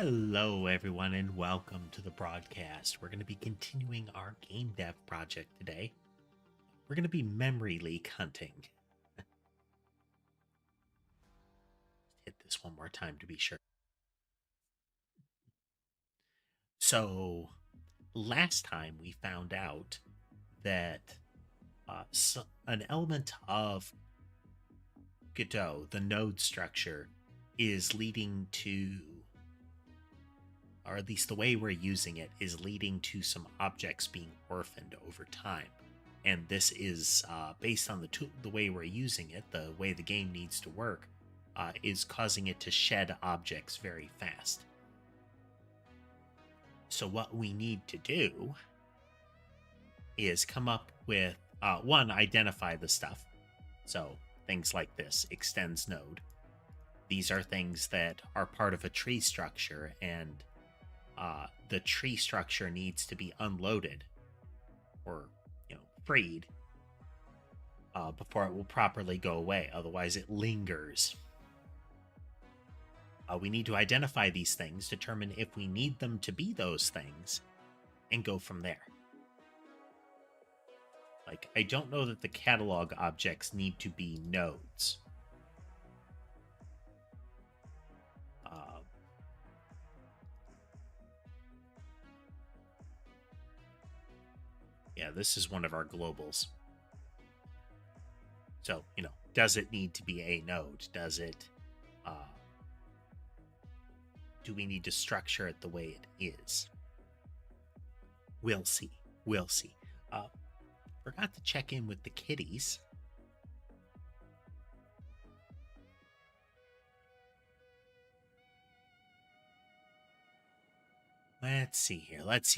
Hello, everyone, and welcome to the broadcast. We're going to be continuing our game dev project today. We're going to be memory leak hunting. Hit this one more time to be sure. So, last time we found out that an element of Godot, the node structure, is leading to, or at least the way we're using it, is leading to some objects being orphaned over time. And this is based on the way we're using it, the way the game needs to work, is causing it to shed objects very fast. So what we need to do is come up with, one, identify the stuff. So things like this, extends node. These are things that are part of a tree structure, and the tree structure needs to be unloaded or freed before it will properly go away. Otherwise, it lingers. We need to identify these things, determine if we need them to be those things, and go from there. Like, I don't know that the catalog objects need to be nodes. Yeah, this is one of our globals. So, does it need to be a node? Does it, do we need to structure it the way it is? We'll see. We'll see. Forgot to check in with the kitties. Let's see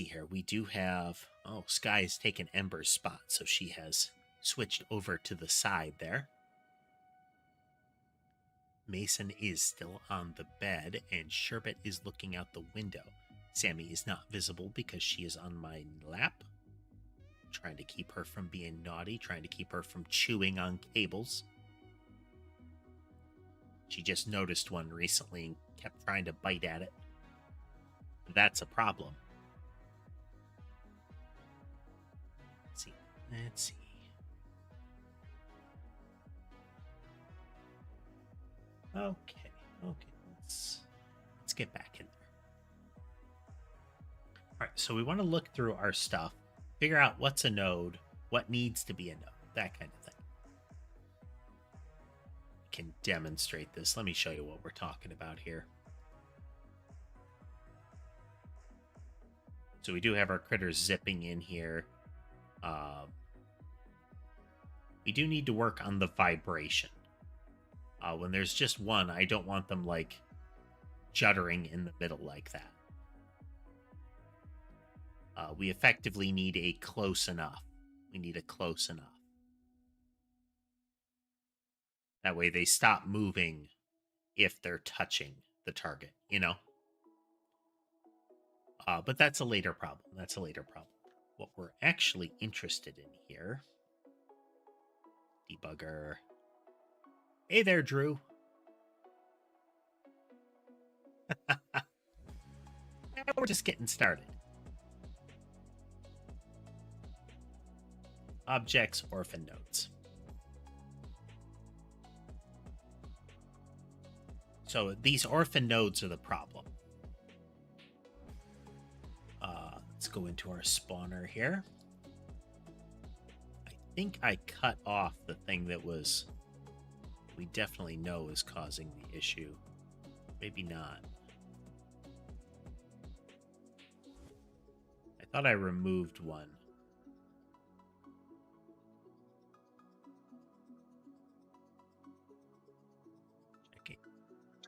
here. We do have... Oh, Sky has taken Ember's spot, so she has switched over to the side there. Mason is still on the bed, and Sherbet is looking out the window. Sammy is not visible because she is on my lap. Trying to keep her from being naughty, trying to keep her from chewing on cables. She just noticed one recently and kept trying to bite at it. That's a problem. Let's see. Okay. Let's get back in there. All right, so we want to look through our stuff, figure out what's a node, what needs to be a node, that kind of thing. I can demonstrate this. Let me show you what we're talking about here. So we do have our critters zipping in here. We do need to work on the vibration. When there's just one, I don't want them, like, juddering in the middle like that. We effectively need a close enough. We need a close enough. That way they stop moving if they're touching the target, But that's a later problem. What we're actually interested in here... Debugger. Hey there, Drew. We're just getting started. Objects, orphan nodes. So these orphan nodes are the problem. Let's go into our spawner here. I think I cut off the thing that was... we definitely know is causing the issue. Maybe not. I thought I removed one. Okay.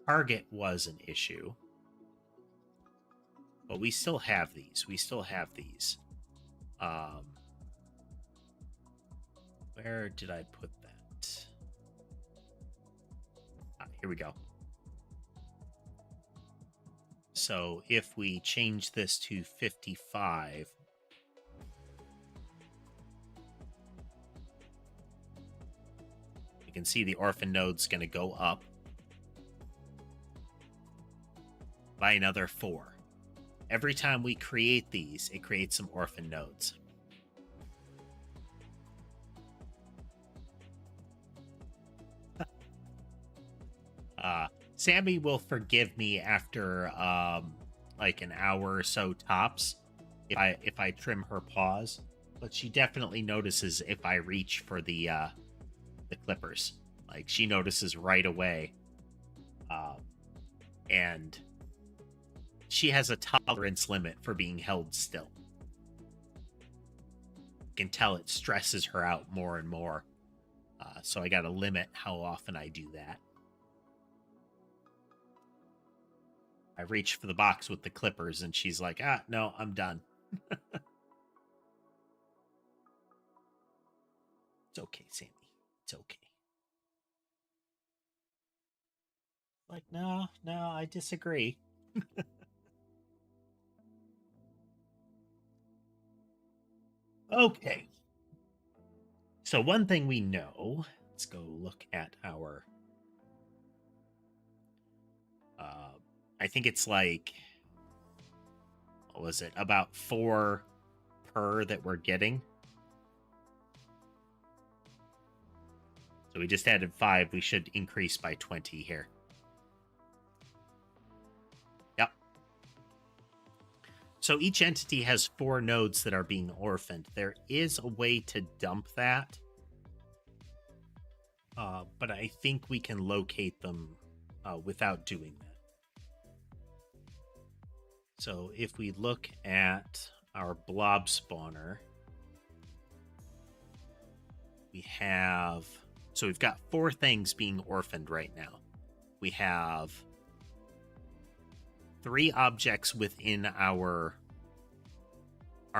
Target was an issue. But we still have these. Where did I put that? Here we go. So if we change this to 55, you can see the orphan node's going to go up by another 4. Every time we create these, it creates some orphan nodes. Sammy will forgive me after like an hour or so tops if I trim her paws, but she definitely notices if I reach for the clippers. Like, she notices right away, and she has a tolerance limit for being held still. You can tell it stresses her out more and more, so I got to limit how often I do that. I reach for the box with the clippers, and she's like, no, I'm done. It's okay, Sammy. It's okay. Like, no, I disagree. Okay. So one thing we know, let's go look at our, I think it's like, what was it? About 4 per that we're getting. So we just added 5. We should increase by 20 here. Yep. So each entity has 4 nodes that are being orphaned. There is a way to dump that, but I think we can locate them without doing that. So if we look at our blob spawner, we have... So we've got 4 things being orphaned right now. We have 3 objects within our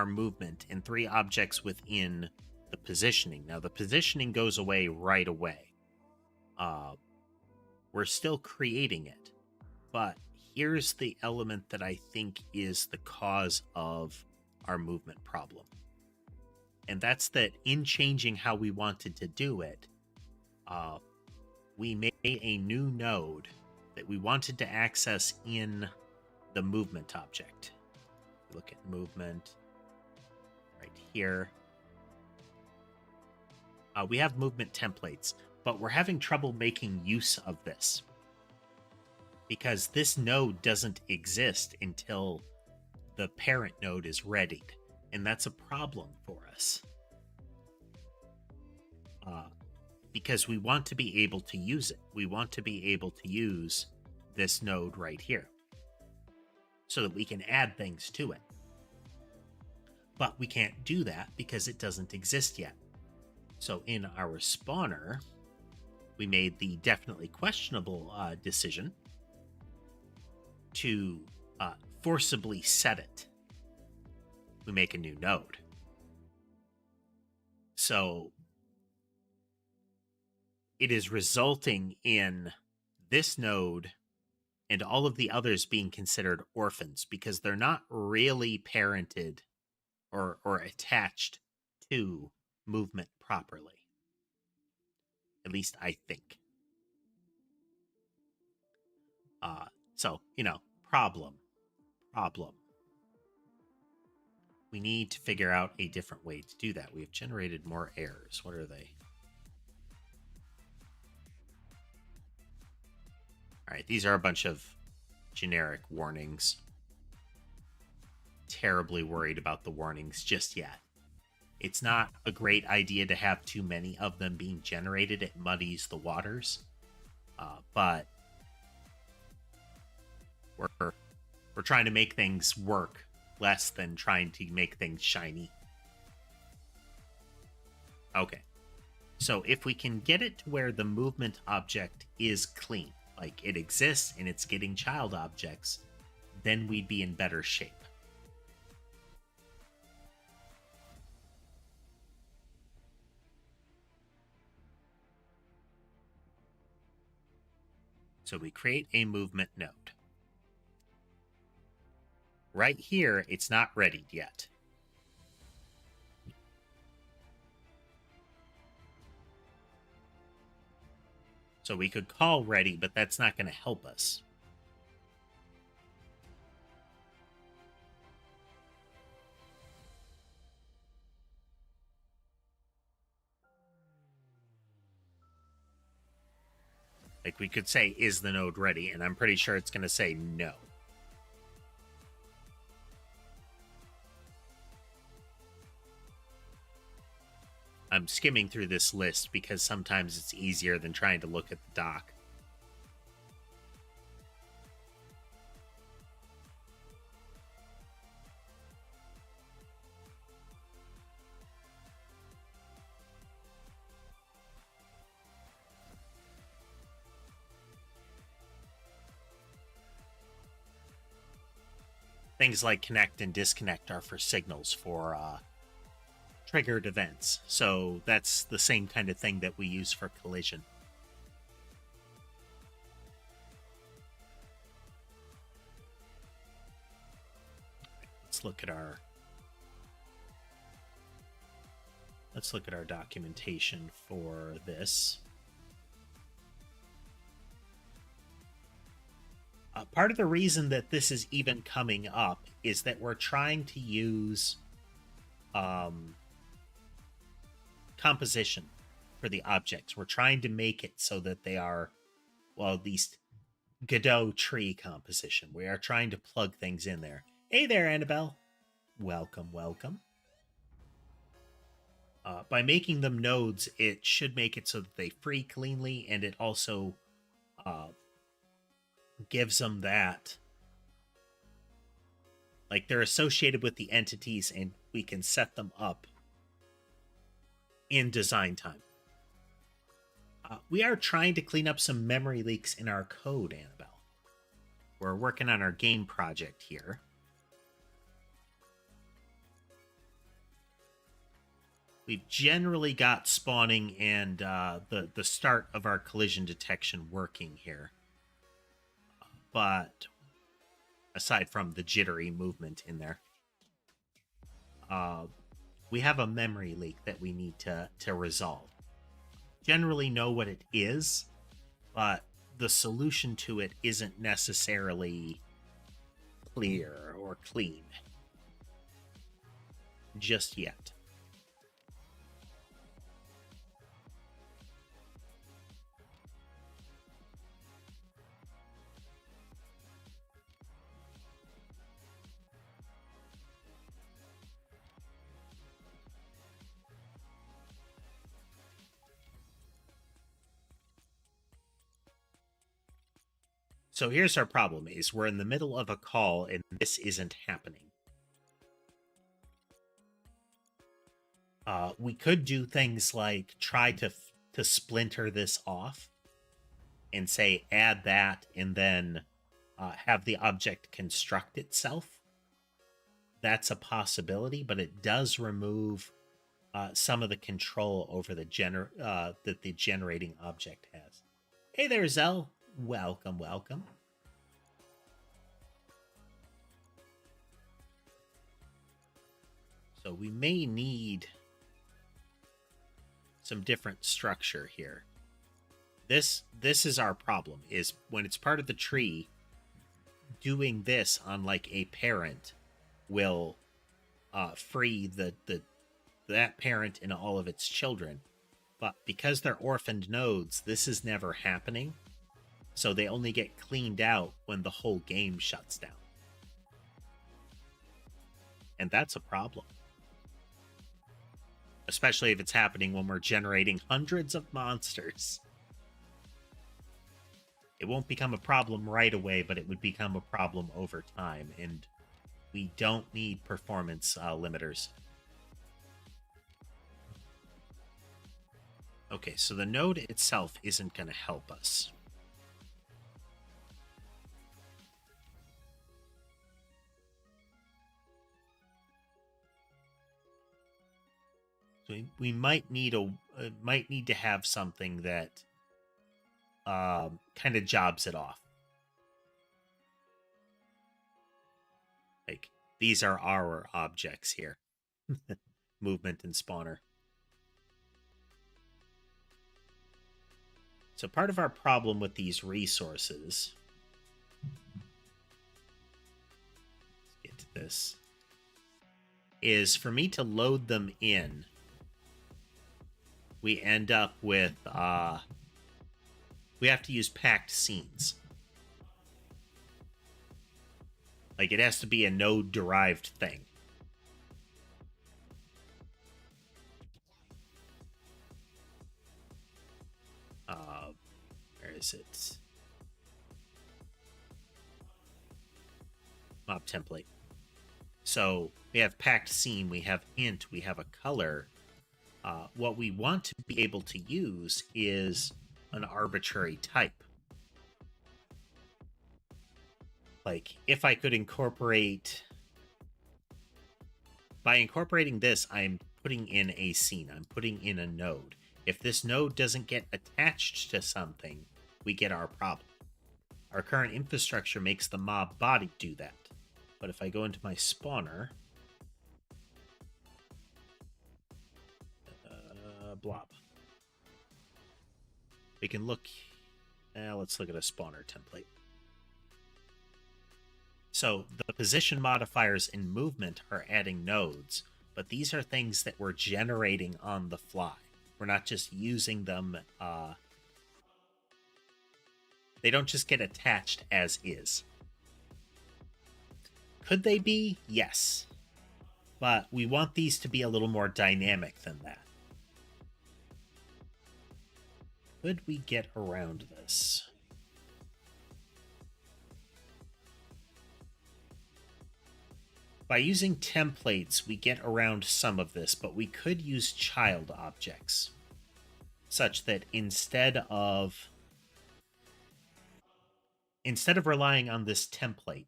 movement and 3 objects within the positioning. Now, the positioning goes away right away. We're still creating it, but here's the element that I think is the cause of our movement problem. And that's that in changing how we wanted to do it, we made a new node that we wanted to access in the movement object. Look at movement right here. We have movement templates, but we're having trouble making use of this because this node doesn't exist until the parent node is readied, and that's a problem for us. Because we want to be able to use it. We want to be able to use this node right here so that we can add things to it. But we can't do that because it doesn't exist yet. So in our spawner, we made the definitely questionable decision to forcibly set it. We make a new node. So it is resulting in this node and all of the others being considered orphans because they're not really parented or attached to movement properly. At least I think. So, problem. We need to figure out a different way to do that. We have generated more errors. What are they? All right, these are a bunch of generic warnings. Terribly worried about the warnings just yet. It's not a great idea to have too many of them being generated. It muddies the waters. But we're trying to make things work less than trying to make things shiny. Okay. So if we can get it to where the movement object is clean, like it exists and it's getting child objects, then we'd be in better shape. So we create a movement node. Right here, it's not ready yet. So we could call ready, but that's not going to help us. Like, we could say, is the node ready? And I'm pretty sure it's going to say no. I'm skimming through this list because sometimes it's easier than trying to look at the doc. Things like connect and disconnect are for signals for triggered events. So that's the same kind of thing that we use for collision. Let's look at our documentation for this. Part of the reason that this is even coming up is that we're trying to use composition for the objects. We're trying to make it so that they are, well, at least Godot tree composition. We are trying to plug things in there. Hey there, Annabelle. Welcome, welcome. By making them nodes, it should make it so that they free cleanly, and it also gives them that, like, they're associated with the entities, and we can set them up in design time. We are trying to clean up some memory leaks in our code, Annabelle. We're working on our game project here. We've generally got spawning and the start of our collision detection working here. But aside from the jittery movement in there, we have a memory leak that we need to resolve. Generally know what it is, but the solution to it isn't necessarily clear or clean just yet. So here's our problem: is we're in the middle of a call and this isn't happening. We could do things like try to splinter this off and say add that and then have the object construct itself. That's a possibility, but it does remove some of the control over the that the generating object has. Hey there, Zell. Welcome, welcome. So we may need some different structure here. This is our problem, is when it's part of the tree, doing this on like a parent will free that parent and all of its children. But because they're orphaned nodes, this is never happening. So they only get cleaned out when the whole game shuts down. And that's a problem. Especially if it's happening when we're generating hundreds of monsters. It won't become a problem right away, but it would become a problem over time. And we don't need performance limiters. Okay, so the node itself isn't going to help us. So we might need to have something that kind of jobs it off. Like, these are our objects here. Movement and spawner. So part of our problem with these resources, let's get to this, is for me to load them in, we end up with We have to use packed scenes. Like, it has to be a node-derived thing. Where is it? Mob template. So we have packed scene, we have int, we have a color. What we want to be able to use is an arbitrary type. Like, if I could incorporate... By incorporating this, I'm putting in a scene. I'm putting in a node. If this node doesn't get attached to something, we get our problem. Our current infrastructure makes the mob body do that. But if I go into my spawner... blob. We can look... let's look at a spawner template. So the position modifiers in movement are adding nodes, but these are things that we're generating on the fly. We're not just using them. They don't just get attached as is. Could they be? Yes. But we want these to be a little more dynamic than that. Could we get around this? By using templates, we get around some of this, but we could use child objects, such that instead of relying on this template,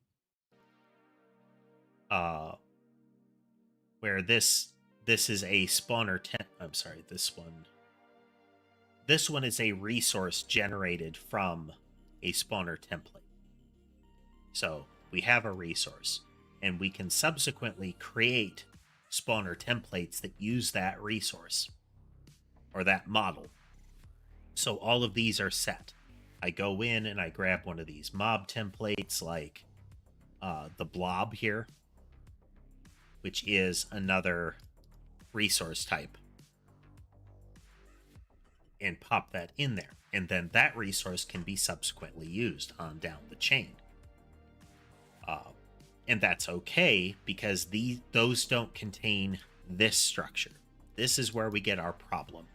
where this is a spawner I'm sorry, this one is a resource generated from a spawner template. So we have a resource, and we can subsequently create spawner templates that use that resource or that model. So all of these are set. I go in and I grab one of these mob templates, like the blob here, which is another resource type, and pop that in there. And then that resource can be subsequently used on down the chain. And that's okay, because those don't contain this structure. This is where we get our problem.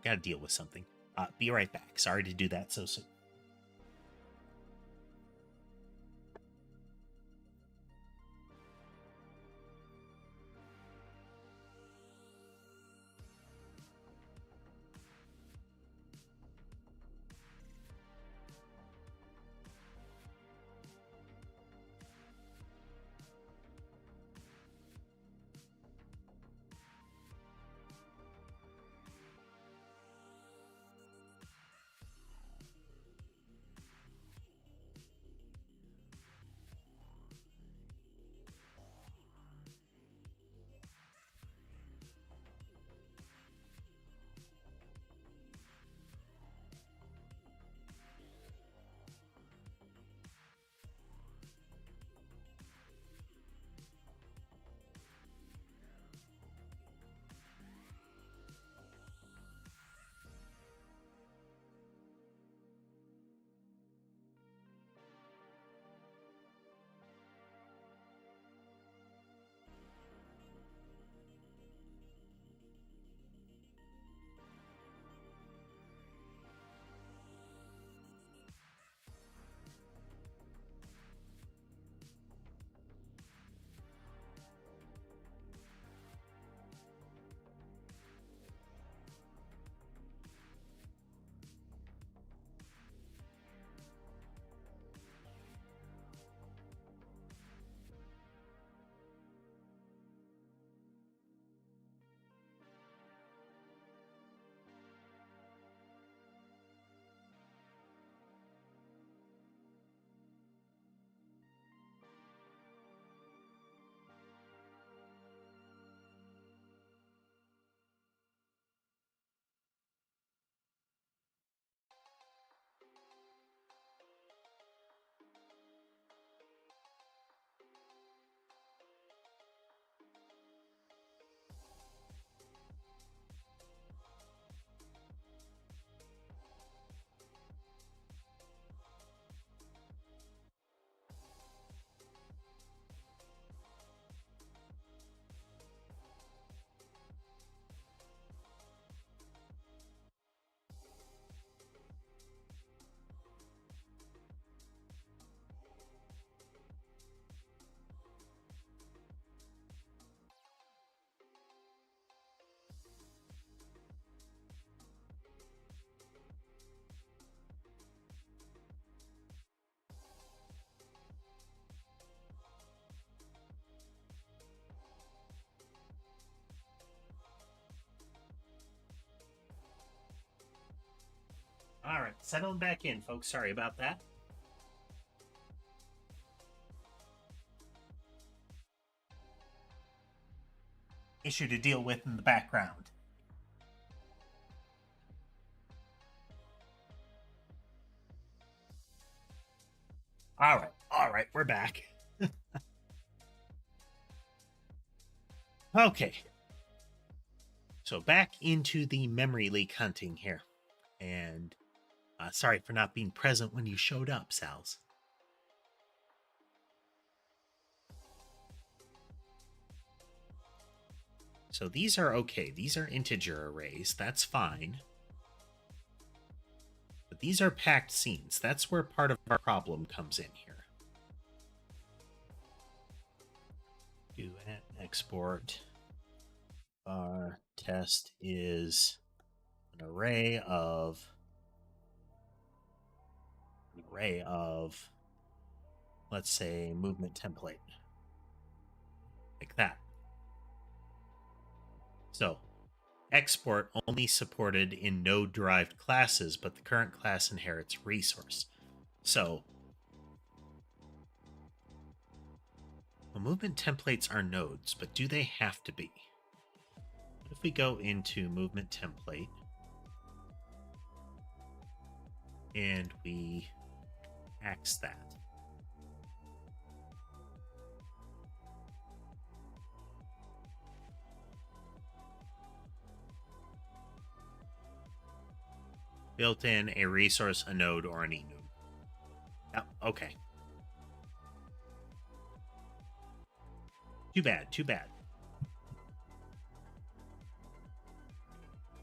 Gotta deal with something. Be right back. Sorry to do that so soon. All right, settling back in, folks. Sorry about that. Issue to deal with in the background. All right, we're back. Okay. So back into the memory leak hunting here. And sorry for not being present when you showed up, Sal's. So these are okay. These are integer arrays. That's fine. But these are packed scenes. That's where part of our problem comes in here. Do an export. Our test is an array of let's say movement template, like that. So export only supported in node derived classes, but the current class inherits resource. So well, movement templates are nodes, but do they have to be? What if we go into movement template and we axe that? Built in a resource, a node, or an enode. Yep, okay. Too bad, too bad.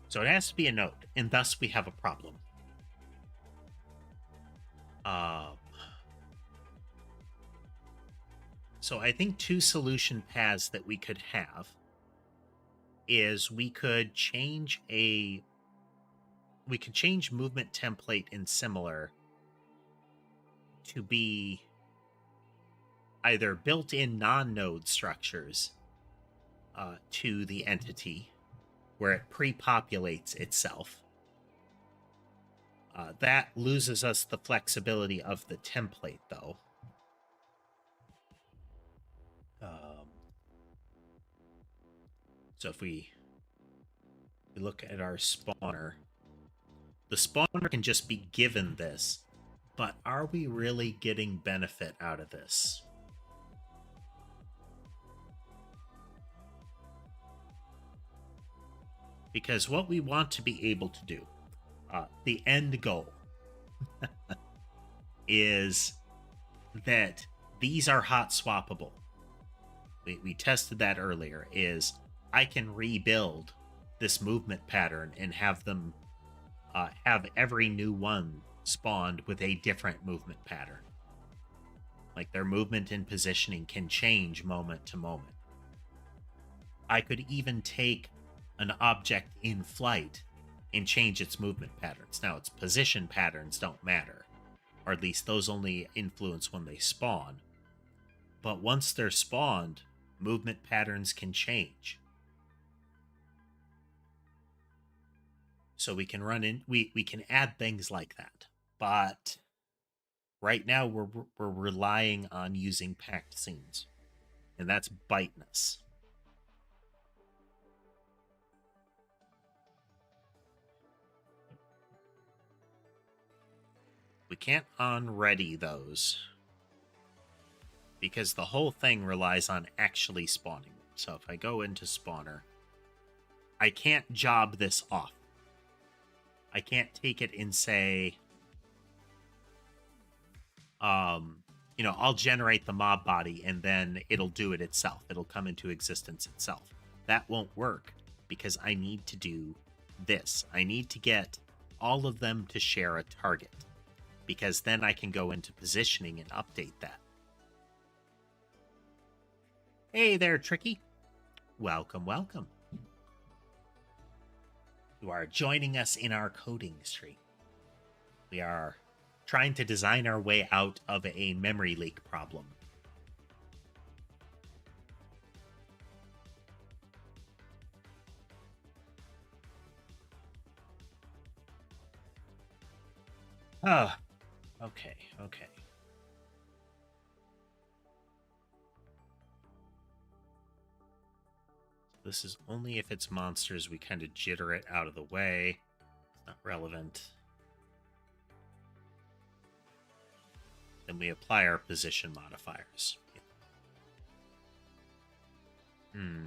So it has to be a node, and thus we have a problem. So I think two solution paths that we could have is we could change movement template in similar to be either built-in non-node structures to the entity where it pre-populates itself. That loses us the flexibility of the template, though. So if we look at our spawner, the spawner can just be given this, but are we really getting benefit out of this? Because what we want to be able to do, the end goal, is that these are hot swappable. We tested that earlier, is I can rebuild this movement pattern and have them have every new one spawned with a different movement pattern. Like their movement and positioning can change moment to moment. I could even take an object in flight and change its movement patterns. Now, its position patterns don't matter, or at least those only influence when they spawn. But once they're spawned, movement patterns can change. So we can we can add things like that. But right now we're relying on using packed scenes, and that's biting us. We can't unready those because the whole thing relies on actually spawning. So if I go into spawner, I can't job this off. I can't take it and say, I'll generate the mob body and then it'll do it itself. It'll come into existence itself. That won't work because I need to do this. I need to get all of them to share a target, because then I can go into positioning and update that. Hey there, Tricky. Welcome, welcome. You are joining us in our coding stream. We are trying to design our way out of a memory leak problem. Oh, okay, okay. This is only if it's monsters. We kind of jitter it out of the way. It's not relevant. Then we apply our position modifiers. Hmm.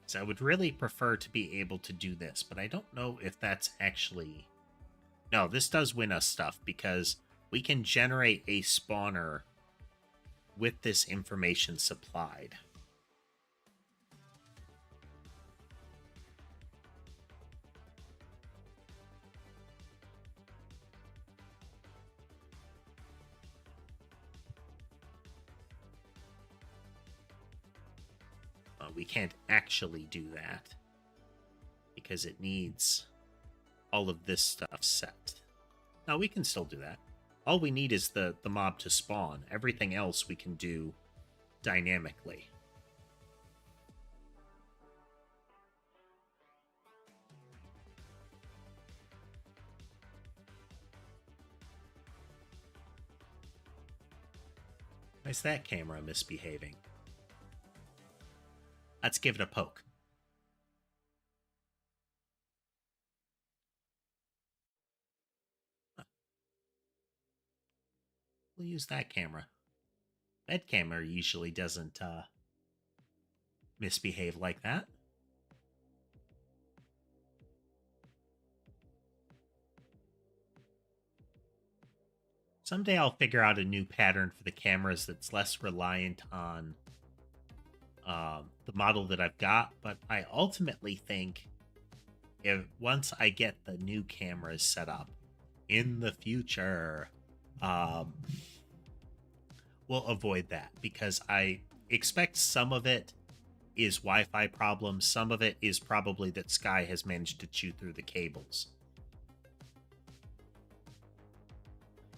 So I would really prefer to be able to do this, but I don't know if that's actually... No, this does win us stuff because we can generate a spawner with this information supplied. We can't actually do that because it needs all of this stuff set. No, we can still do that. All we need is the mob to spawn. Everything else we can do dynamically. Why is that camera misbehaving? Let's give it a poke. We'll use that camera. That camera usually doesn't misbehave like that. Someday I'll figure out a new pattern for the cameras that's less reliant on the model that I've got, but I ultimately think if once I get the new cameras set up in the future, we'll avoid that because I expect some of it is Wi-Fi problems, some of it is probably that Sky has managed to chew through the cables.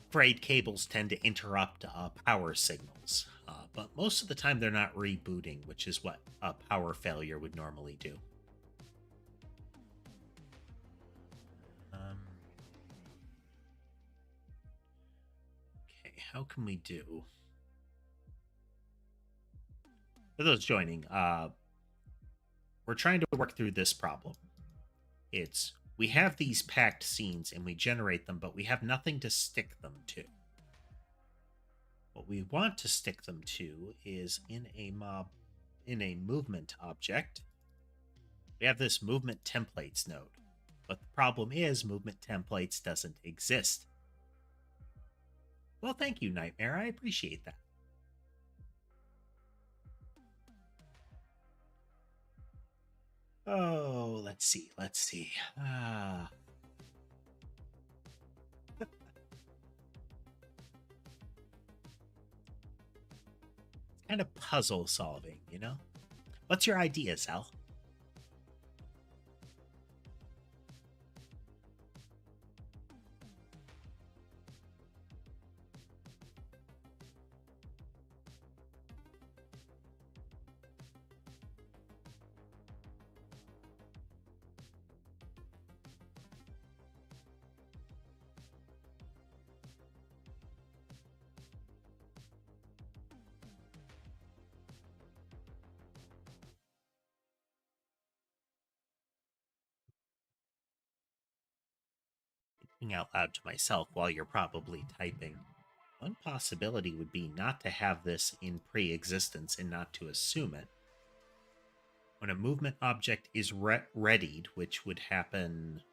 Frayed cables tend to interrupt power signals, but most of the time they're not rebooting, which is what a power failure would normally do. Okay, how can we do? For those joining, we're trying to work through this problem. It's we have these packed scenes and we generate them, but we have nothing to stick them to. What we want to stick them to is in a movement object. We have this movement templates node, but the problem is movement templates doesn't exist. Well, thank you, Nightmare. I appreciate that. Oh, let's see. Kind of puzzle solving, you know? What's your idea, Sal? Thinking out loud to myself while you're probably typing. One possibility would be not to have this in pre-existence and not to assume it. When a movement object is readied, which would happen...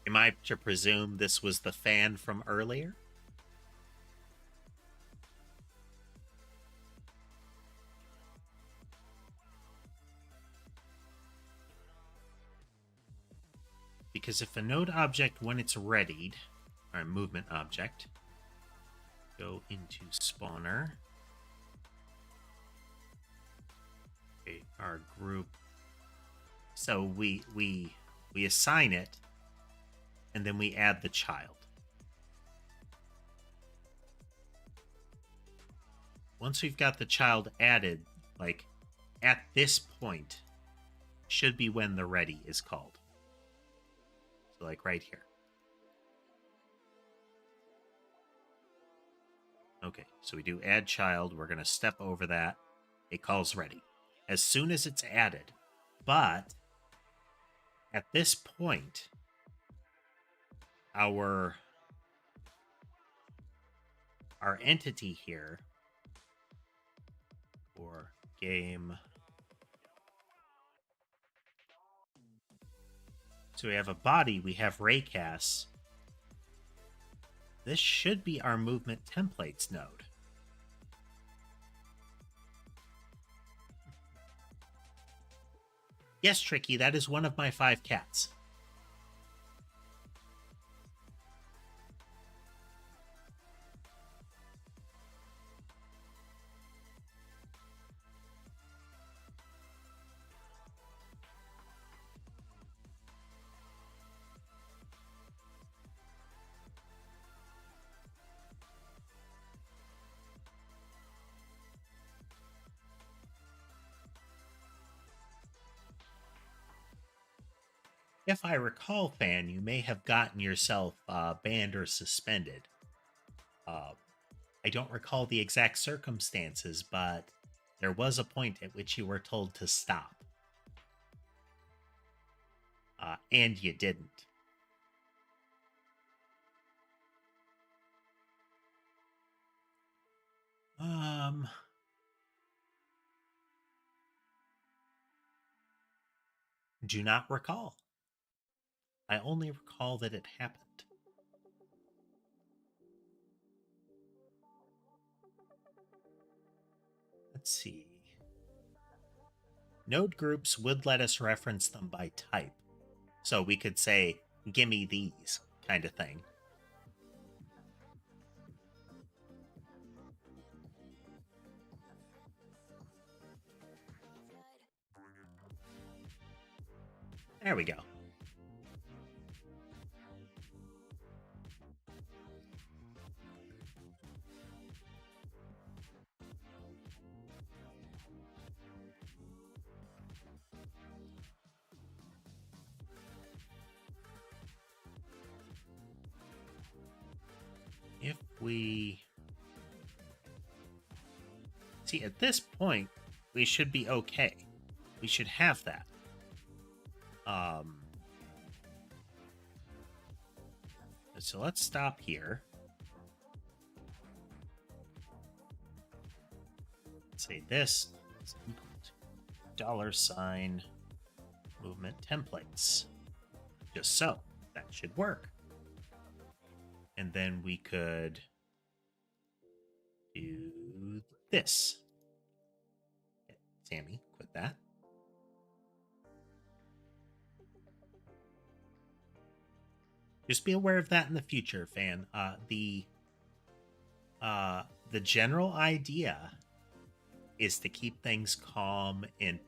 Am I to presume this was the fan from earlier? Because if a node object, when it's readied, or a movement object, go into spawner, okay, our group. So we assign it, and then we add the child. Once we've got the child added, like at this point, should be when the ready is called. So like right here. Okay, so we do add child. We're going to step over that. It calls ready as soon as it's added. But at this point, our entity here for game. So we have a body, we have raycasts. This should be our movement templates node. Yes, Tricky, that is one of my 5 cats. If I recall, fan, you may have gotten yourself banned or suspended. I don't recall the exact circumstances, but there was a point at which you were told to stop. And you didn't. Do not recall. I only recall that it happened. Let's see. Node groups would let us reference them by type. So we could say, gimme these, kind of thing. There we go. If we... See, at this point, we should be okay. We should have that. So let's stop here. Say this $sign movement templates. Just so. That should work. And then we could do this. Okay, Sammy, quit that. Just be aware of that in the future, fan. The general idea is to keep things calm and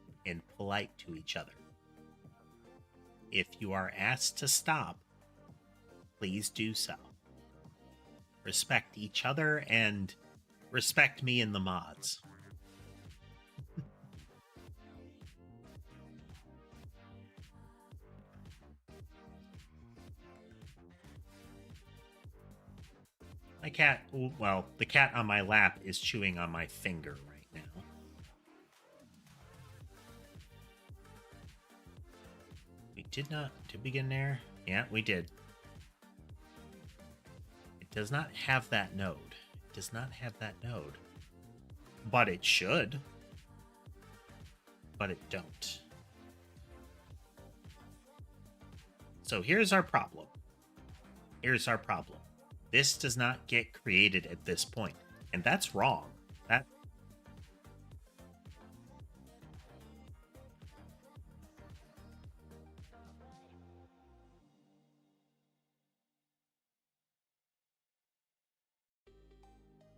polite to each other. If you are asked to stop, please do so. Respect each other and respect me and the mods. My cat, well, the cat on my lap is chewing on my finger right now. We did not, did we get in there? Yeah, we did. It does not have that node. It does not have that node. But it should. But it don't. So here's our problem. Here's our problem. This does not get created at this point, and that's wrong. That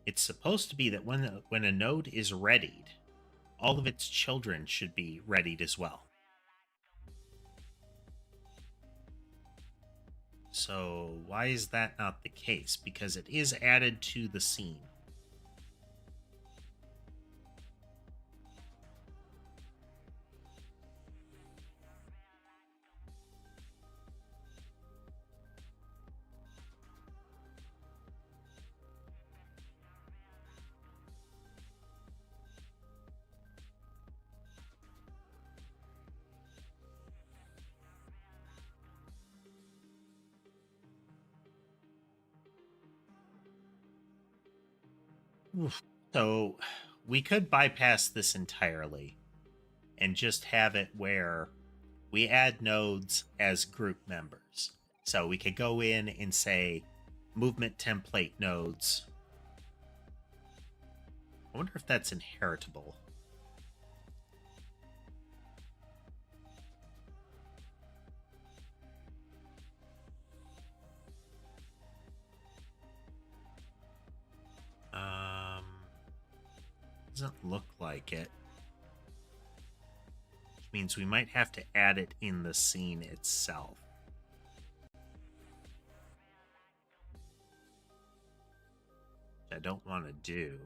it's supposed to be that when a node is readied, all of its children should be readied as well. So why is that not the case? Because it is added to the scene. Oof. So we could bypass this entirely and just have it where we add nodes as group members. So we could go in and say movement template nodes. I wonder if that's inheritable. Doesn't look like it. Which means we might have to add it in the scene itself. Which I don't want to do.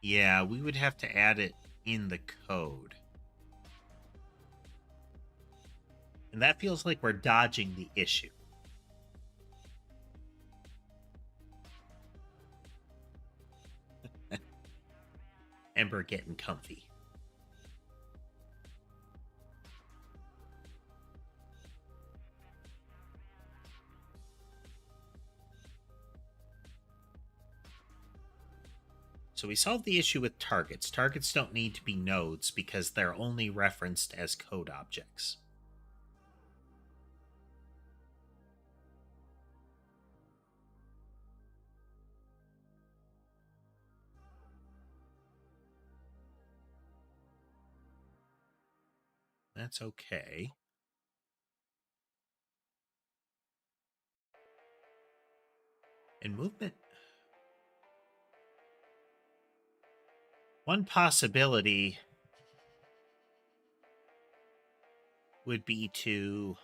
Yeah, we would have to add it in the code. And that feels like we're dodging the issue. Ember getting comfy. So we solved the issue with targets. Targets don't need to be nodes because they're only referenced as code objects. That's okay. And movement. One possibility would be to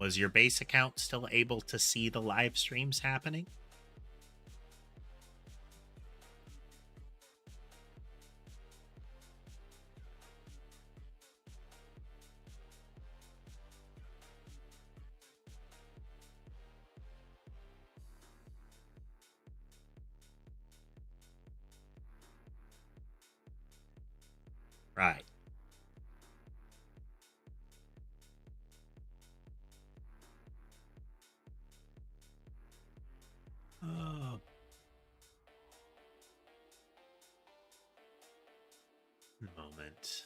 was your base account still able to see the live streams happening? Right. Oh. Moment.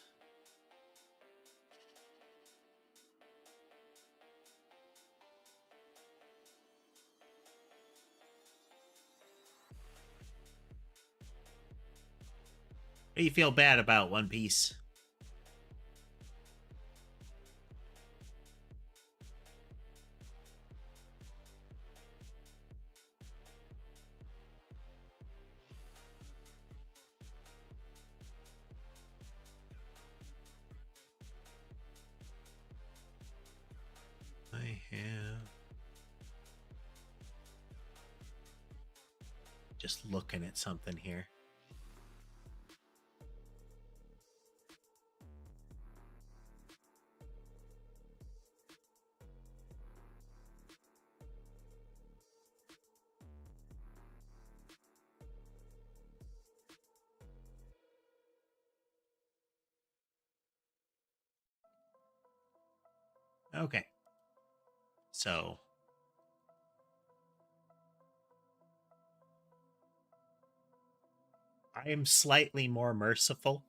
What do you feel bad about, One Piece? I have just looking at something here. Okay. So I am slightly more merciful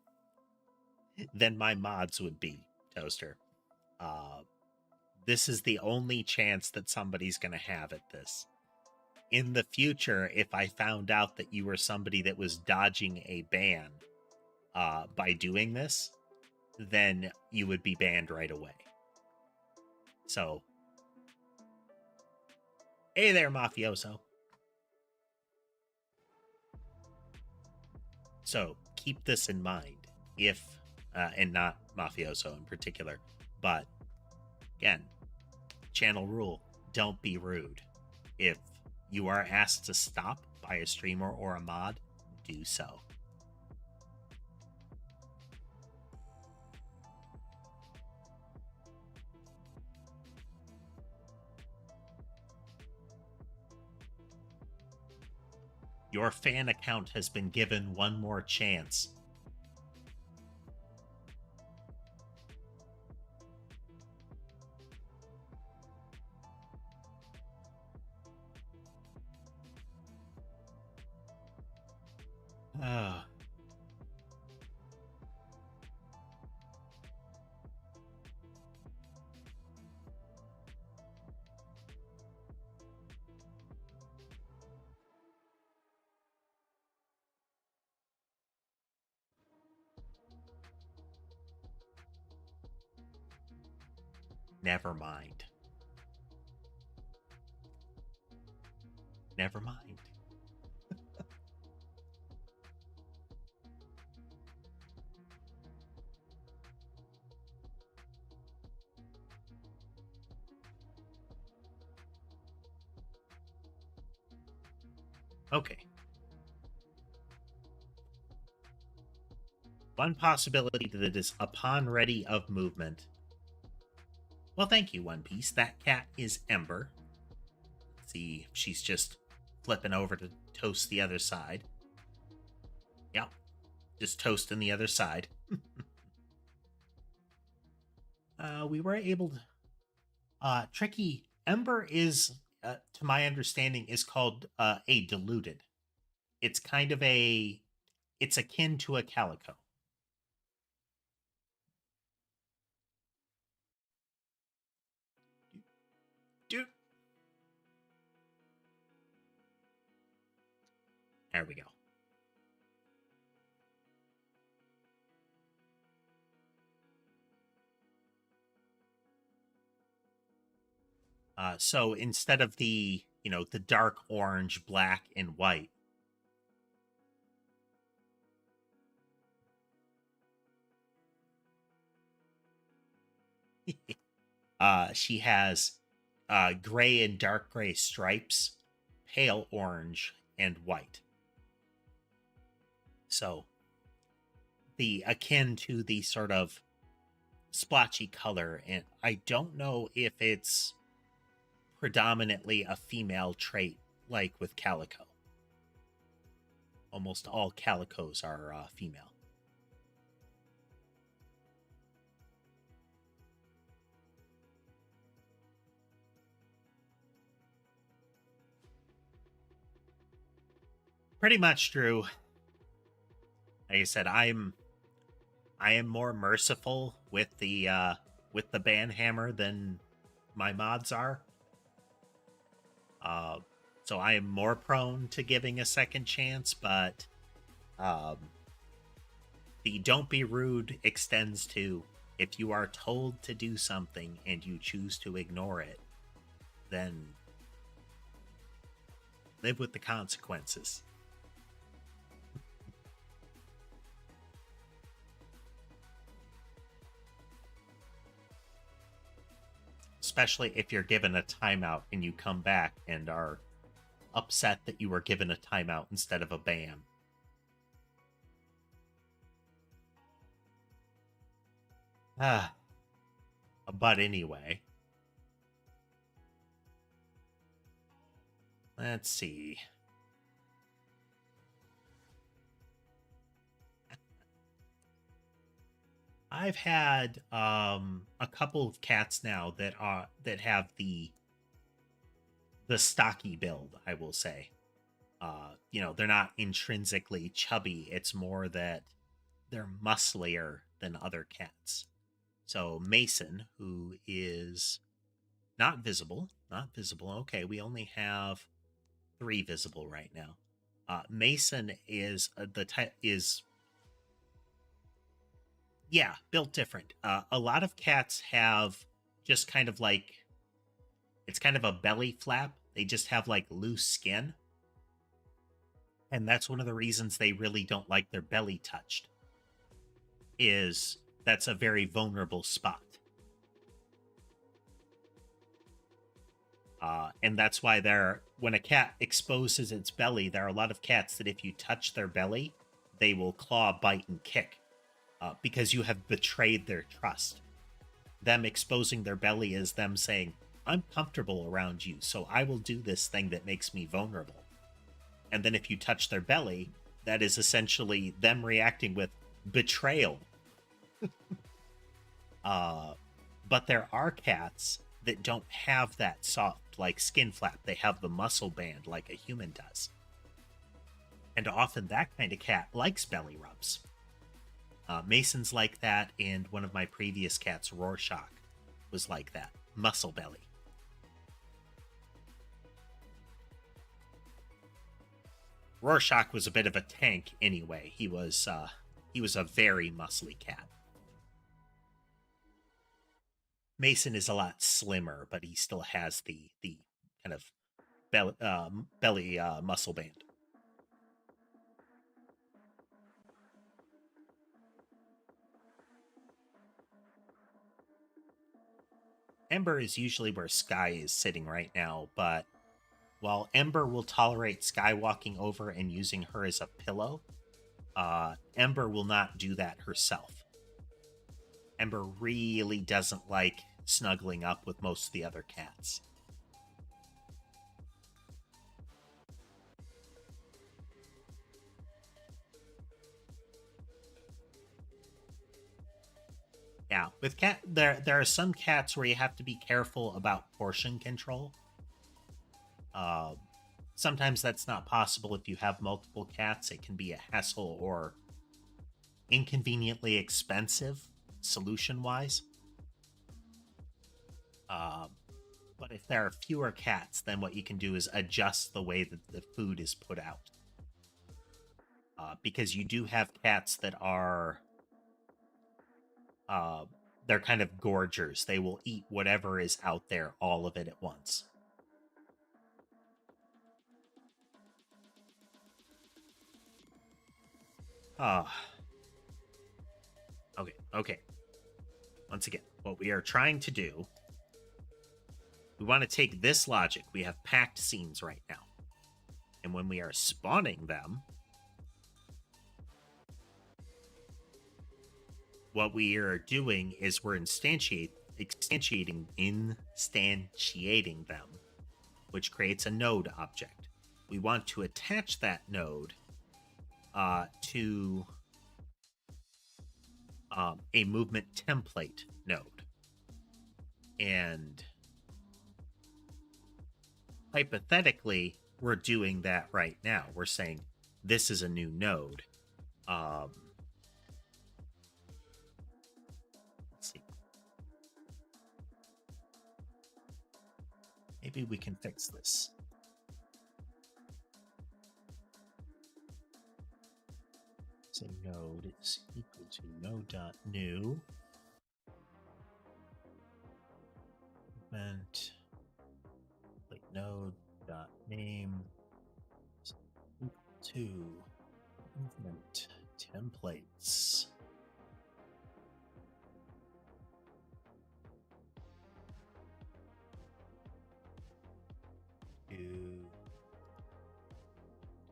than my mods would be, Toaster. Uh, this is the only chance that somebody's going to have at this. in the future, if I found out that you were somebody that was dodging a ban by doing this, then you would be banned right away. So, hey there, mafioso. So keep this in mind if, and not mafioso in particular, but again, channel rule, don't be rude. If you are asked to stop by a streamer or a mod, do so. Your fan account has been given one more chance. Oh. Never mind. Never mind. Okay. One possibility that is upon ready of movement. Well, thank you, One Piece. That cat is Ember. Let's see, she's just flipping over to toast the other side. Yep, just toasting the other side. We were able to. Tricky Ember is, to my understanding, is called a diluted. It's kind of a. It's akin to a calico. Dude. There we go. So instead of the the dark orange, black, and white, she has gray and dark gray stripes, pale orange, and white. So the akin to the sort of splotchy color, and I don't know if it's predominantly a female trait like with calico. Almost all calicos are female. Pretty much, Drew. Like I said, I am more merciful with the ban hammer than my mods are. So I am more prone to giving a second chance, but the don't be rude extends to if you are told to do something and you choose to ignore it, then live with the consequences. Especially if you're given a timeout and you come back and are upset that you were given a timeout instead of a ban. Ah, but anyway, let's see. I've had a couple of cats now that have the stocky build, I will say. They're not intrinsically chubby. It's more that they're musclier than other cats. So Mason, who is not visible. Okay, we only have three visible right now. Mason is the type is yeah, built different. A lot of cats have just kind of like it's kind of a belly flap. They just have like loose skin. And that's one of the reasons they really don't like their belly touched. Is that's a very vulnerable spot. And that's why when a cat exposes its belly, there are a lot of cats that if you touch their belly, they will claw, bite, and kick because you have betrayed their trust. Them exposing their belly is them saying, I'm comfortable around you, so I will do this thing that makes me vulnerable. And then if you touch their belly, that is essentially them reacting with betrayal. But there are cats that don't have that soft, like skin flap. They have the muscle band like a human does. And often that kind of cat likes belly rubs. Mason's like that, and one of my previous cats, Rorschach, was like that. Muscle belly. Rorschach was a bit of a tank anyway. He was a very muscly cat. Mason is a lot slimmer, but he still has the kind of belly muscle band. Ember is usually where Sky is sitting right now, but while Ember will tolerate Sky walking over and using her as a pillow, Ember will not do that herself. Ember really doesn't like snuggling up with most of the other cats. Yeah, with there are some cats where you have to be careful about portion control. Uh, Sometimes that's not possible if you have multiple cats. It can be a hassle or inconveniently expensive solution wise. But if there are fewer cats, then what you can do is adjust the way that the food is put out. Because you do have cats that are they're kind of gorgers. They will eat whatever is out there, all of it at once. Okay. Once again, what we are trying to do, we want to take this logic. We have packed scenes right now. And when we are spawning them, what we are doing is we're instantiating them, which creates a node object. We want to attach that node to a movement template node. And hypothetically, we're doing that right now. We're saying this is a new node. Let's see. Maybe we can fix this. So node is equal to node.new movement like node.name is equal to movement templates. To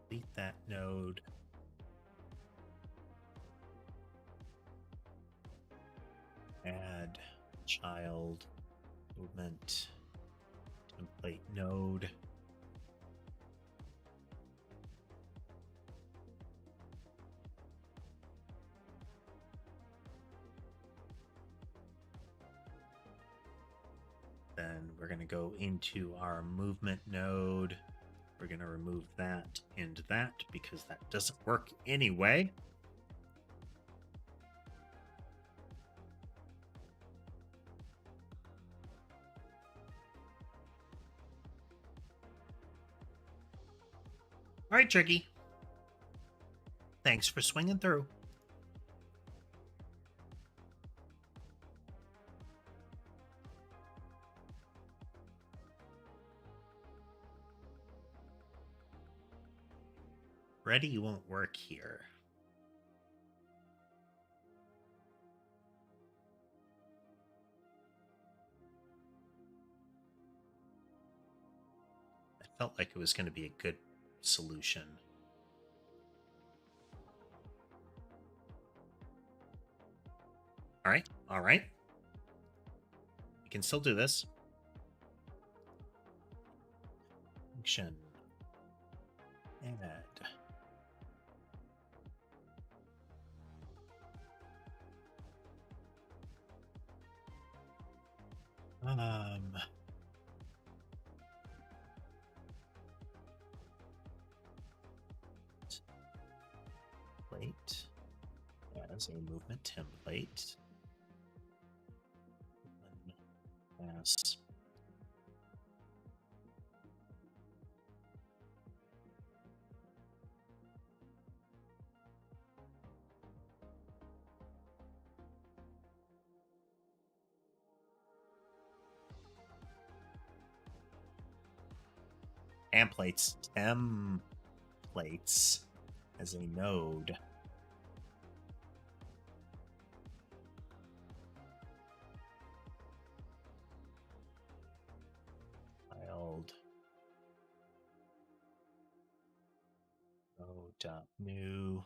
delete that node. Add child movement template node. Then we're going to go into our movement node. We're going to remove that and that because that doesn't work anyway. All right, Tricky. Thanks for swinging through. Ready won't work here. I felt like it was going to be a good solution. All right, all right. We can still do this. Function. Add. Template as a movement template. Yes. Templates as a node. Filed node.new.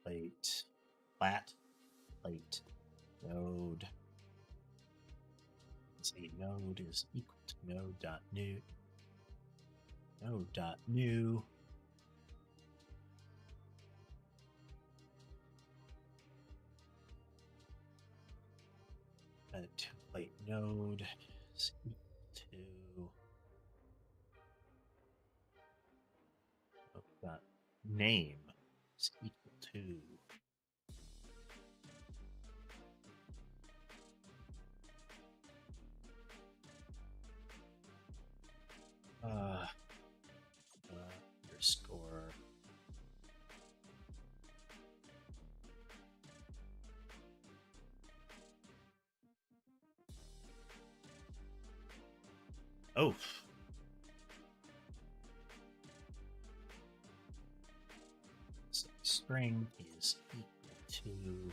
Plate, flat plate node. Say node is equal to node.new. Node.new. And template node is equal to name is equal to underscore oh. So string is equal to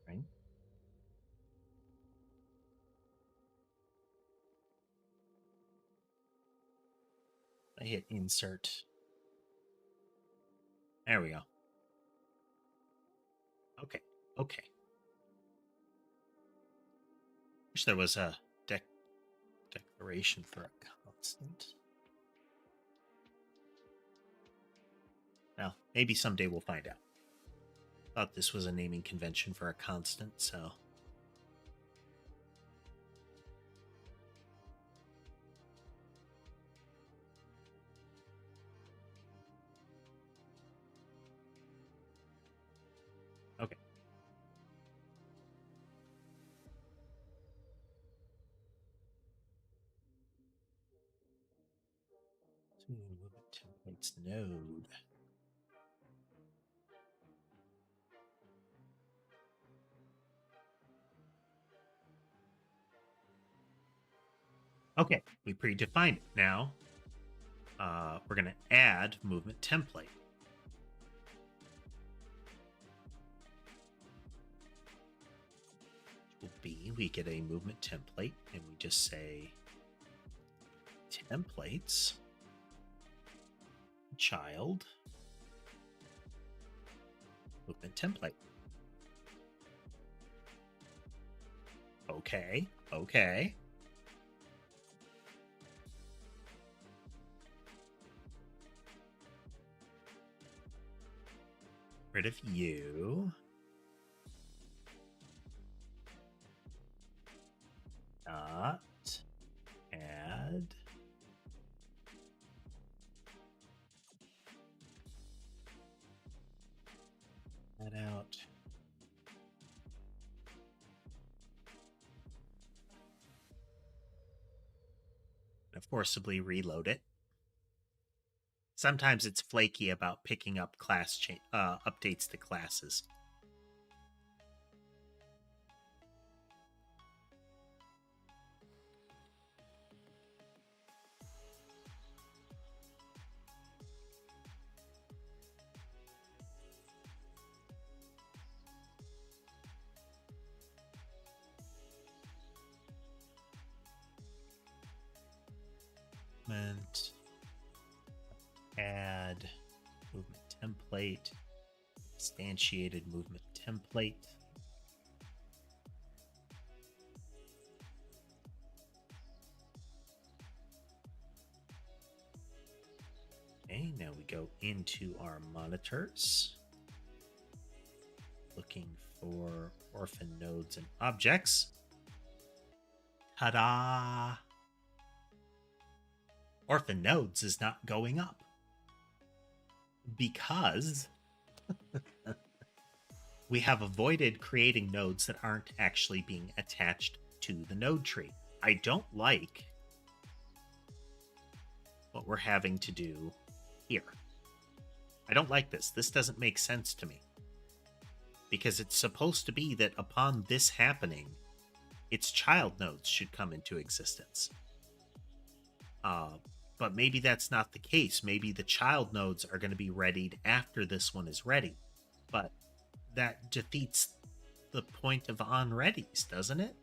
right. I hit insert. There we go. Okay. Okay. Wish there was a declaration for a constant. Well, maybe someday we'll find out. Thought this was a naming convention for a constant, so. Okay. So movement templates node. Okay, we predefined it. Now, we're going to add movement template. Will be we get a movement template, and we just say templates child movement template. Okay, okay. Rid of you. Not add. That out. And forcibly reload it. Sometimes it's flaky about picking up class updates to classes. Add movement template, instantiated movement template. Okay, now we go into our monitors, looking for orphan nodes and objects. Ta-da! Orphan nodes is not going up because we have avoided creating nodes that aren't actually being attached to the node tree. I don't like what we're having to do here. I don't like this. This doesn't make sense to me. Because it's supposed to be that upon this happening, its child nodes should come into existence. But maybe that's not the case. Maybe the child nodes are going to be readied after this one is ready. But that defeats the point of on-readies, doesn't it?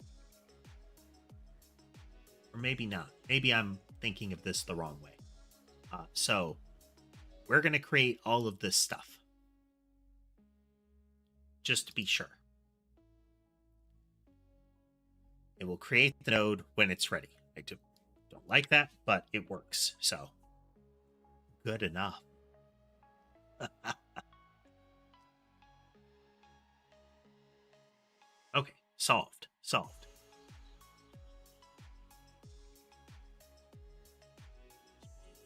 Or maybe not. Maybe I'm thinking of this the wrong way. So we're going to create all of this stuff. Just to be sure. It will create the node when it's ready. I don't like that, but it works. So good enough. Okay, solved.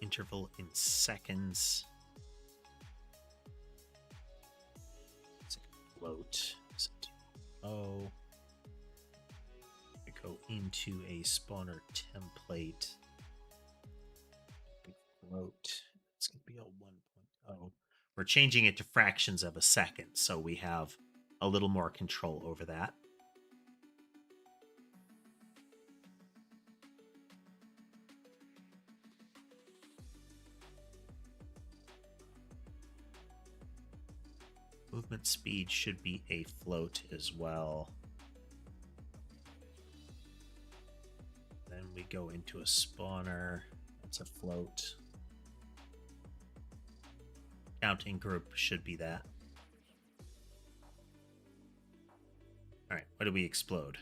Interval in seconds. Float. Oh. We go into a spawner template. Float. It's going to be a 1.0. We're changing it to fractions of a second, so we have a little more control over that. Movement speed should be a float as well. Then we go into a spawner. That's a float. Counting group should be that. All right, what do we explode?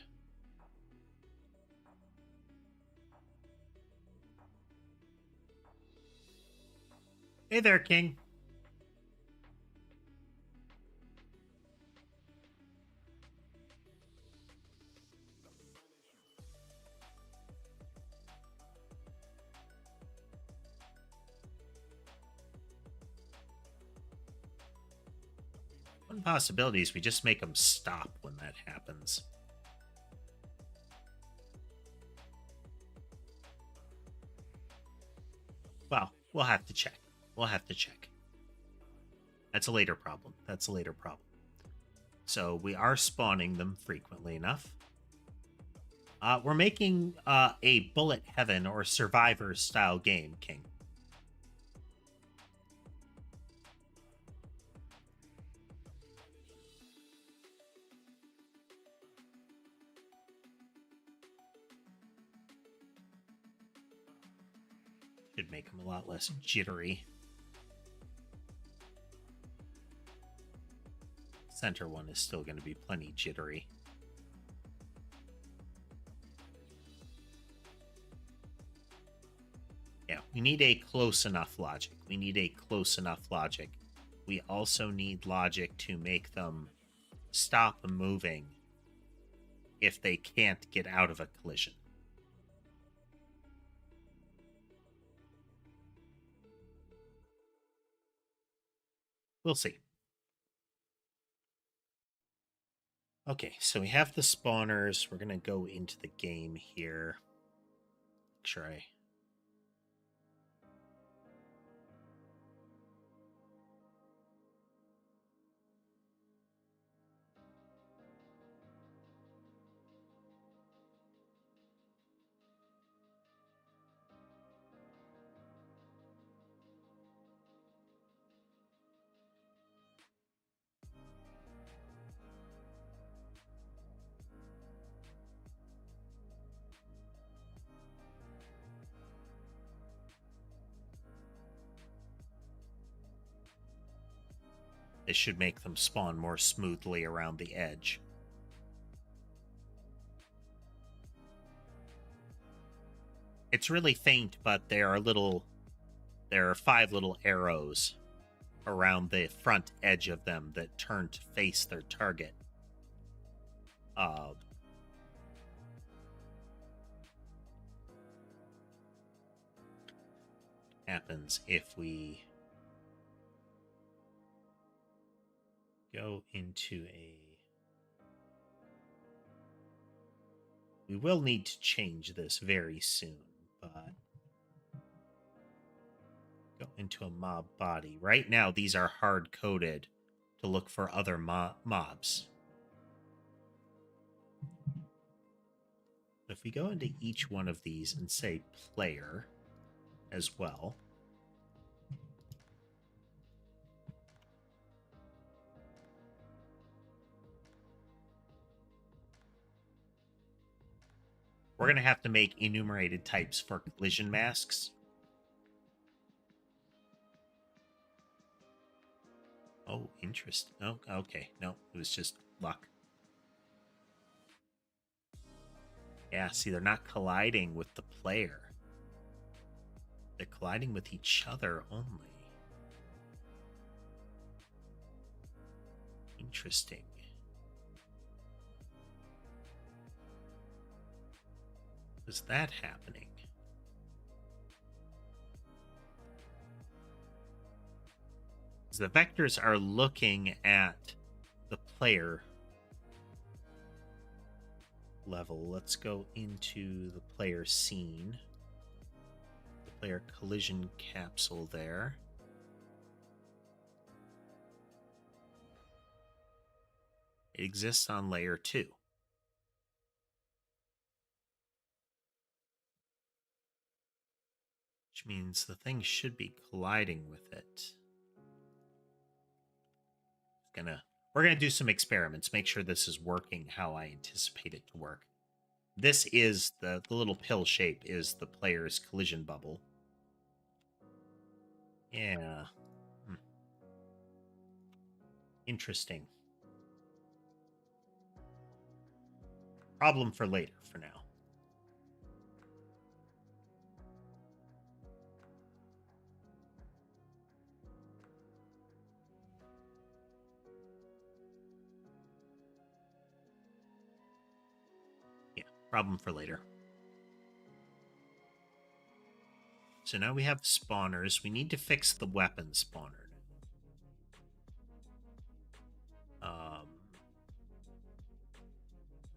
Hey there, King. One possibility is we just make them stop when that happens. Well, we'll have to check. That's a later problem. So we are spawning them frequently enough. We're making a bullet heaven or survivor style game, King. Should make them a lot less jittery. Center one is still going to be plenty jittery. Yeah, we need a close enough logic. We need a close enough logic. We also need logic to make them stop moving if they can't get out of a collision. We'll see. Okay, so we have the spawners. We're going to go into the game here. Make sure I... This should make them spawn more smoothly around the edge. It's really faint, but there are 5 little arrows around the front edge of them that turn to face their target. Happens if we go into a... We will need to change this very soon, but go into a mob body. Right now, these are hard-coded to look for other mobs. If we go into each one of these and say player as well, we're going to have to make enumerated types for collision masks. Oh, interesting. Oh, okay. No, it was just luck. Yeah, see, they're not colliding with the player. They're colliding with each other only. Interesting. Is that happening? The vectors are looking at the player level. Let's go into the player scene. The player collision capsule there. It exists on layer 2. Which means the thing should be colliding with it. We're gonna do some experiments, make sure this is working how I anticipate it to work. This is the little pill shape is the player's collision bubble. Yeah. Interesting. Problem for later for now. Problem for later. So now we have spawners. We need to fix the weapon spawner.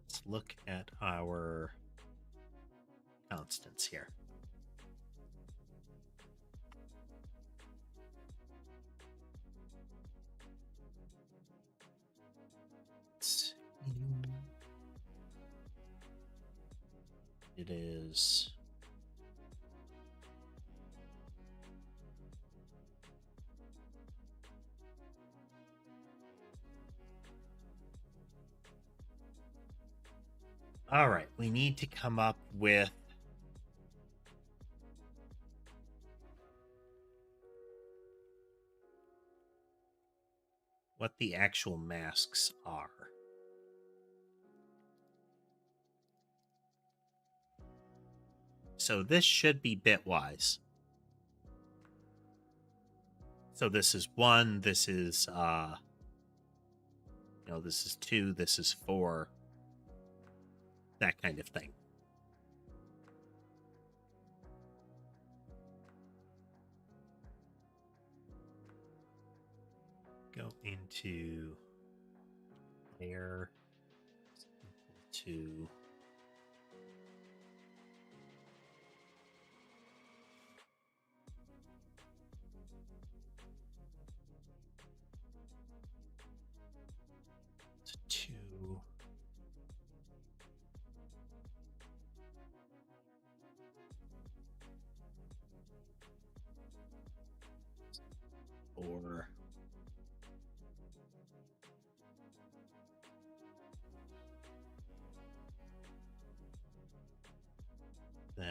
Let's look at our constants here. It is all right. We need to come up with what the actual masks are. So this should be bitwise. So this is 1, this is this is 2, this is 4. That kind of thing. Go into layer to or then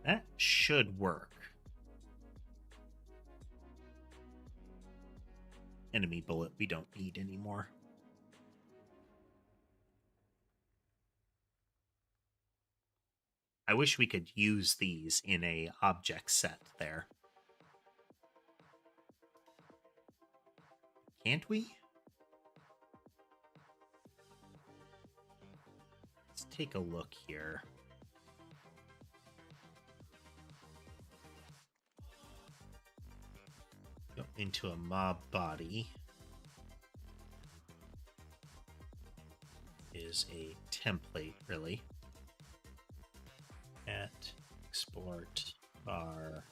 that should work. Enemy bullet we don't need anymore. I wish we could use these in a object set there. Can't we? Let's take a look here. Go into a mob body. Is a template, really. At export bar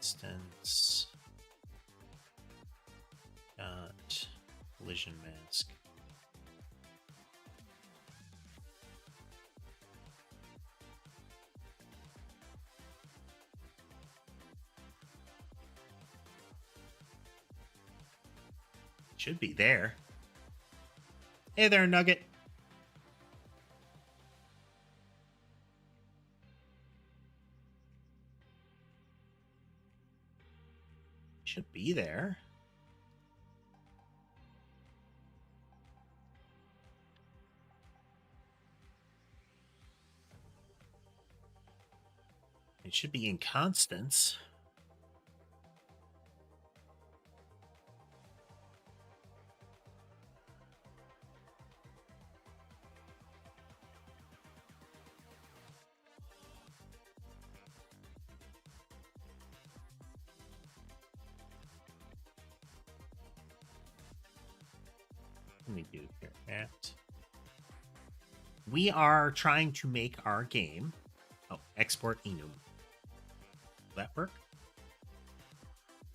instance dot collision mask. Should be there. Hey there, Nugget. Should be there. It should be in constants. Let me do here at. We are trying to make our game. Oh, export enum. Will that work?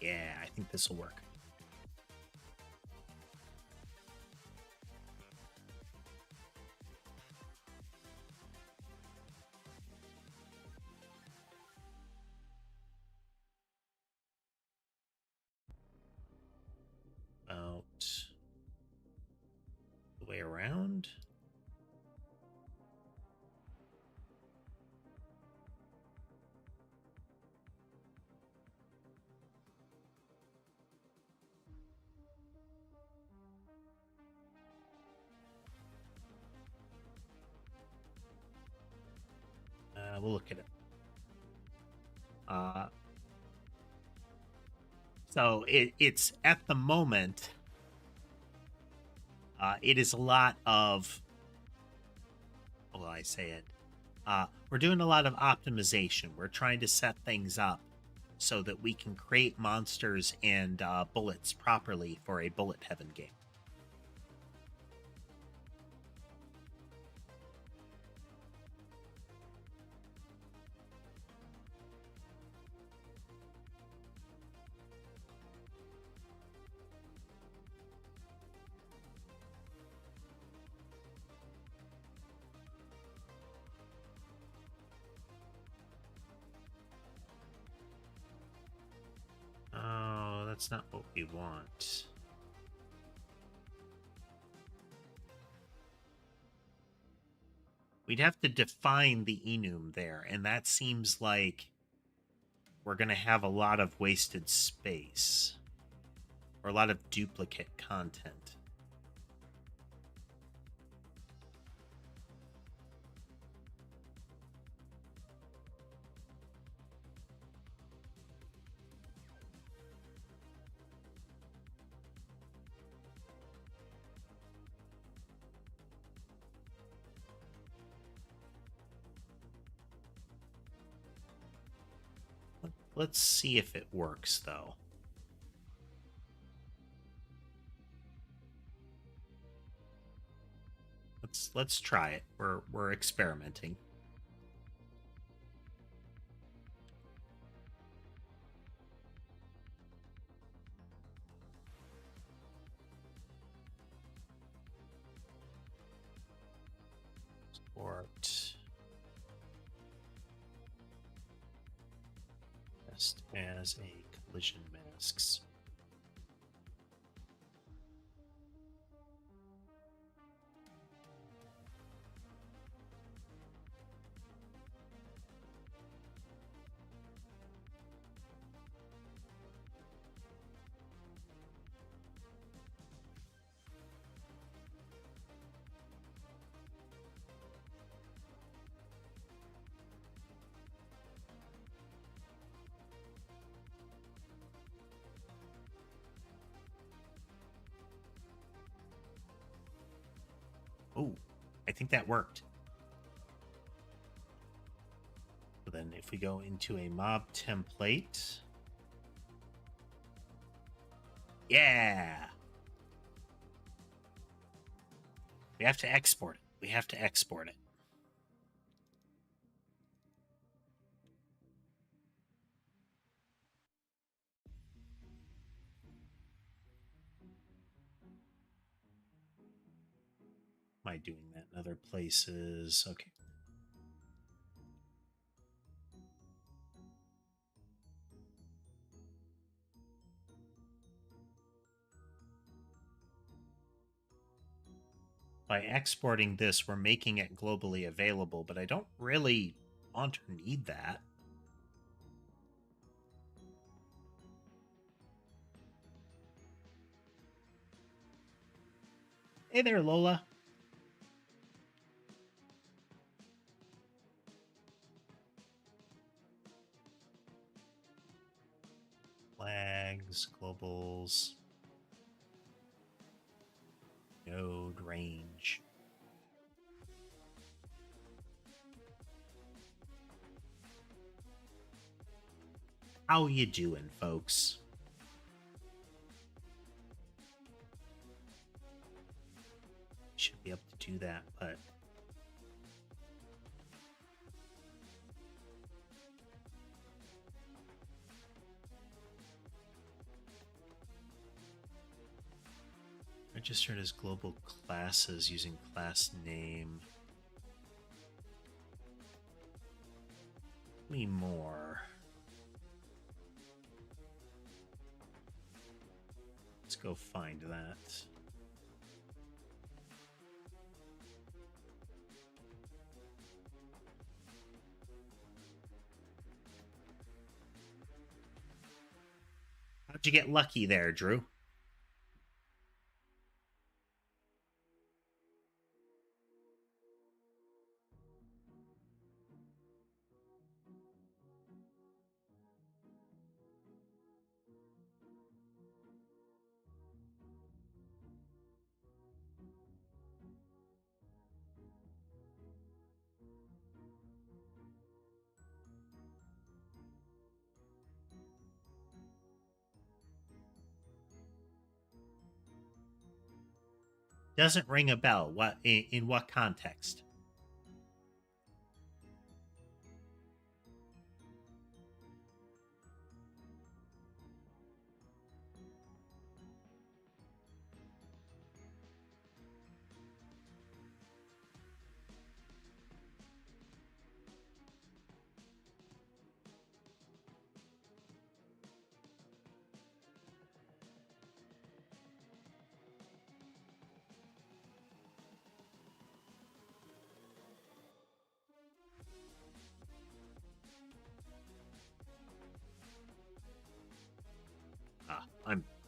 Yeah, I think this will work. About the way around. We'll look at it. So it's at the moment, it is a lot of, well, I say it, we're doing a lot of optimization. We're trying to set things up so that we can create monsters and bullets properly for a bullet heaven game. Oh, that's not what we want. We'd have to define the enum there, and that seems like we're going to have a lot of wasted space or a lot of duplicate content. Let's see if it works, though. Let's try it. We're experimenting. Sport. Best as a collision masks. Oh, I think that worked. So then if we go into a mob template. Yeah. We have to export it. We have to export it. Am I doing that in other places? Okay. By exporting this, we're making it globally available, but I don't really want or need that. Hey there, Lola. Flags, globals, node range. How you doing, folks? Should be able to do that, but registered as global classes using class name. Me more. Let's go find that. How'd you get lucky there, Drew? Doesn't ring a bell. What in what context?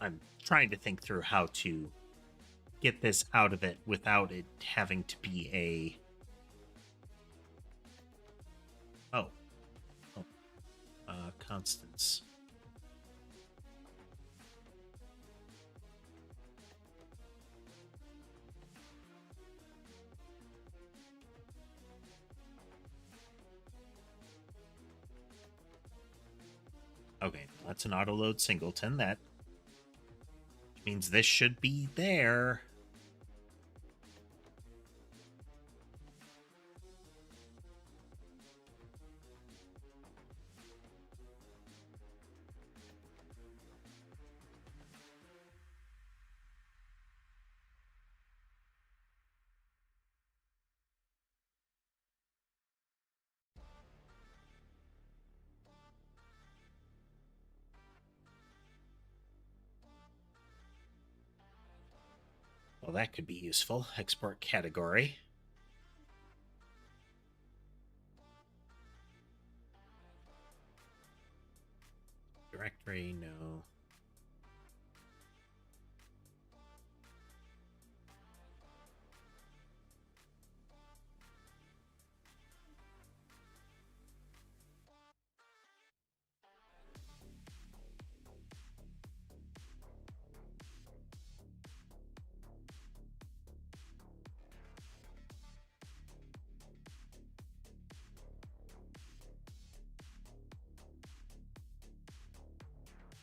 I'm trying to think through how to get this out of it without it having to be a oh oh constants. Okay, that's an auto load singleton. That means this should be there. Well, that could be useful. Export category. Directory, no.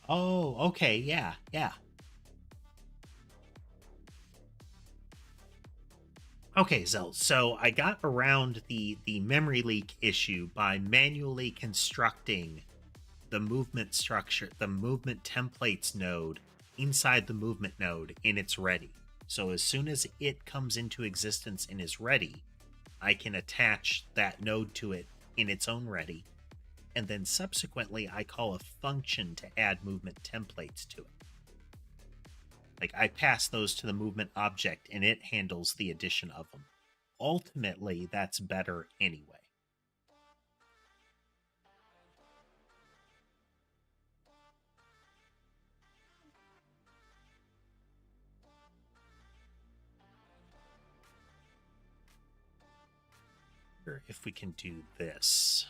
Oh, okay, yeah, yeah. Okay, Zell. So I got around the memory leak issue by manually constructing the movement structure, the movement templates node inside the movement node in its ready. So as soon as it comes into existence and is ready, I can attach that node to it in its own ready. And then subsequently, I call a function to add movement templates to it. Like I pass those to the movement object and it handles the addition of them. Ultimately, that's better anyway. If we can do this.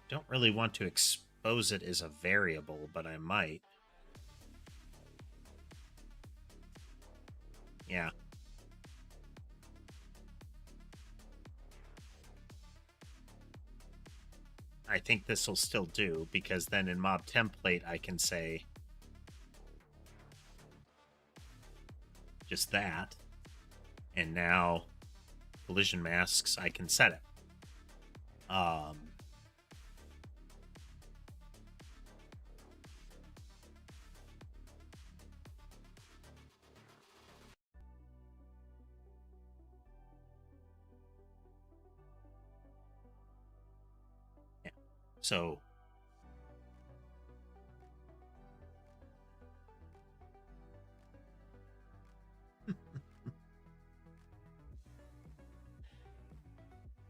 Don't really want to expose it as a variable, but I might. Yeah. I think this will still do, because then in mob template I can say just that. And now collision masks, I can set it. Yeah. So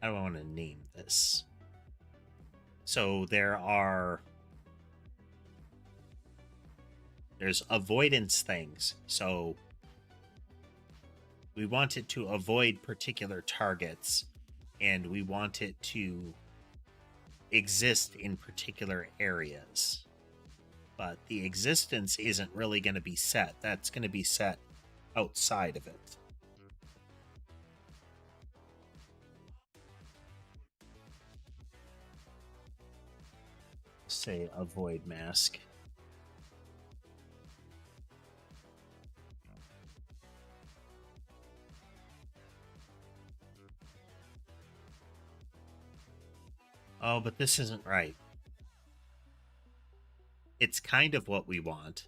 how do I want to name this? So there's avoidance things. So we want it to avoid particular targets, and we want it to exist in particular areas. But the existence isn't really going to be set. That's going to be set outside of it. say avoid mask. Oh, but this isn't right. It's kind of what we want.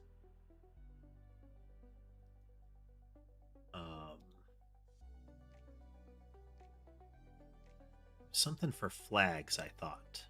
Something for flags, I thought.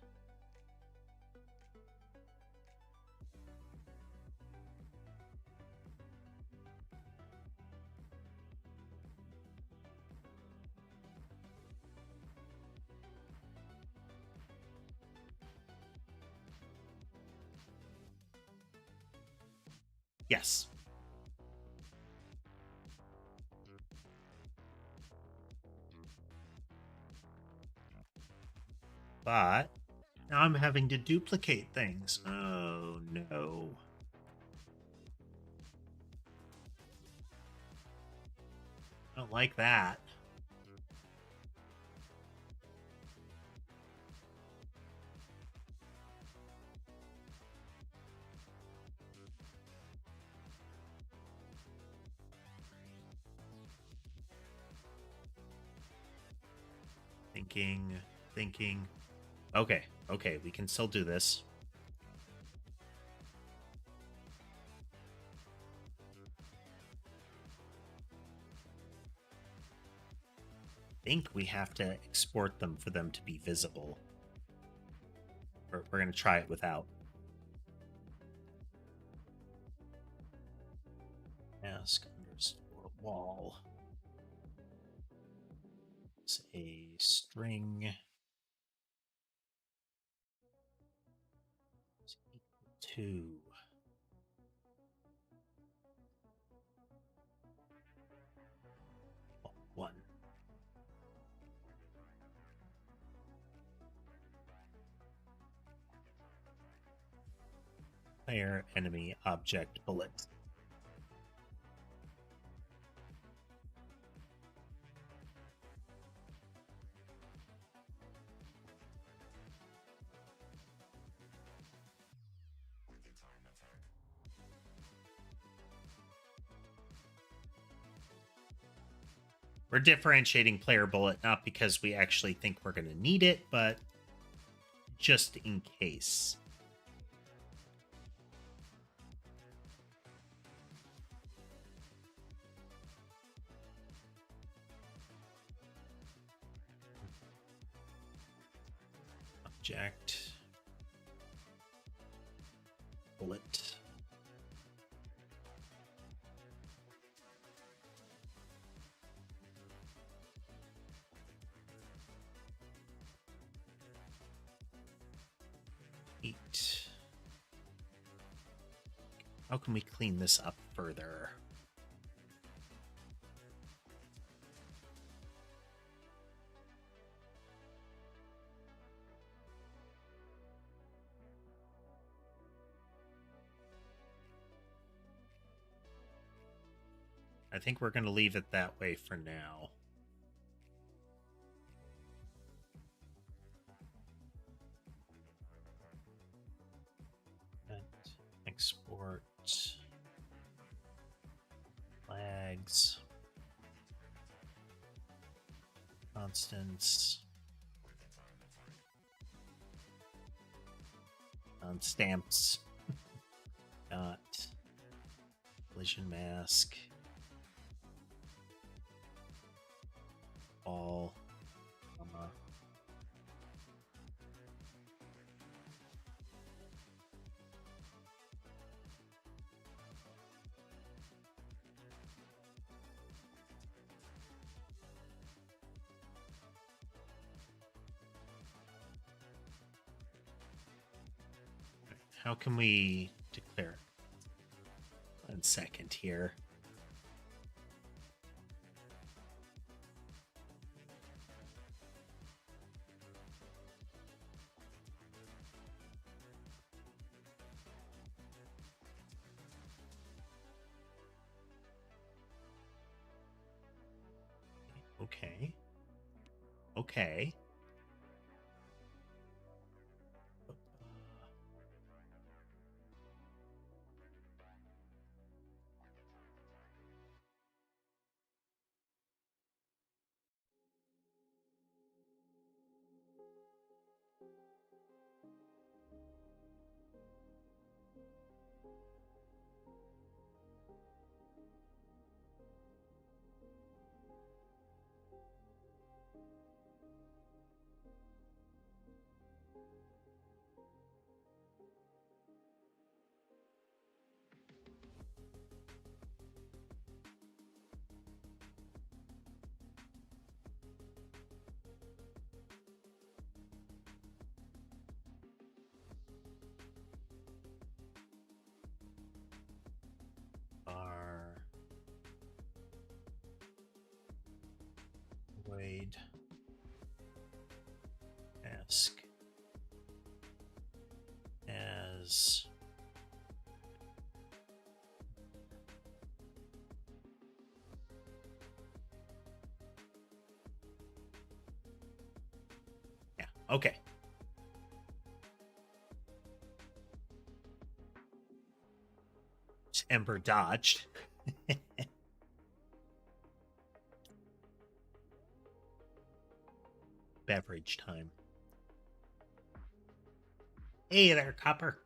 Yes. But now I'm having to duplicate things. Oh, no. I don't like that. Thinking. Okay, we can still do this. I think we have to export them for them to be visible. We're going to try it without. Mask underscore wall. It's a string. It's equal to 1. Player enemy object bullet. We're differentiating player bullet not because we actually think we're going to need it, but just in case. Object bullet. How can we clean this up further? I think we're going to leave it that way for now. Export flags, constants, on stamps, dot, collision mask, all, comma. How can we declare? 1 second here. Okay. Void mask as yeah, okay. Ember dodged. Beverage time. Hey there, Copper.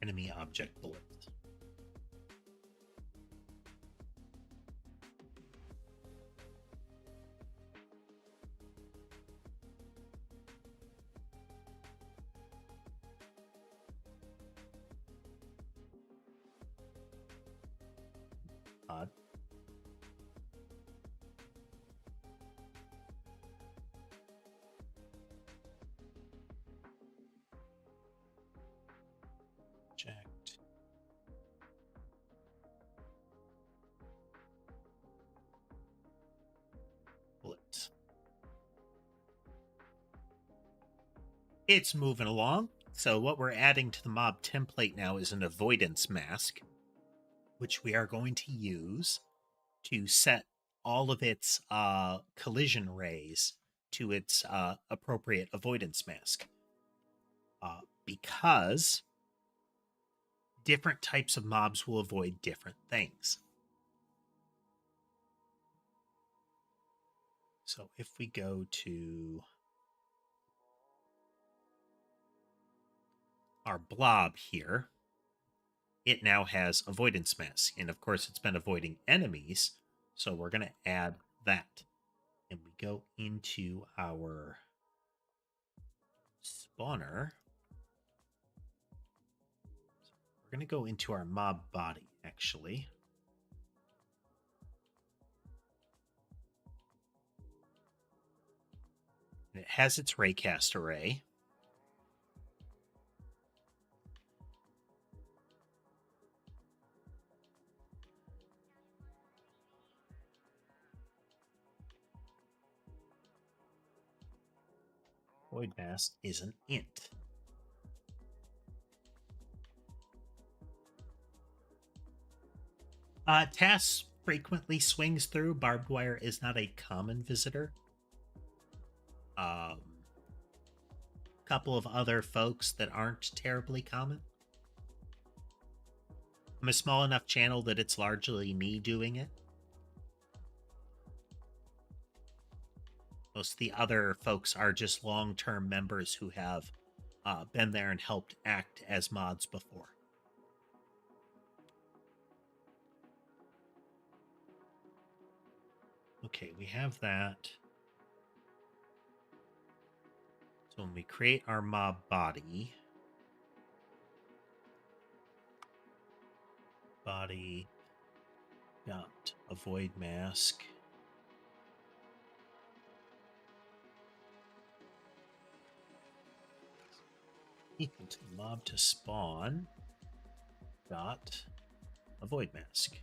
Enemy object bullet. Odd. Object. Bullet. It's moving along. So what we're adding to the mob template now is an avoidance mask, which we are going to use to set all of its collision rays to its appropriate avoidance mask. Because different types of mobs will avoid different things. So if we go to our blob here, it now has avoidance mask. And of course, it's been avoiding enemies. So we're going to add that. And we go into our spawner. We're going to go into our mob body, actually. And it has its raycast array. Void mask is an int. Task frequently swings through. Barbed wire is not a common visitor. Couple of other folks that aren't terribly common. I'm a small enough channel that it's largely me doing it. Most of the other folks are just long-term members who have been there and helped act as mods before. Okay, we have that. So when we create our mob body, dot avoid mask. Equal to mob to spawn dot avoid mask.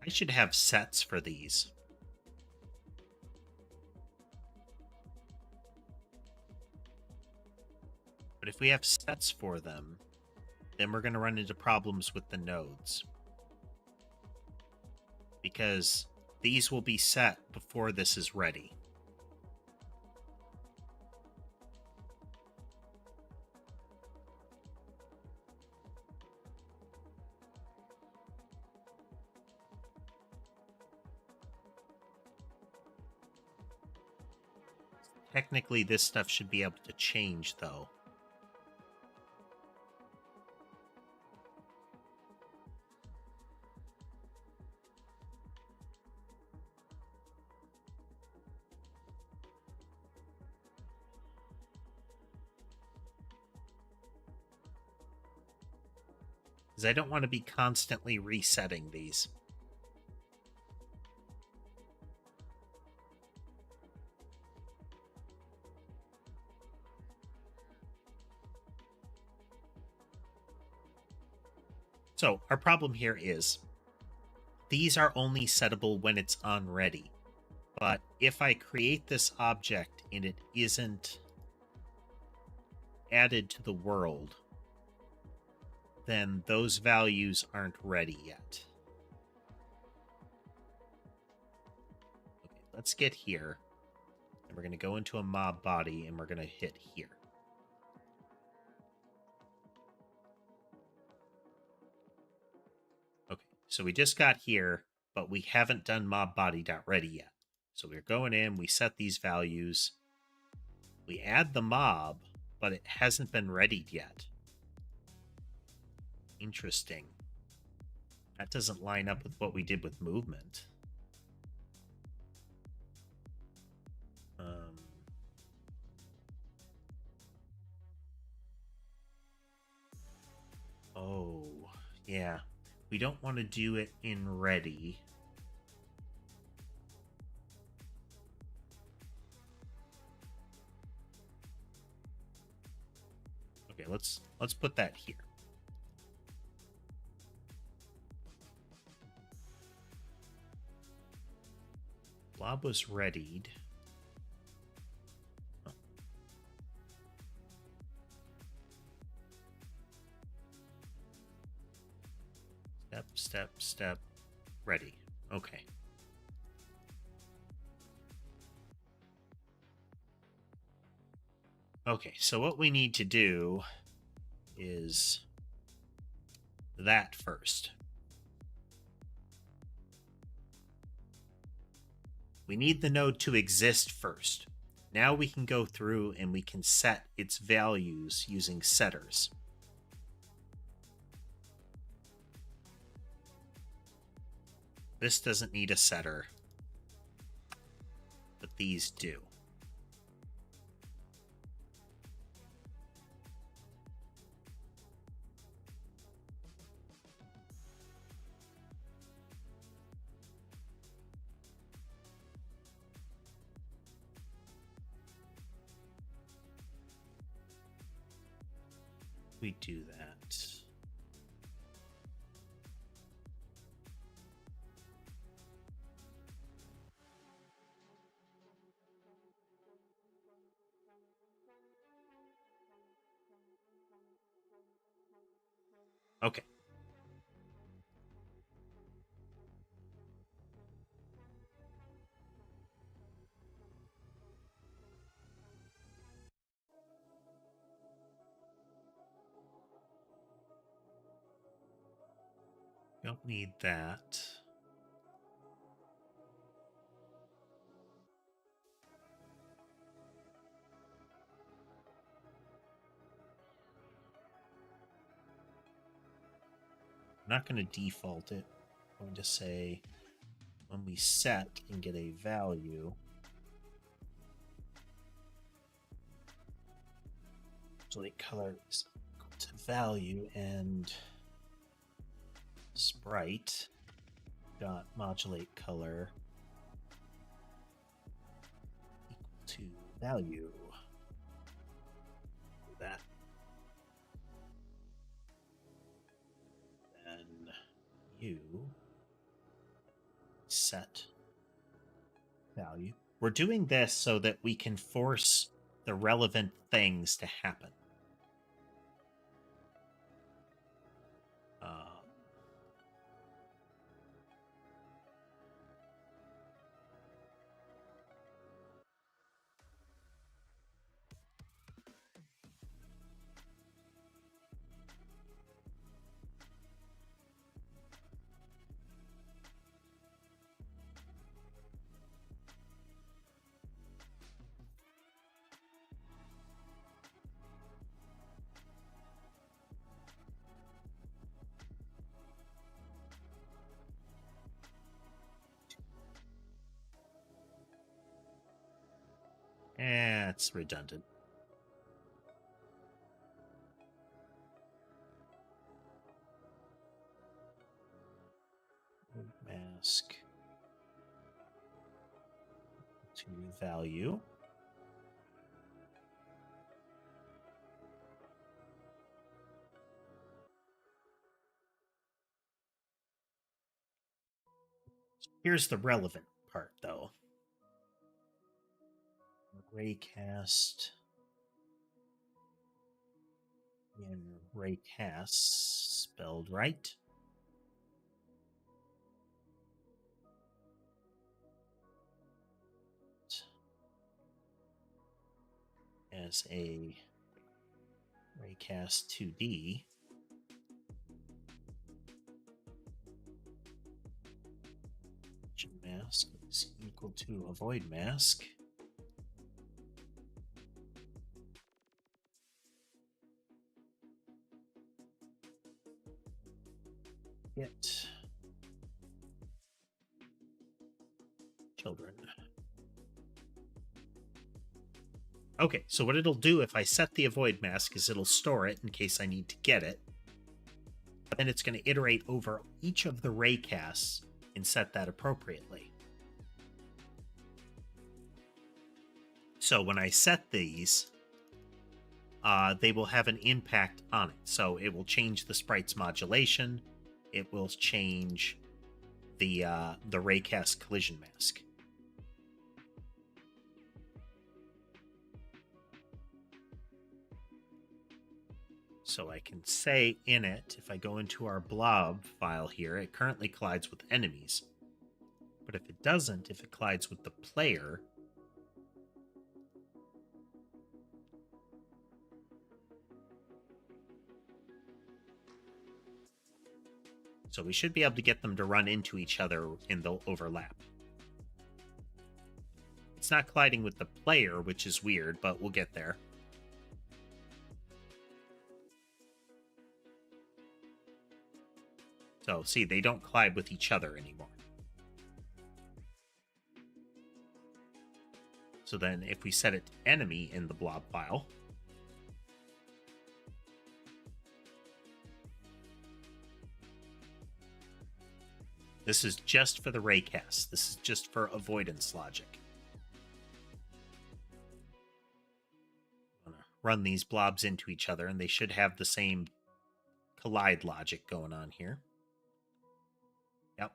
I should have sets for these. But if we have sets for them, then we're going to run into problems with the nodes. Because these will be set before this is ready. Technically, this stuff should be able to change, though. because I don't want to be constantly resetting these. So our problem here is these are only settable when it's unready. But if I create this object and it isn't added to the world, then those values aren't ready yet. Okay, let's get here. And we're going to go into a mob body and we're going to hit here. Okay, so we just got here, but we haven't done mob body.ready yet. So we're going in, we set these values, we add the mob, but it hasn't been readied yet. Interesting. That doesn't line up with what we did with movement. Oh, yeah. We don't want to do it in ready. Okay, let's put that here. Blob was readied. Oh. Step, ready. Okay. Okay, so what we need to do is that first. We need the node to exist first. Now we can go through and we can set its values using setters. This doesn't need a setter, but these do. We do that. Okay. Don't need that. I'm not going to default it. I'm going to say when we set and get a value, modulate color is equal to value, and sprite dot modulate color equal to value. That. Then you set value. We're doing this so that we can force the relevant things to happen. It's redundant. value. Here's the relevant part, though. Raycast in raycast spelled right. As a raycast 2D. Mask is equal to avoid mask. Get children. Okay, so what it'll do if I set the avoid mask is it'll store it in case I need to get it. But then it's going to iterate over each of the raycasts and set that appropriately. So when I set these, they will have an impact on it. So it will change the sprite's modulation. It will change the raycast collision mask. So I can say in it, if I go into our blob file here, it currently collides with enemies. But if it doesn't, if it collides with the player, so we should be able to get them to run into each other in the overlap. It's not colliding with the player, which is weird, but we'll get there. So, see, they don't collide with each other anymore. So then if we set it to enemy in the blob file, this is just for the raycast. This is just for avoidance logic. I'm going to run these blobs into each other, and they should have the same collide logic going on here. Yep.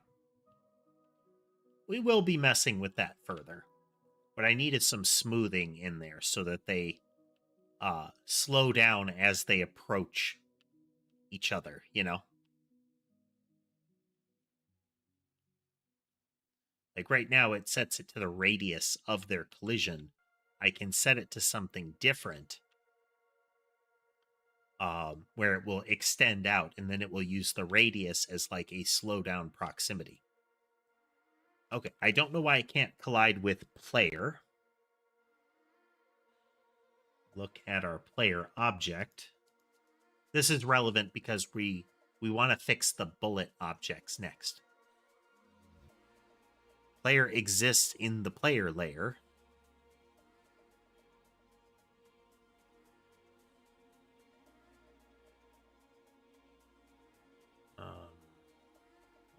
We will be messing with that further. What I need is some smoothing in there so that they slow down as they approach each other, you know? Like right now, it sets it to the radius of their collision. I can set it to something different where it will extend out, and then it will use the radius as like a slowdown proximity. Okay, I don't know why I can't collide with player. Look at our player object. This is relevant because we want to fix the bullet objects next. Player exists in the player layer.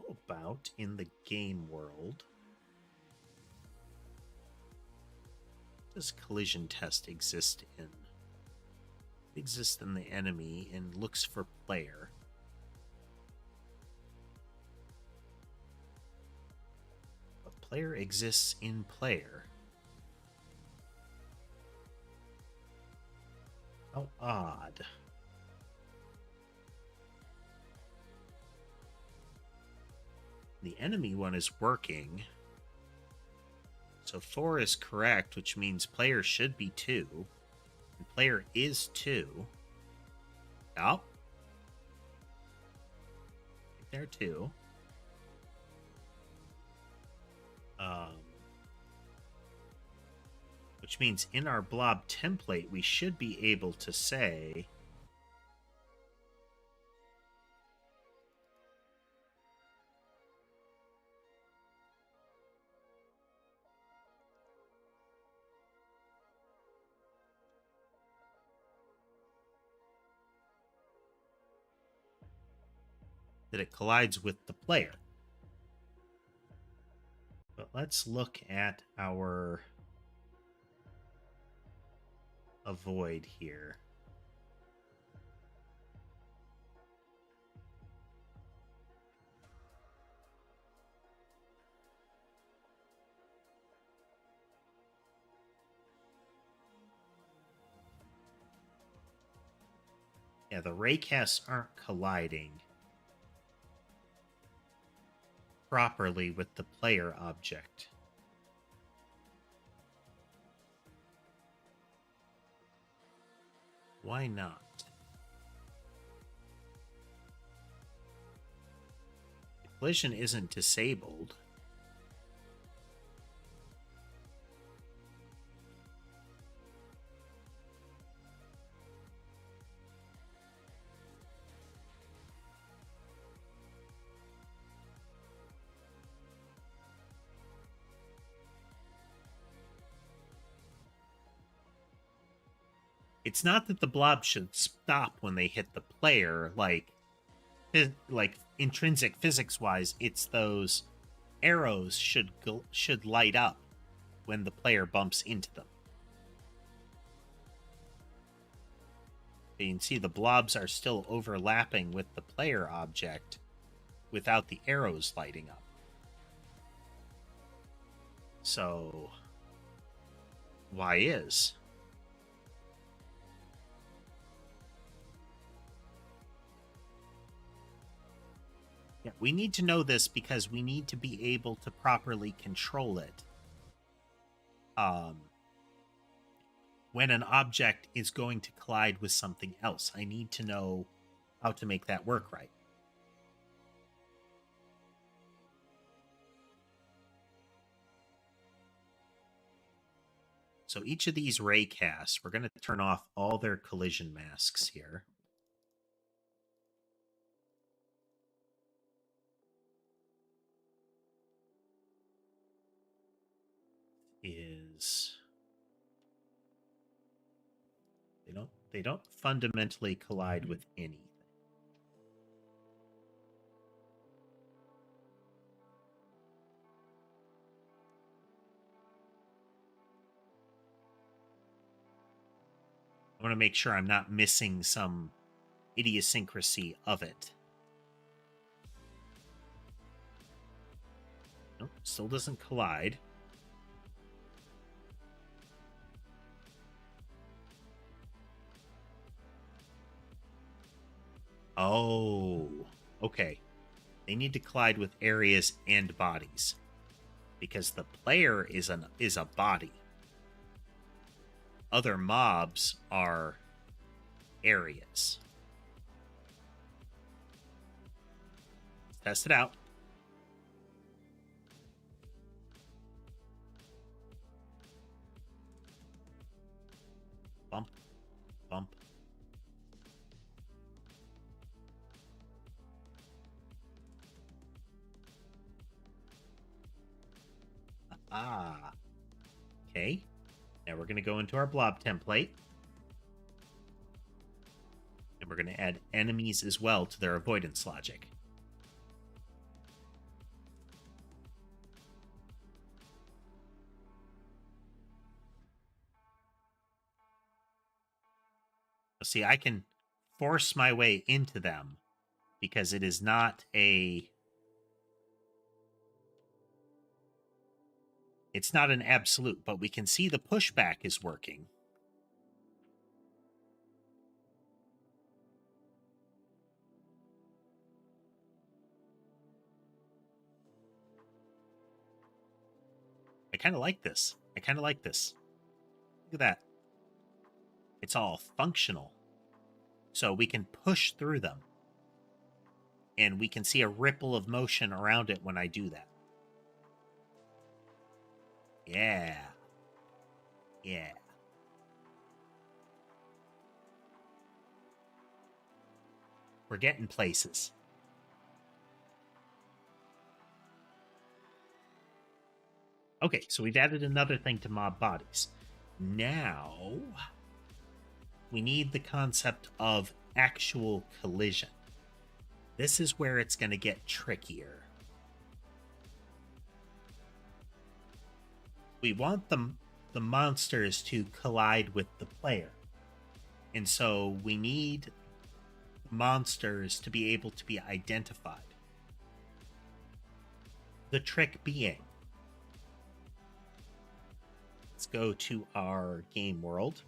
How about in the game world? Does collision test exist in? It exists in the enemy and looks for player. But player exists in player. How odd. The enemy one is working. So 4 is correct, which means player should be 2. And player is 2. Yep. Right there, 2. Which means in our blob template, we should be able to say... that it collides with the player. But let's look at our avoid here? Yeah, the raycasts aren't colliding properly with the player object. Why not? The collision isn't disabled. It's not that the blob should stop when they hit the player, like intrinsic physics wise. It's those arrows should light up when the player bumps into them. You can see the blobs are still overlapping with the player object without the arrows lighting up. So, why is? Yeah, we need to know this because we need to be able to properly control it. When an object is going to collide with something else, I need to know how to make that work right. So each of these ray casts, we're going to turn off all their collision masks here. They don't fundamentally collide with anything. I want to make sure I'm not missing some idiosyncrasy of it. Nope, still doesn't collide. Oh, okay. They need to collide with areas and bodies because the player is a body. Other mobs are areas. Let's test it out. Bump, bump. Ah. Okay. Now we're going to go into our blob template. And we're going to add enemies as well to their avoidance logic. See, I can force my way into them because it is not a... It's not an absolute, but we can see the pushback is working. I kind of like this. Look at that. It's all functional. So we can push through them. And we can see a ripple of motion around it when I do that. Yeah. Yeah. We're getting places. Okay, so we've added another thing to mob bodies. Now, we need the concept of actual collision. This is where it's going to get trickier. We want them the monsters to collide with the player. And so we need monsters to be able to be identified. The trick being, let's go to our game world.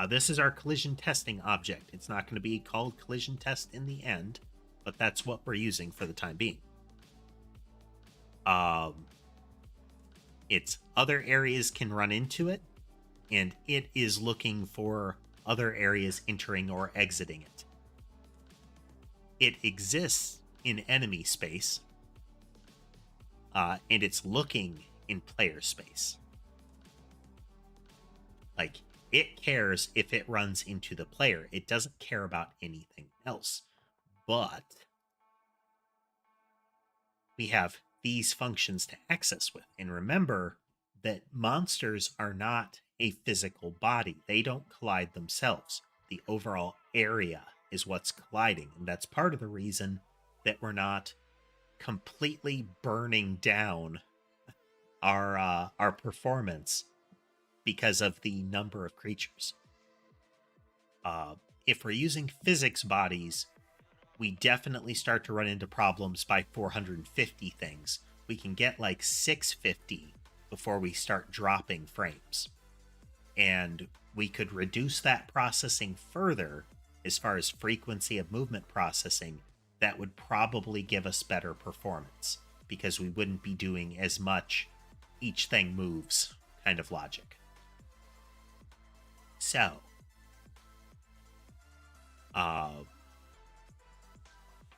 This is our collision testing object. It's not going to be called collision test in the end, but that's what we're using for the time being. Its other areas can run into it, and it is looking for other areas entering or exiting it. It exists in enemy space, and it's looking in player space. Like, it cares if it runs into the player. It doesn't care about anything else. But we have these functions to access with. And remember that monsters are not a physical body. They don't collide themselves. The overall area is what's colliding. And that's part of the reason that we're not completely burning down our performance because of the number of creatures. If we're using physics bodies, we definitely start to run into problems by 450 things. We can get like 650 before we start dropping frames. And we could reduce that processing further as far as frequency of movement processing. That would probably give us better performance because we wouldn't be doing as much each thing moves kind of logic.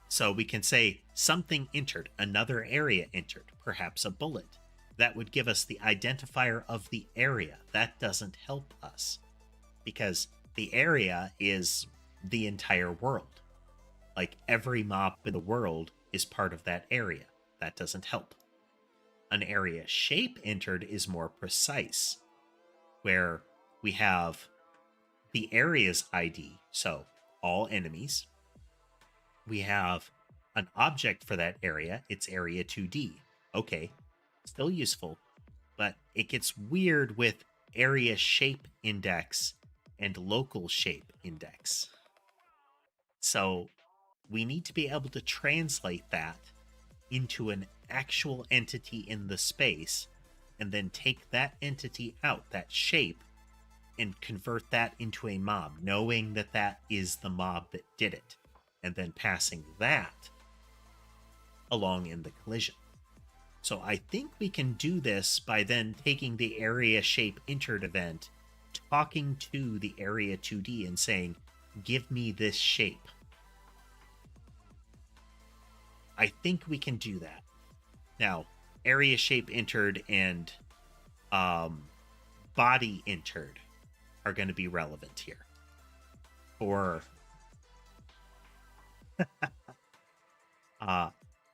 So we can say something entered, another area entered, perhaps a bullet. That would give us the identifier of the area. That doesn't help us because the area is the entire world. Like every mob in the world is part of that area. That doesn't help. An area shape entered is more precise, where we have the area's ID, so all enemies. We have an object for that area, it's area 2D. Okay, still useful, but it gets weird with area shape index and local shape index. So we need to be able to translate that into an actual entity in the space and then take that entity out, that shape, and convert that into a mob, knowing that that is the mob that did it, and then passing that along in the collision. So I think we can do this by then taking the area shape entered event, talking to the area 2D and saying, give me this shape. I think we can do that. Now, area shape entered and body entered are going to be relevant here. For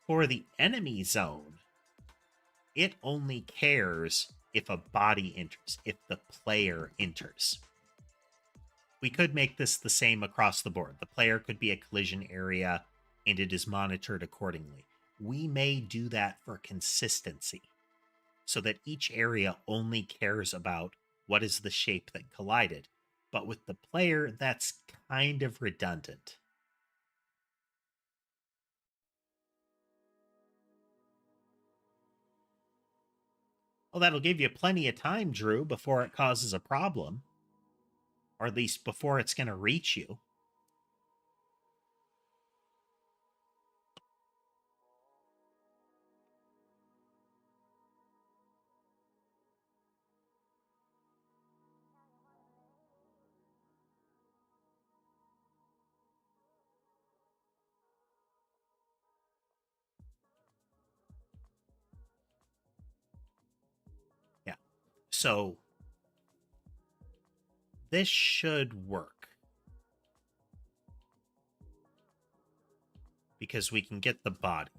the enemy zone, it only cares if a body enters, if the player enters. We could make this the same across the board. The player could be a collision area, and it is monitored accordingly. We may do that for consistency, so that each area only cares about what is the shape that collided. But with the player, that's kind of redundant. Well, that'll give you plenty of time, Drew, before it causes a problem. Or at least before it's going to reach you. Yeah. So this should work. Because we can get the body.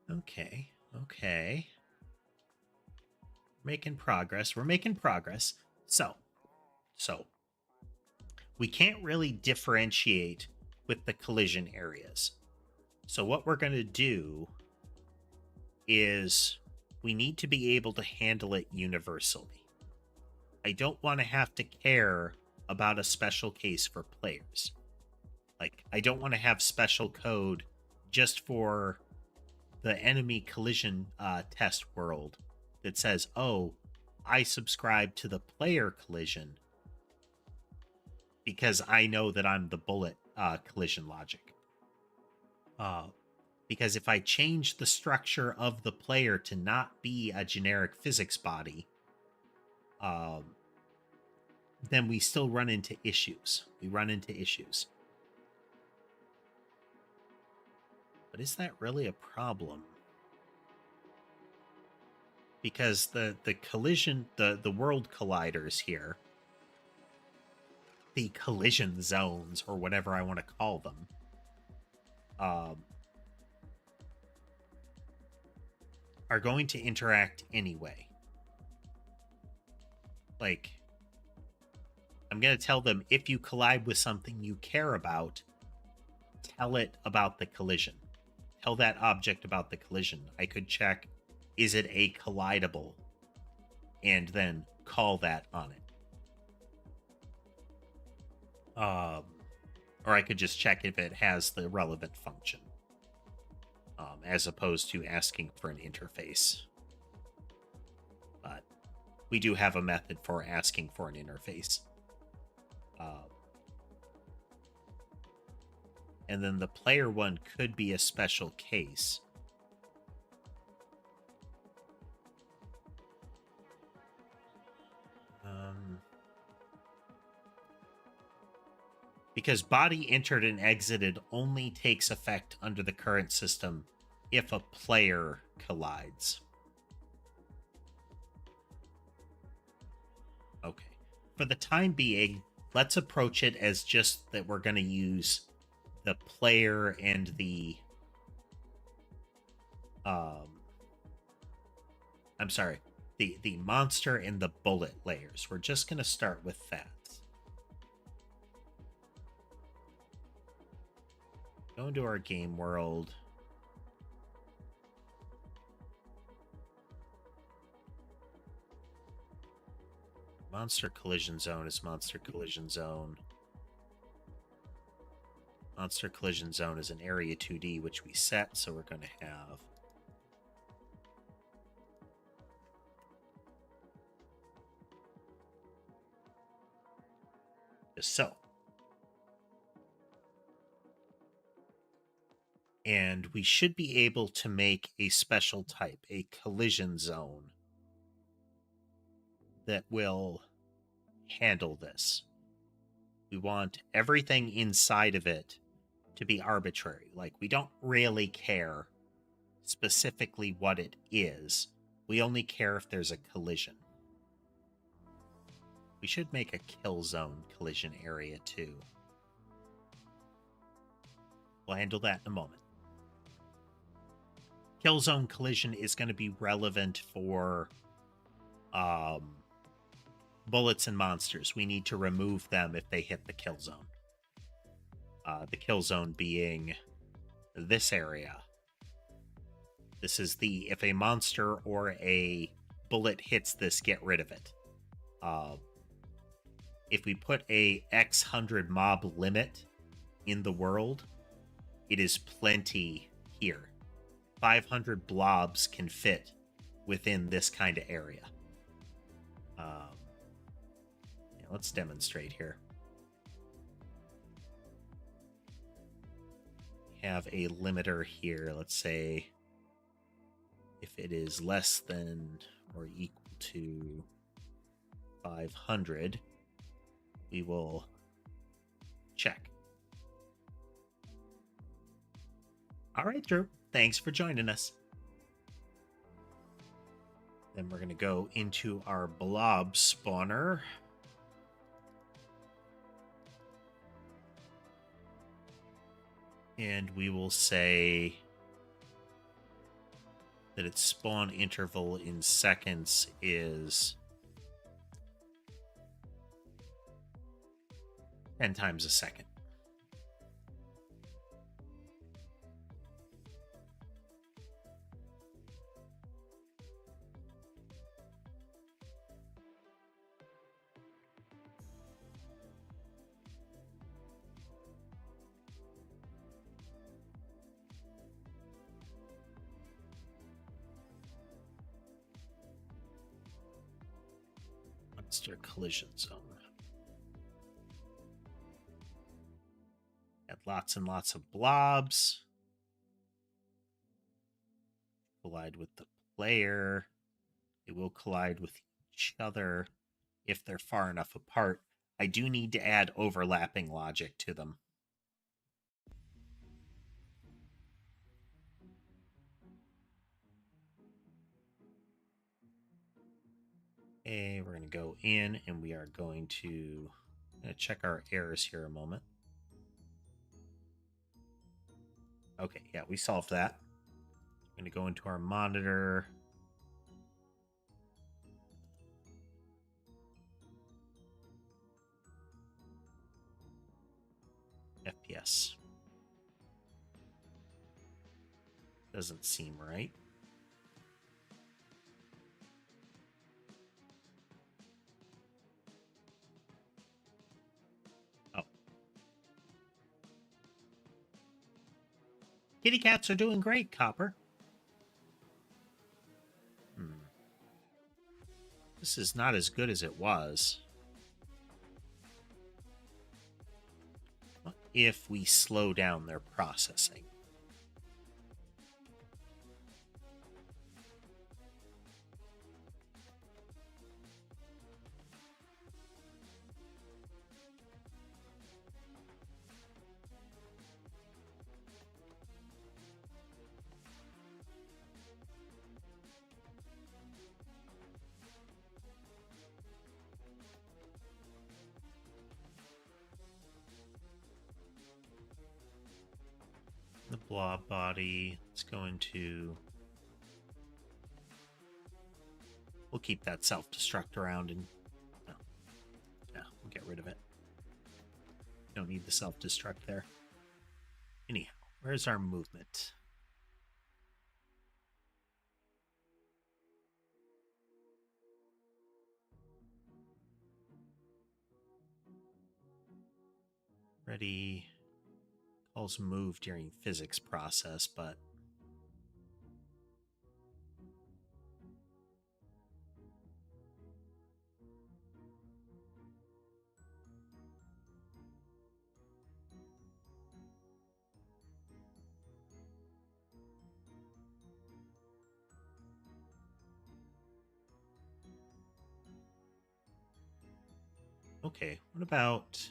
Okay. Making progress. We're making progress. So we can't really differentiate with the collision areas. So what we're going to do is we need to be able to handle it universally. I don't want to have to care about a special case for players. Like, I don't want to have special code just for the enemy collision test world that says, oh, I subscribe to the player collision because I know that I'm the bullet collision logic. Because if I change the structure of the player to not be a generic physics body, then we still run into issues. But is that really a problem? Because the collision, the world colliders here, the collision zones, or whatever I want to call them, are going to interact anyway. Like, I'm going to tell them, if you collide with something you care about, tell it about the collision. Tell that object about the collision. I could check, is it a collidable? And then call that on it. Or I could just check if it has the relevant function, as opposed to asking for an interface. But we do have a method for asking for an interface. And then the player one could be a special case. Because body entered and exited only takes effect under the current system if a player collides. Okay. For the time being, let's approach it as just that we're going to use the player and the I'm sorry, the monster and the bullet layers. We're just going to start with that. Go into our game world. Monster collision zone is monster collision zone. Monster collision zone is an area 2D, which we set, so we're going to have just so. And we should be able to make a special type, a collision zone, that will handle this. We want everything inside of it to be arbitrary. Like, we don't really care specifically what it is. We only care if there's a collision. We should make a kill zone collision area too. We'll handle that in a moment. Kill zone collision is going to be relevant for bullets and monsters. We need to remove them if they hit the kill zone. The kill zone being this area. This is the, if a monster or a bullet hits this, get rid of it. If we put a X 100 mob limit in the world, it is plenty here. 500 blobs can fit within this kind of area. Let's demonstrate here. We have a limiter here. Let's say if it is less than or equal to 500, we will check. All right, Drew. Thanks for joining us. Then we're going to go into our blob spawner. And we will say that its spawn interval in seconds is 10 times a second. Monster collision zone. Got lots and lots of blobs. Collide with the player. They will collide with each other if they're far enough apart. I do need to add overlapping logic to them. Okay, we're going to go in and we are going to check our errors here a moment. Okay, yeah, we solved that. I'm going to go into our monitor. FPS. Doesn't seem right. Oh. Kitty cats are doing great, Copper. This is not as good as it was. What if we slow down their processing? The blob body, let's go into... We'll keep that self-destruct around and... No, we'll get rid of it. Don't need the self-destruct there. Anyhow, where's our movement? Ready... Calls move during physics process, but okay, what about...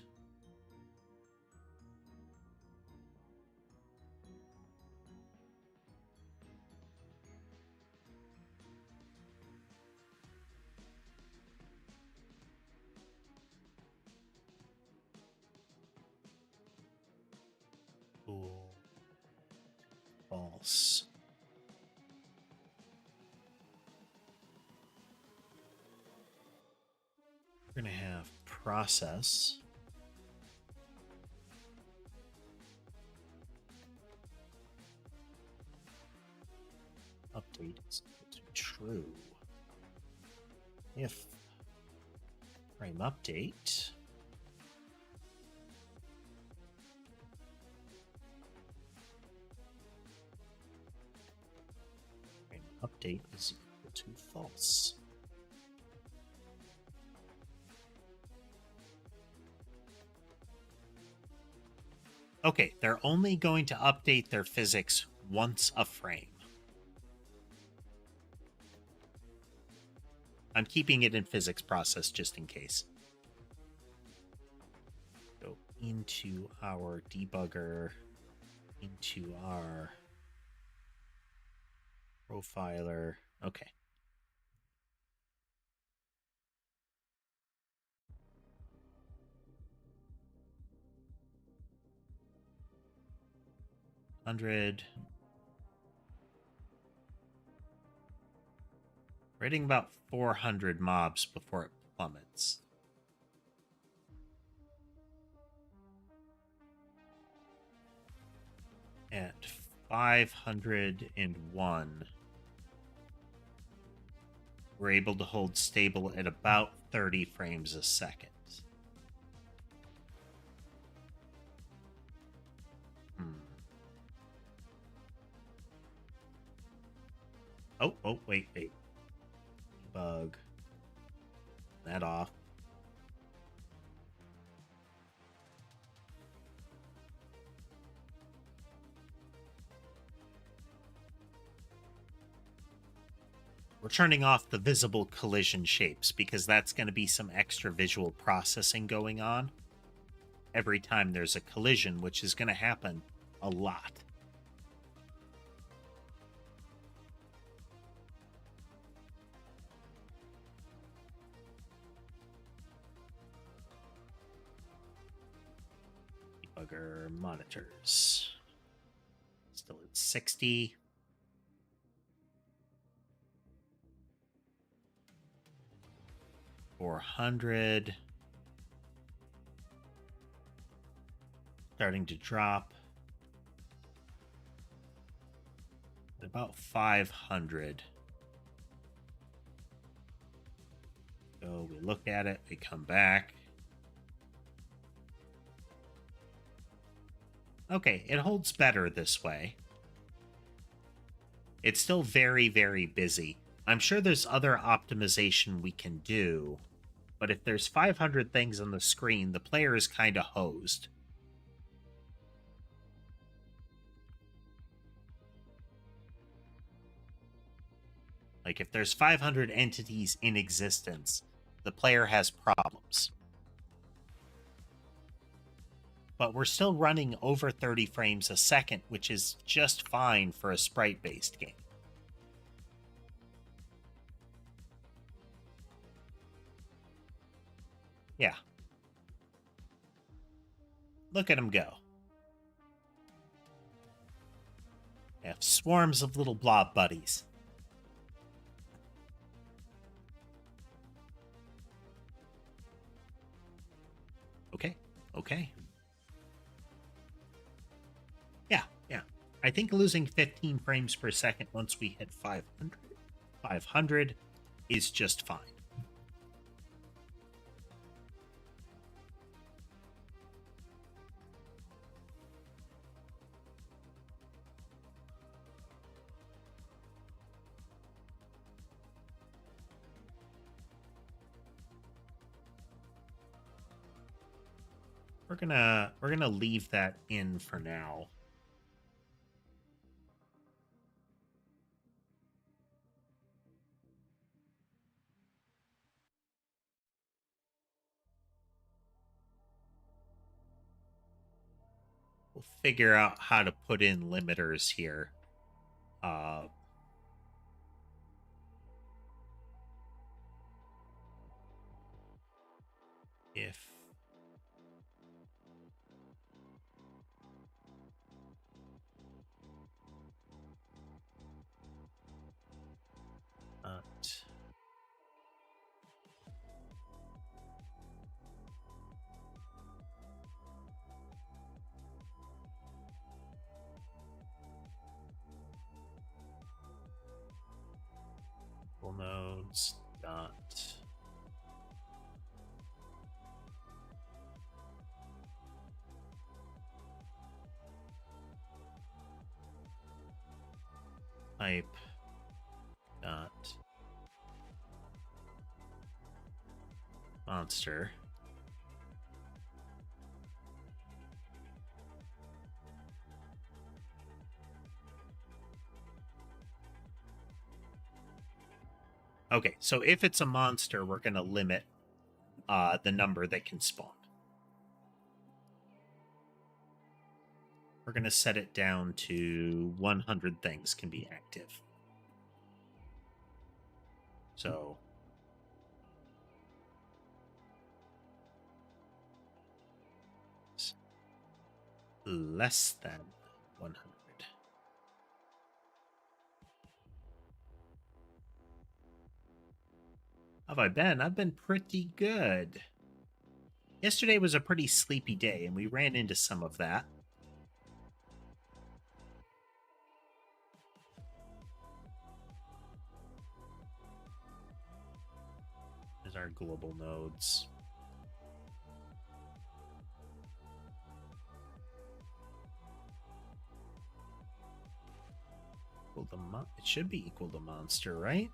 False. We're going to have process. Update is equal to true. If frame update update is equal to false. Okay, they're only going to update their physics once a frame. I'm keeping it in physics process just in case. Go into our debugger, into our profiler. Okay. We're hitting about 400 mobs before it plummets. At 501, we're able to hold stable at about 30 frames a second. Oh, wait. Bug. that off. We're turning off the visible collision shapes because that's going to be some extra visual processing going on every time there's a collision, which is going to happen a lot. Debugger monitors. Still at 60. $400. Starting to drop. At about 500. So we look at it, we come back. Okay, it holds better this way. It's still very, very busy. I'm sure there's other optimization we can do, but if there's 500 things on the screen, the player is kind of hosed. Like, if there's 500 entities in existence, the player has problems. But we're still running over 30 frames a second, which is just fine for a sprite-based game. Yeah. Look at him go. They have swarms of little blob buddies. Okay. Yeah. I think losing 15 frames per second once we hit 500 is just fine. We're gonna leave that in for now. We'll figure out how to put in limiters here. If not nodes dot type dot monster. Okay, so if it's a monster, we're going to limit the number that can spawn. We're going to set it down to 100 things can be active. So less than 100. How have I been? I've been pretty good. Yesterday was a pretty sleepy day, and we ran into some of that. There's our global nodes. It should be equal to monster, right?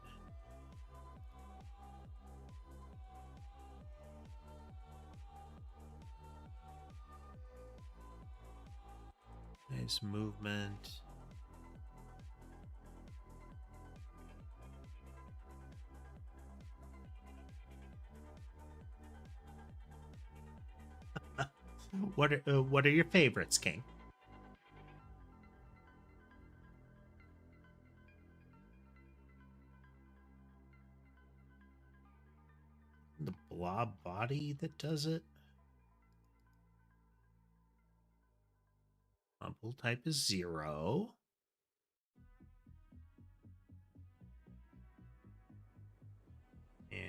Nice movement. What are your favorites, King? The blob body that does it. Bubble type is 0. And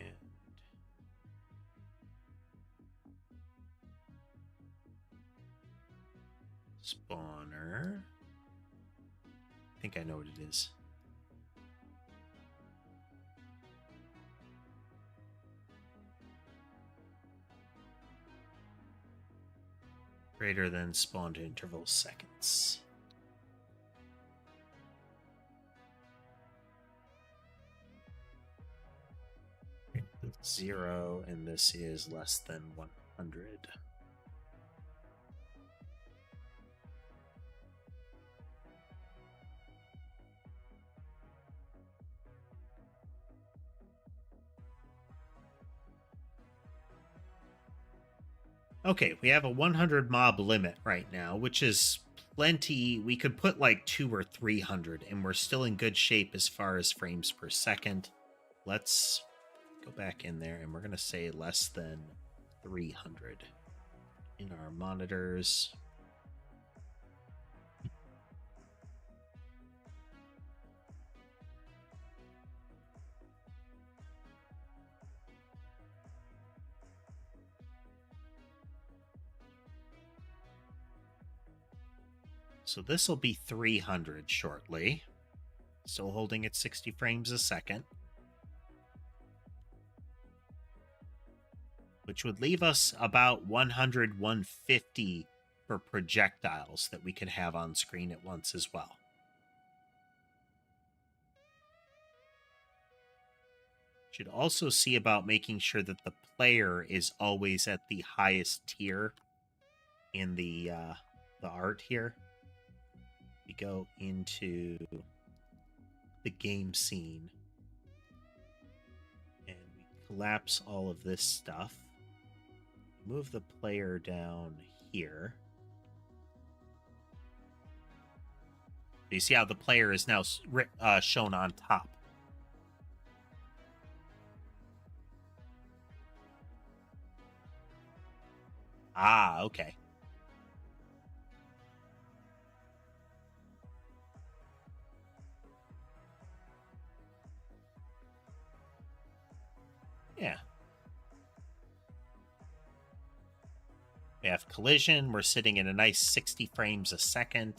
spawner. I think I know what it is. Greater than spawned interval seconds. That's 0, and this is less than 100. Okay, we have a 100 mob limit right now, which is plenty. We could put like 2 or 300, and we're still in good shape as far as frames per second. Let's go back in there, and we're going to say less than 300 in our monitors. So this will be 300 shortly. Still holding at 60 frames a second. Which would leave us about 100, 150 for projectiles that we could have on screen at once as well. Should also see about making sure that the player is always at the highest tier in the art here. We go into the game scene and we collapse all of this stuff. Move the player down here. You see how the player is now shown on top. Ah, okay. Yeah. We have collision. We're sitting in a nice 60 frames a second.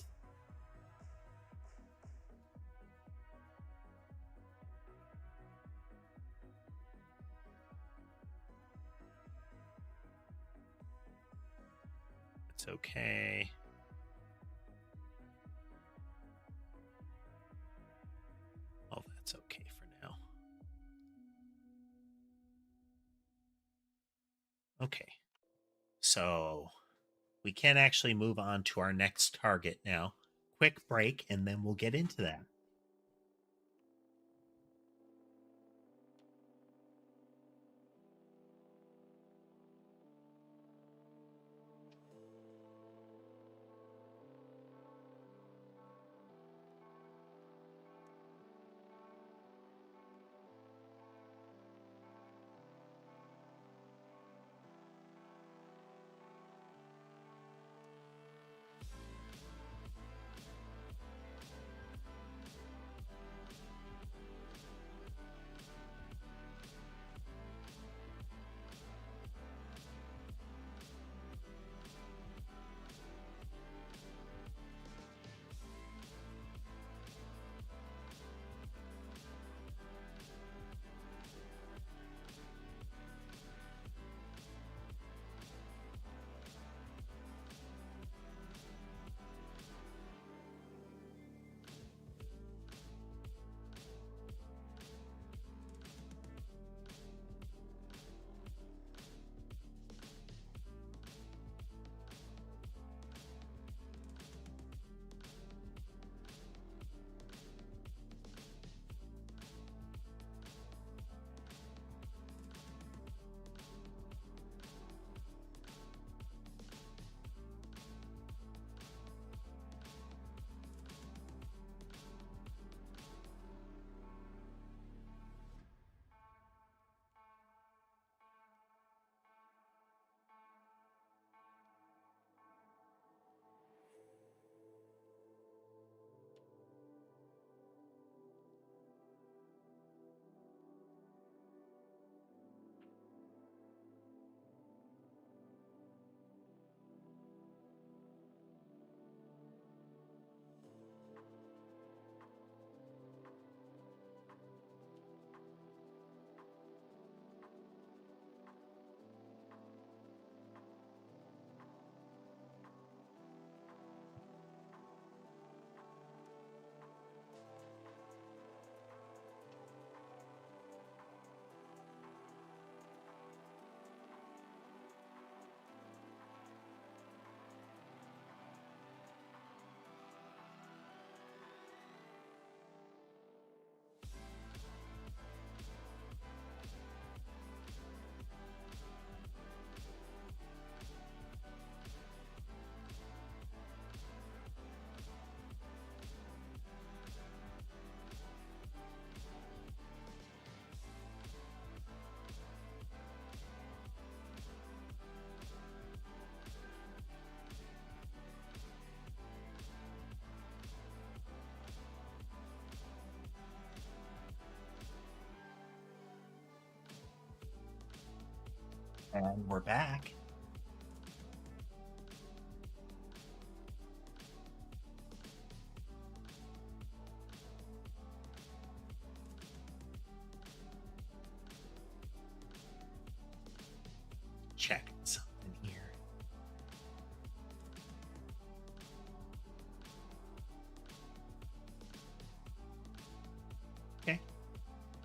It's okay. Oh, that's okay for now. Okay. So we can actually move on to our next target now. Quick break, and then we'll get into that. And we're back. Check something here. Okay.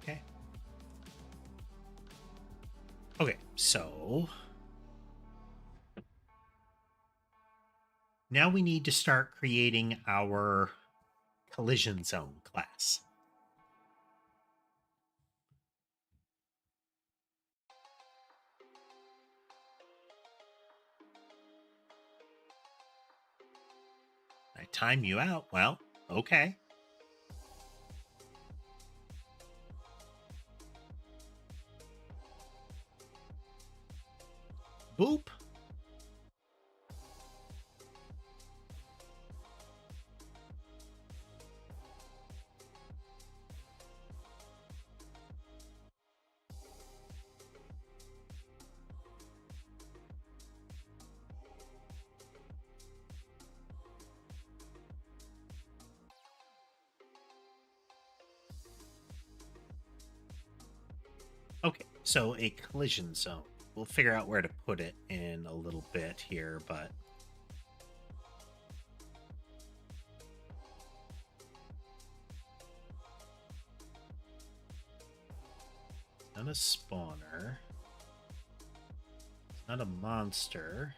Okay. Okay, so now we need to start creating our collision zone class. I time you out. Well, okay. Boop. Okay, so a collision zone. We'll figure out where to put it in a little bit here, but it's not a spawner. It's not a monster.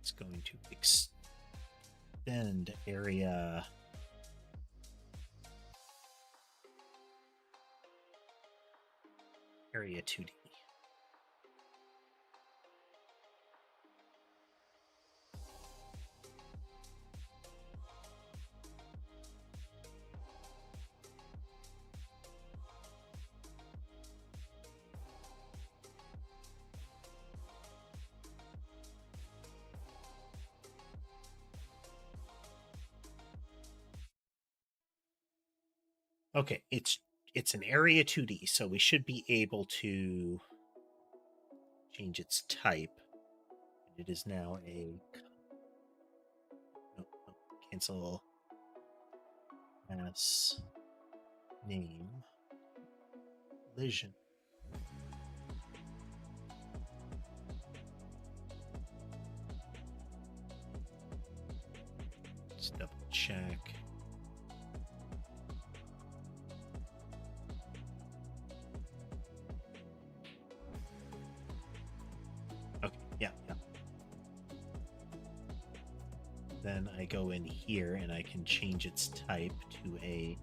It's going to extend area area 2D. Okay, it's an area 2D, so we should be able to change its type. It is now a cancel as name collision. Let's double check. Okay, yeah. Then I go in here and I can change its type to a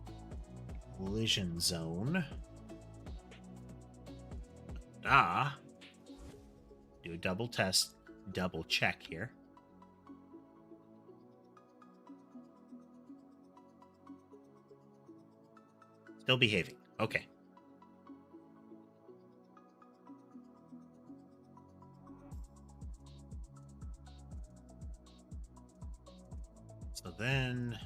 collision zone. Do a double test, double check here. Still behaving. Okay. So then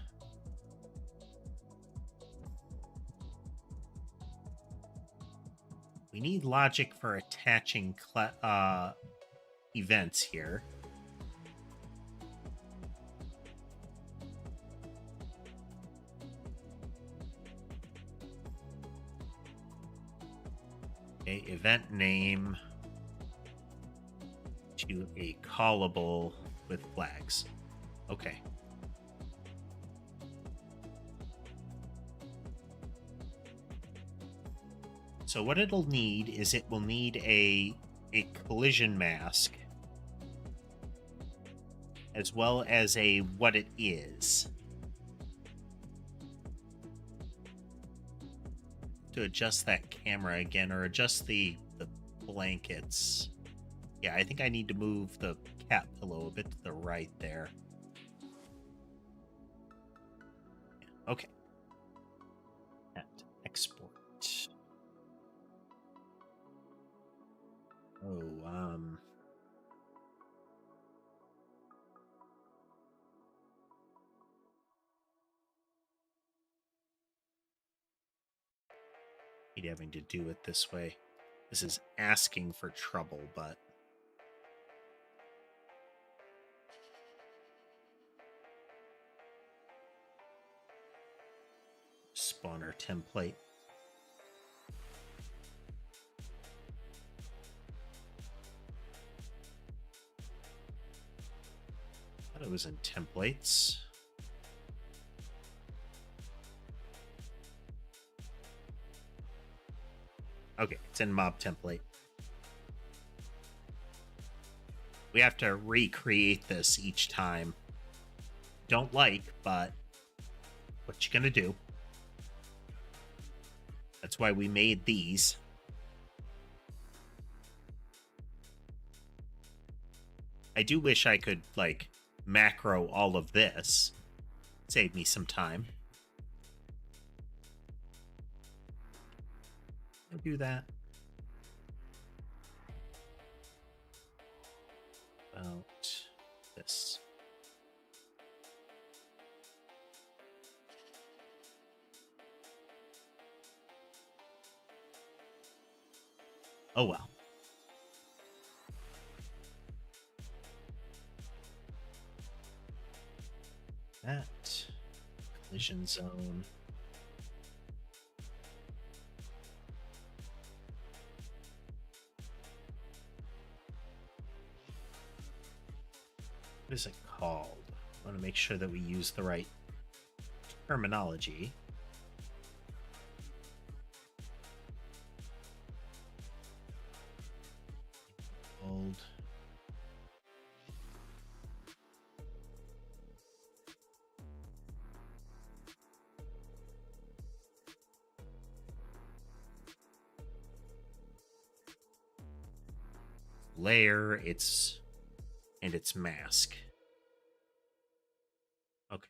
we need logic for attaching events here. Okay, event name to a callable with flags. Okay. So what it'll need is it will need a collision mask as well as a what it is. To adjust that camera again or adjust the blankets. Yeah, I think I need to move the cat pillow a bit to the right there. Yeah, okay. At export. Oh, hate having to do it this way. This is asking for trouble, but spawner template. I thought it was in templates. Okay, it's in mob template. We have to recreate this each time. Don't like, but what you gonna do? That's why we made these. I do wish I could, like, macro all of this. Save me some time. I'll do that. About this. Oh well. That collision zone. What is it called? I want to make sure that we use the right terminology. Old. Layer, its and its mask. Okay.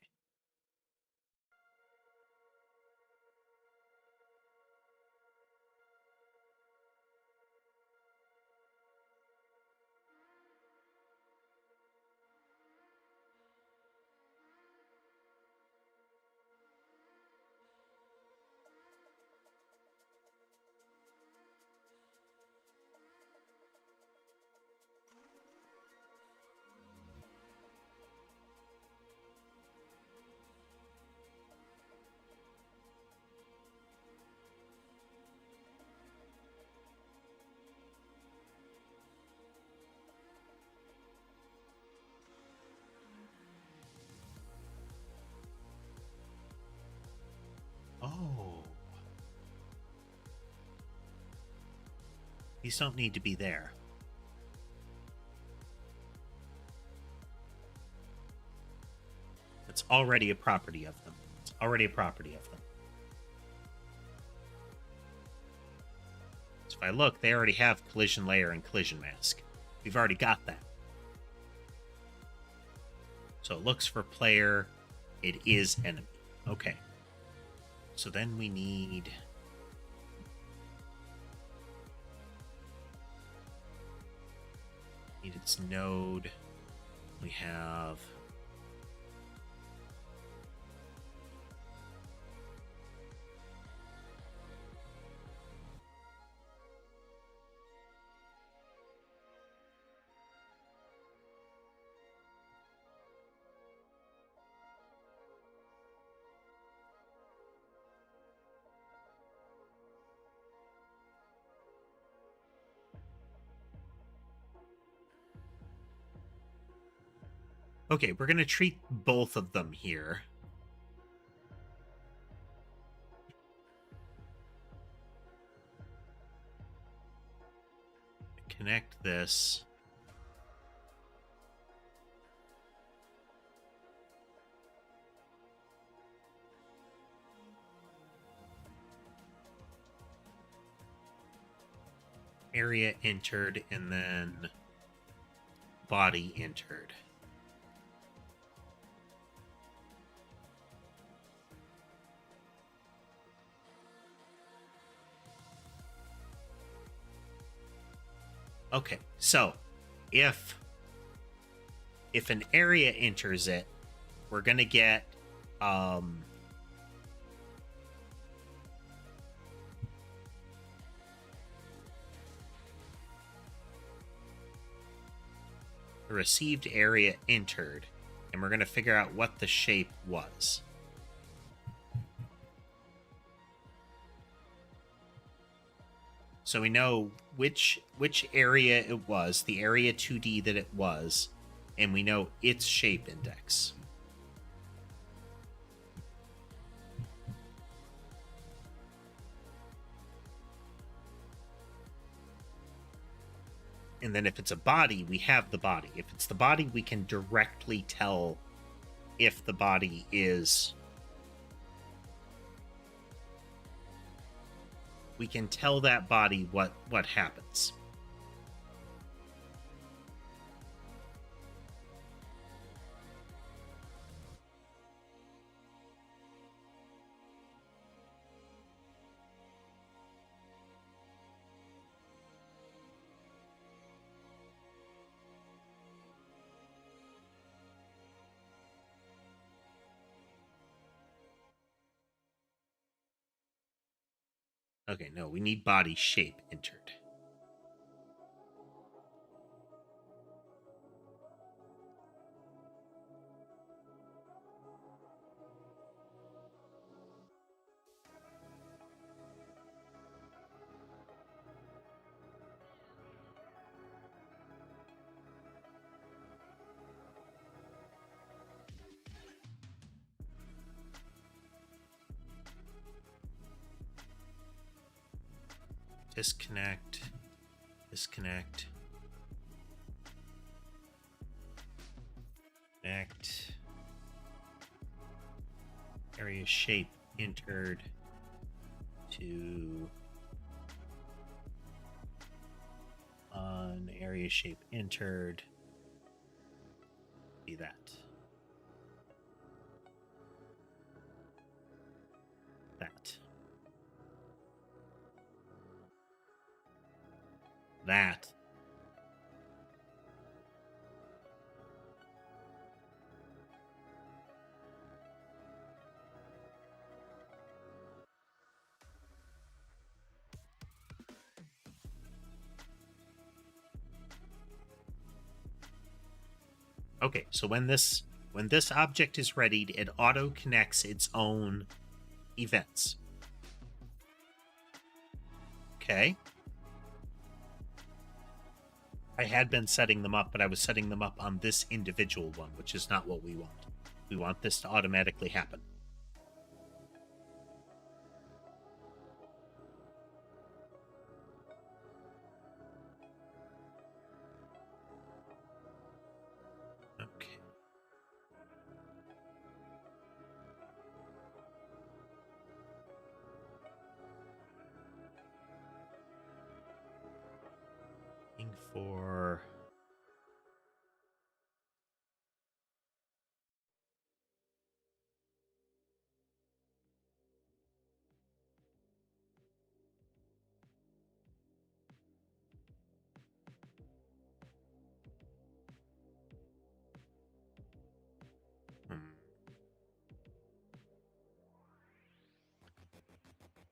Oh. These don't need to be there. It's already a property of them. It's already a property of them. So if I look, they already have collision layer and collision mask. We've already got that. So it looks for player. It is enemy. Okay. So then we need its node. We have okay, we're going to treat both of them here. Connect this. Area entered and then body entered. Okay, so if an area enters it, we're gonna get a received area entered, and we're gonna figure out what the shape was. So we know which area it was, the area 2D that it was, and we know its shape index. And then if it's a body, we have the body. If it's the body, we can directly tell if the body is... We can tell that body what happens. Okay, no, we need body shape entered. Disconnect. Disconnect. Connect. Area shape entered to on area shape entered. Be that. That. That. Okay, so when this object is readied, it auto connects its own events. Okay. I had been setting them up, but I was setting them up on this individual one, which is not what we want. We want this to automatically happen. Okay. Looking for...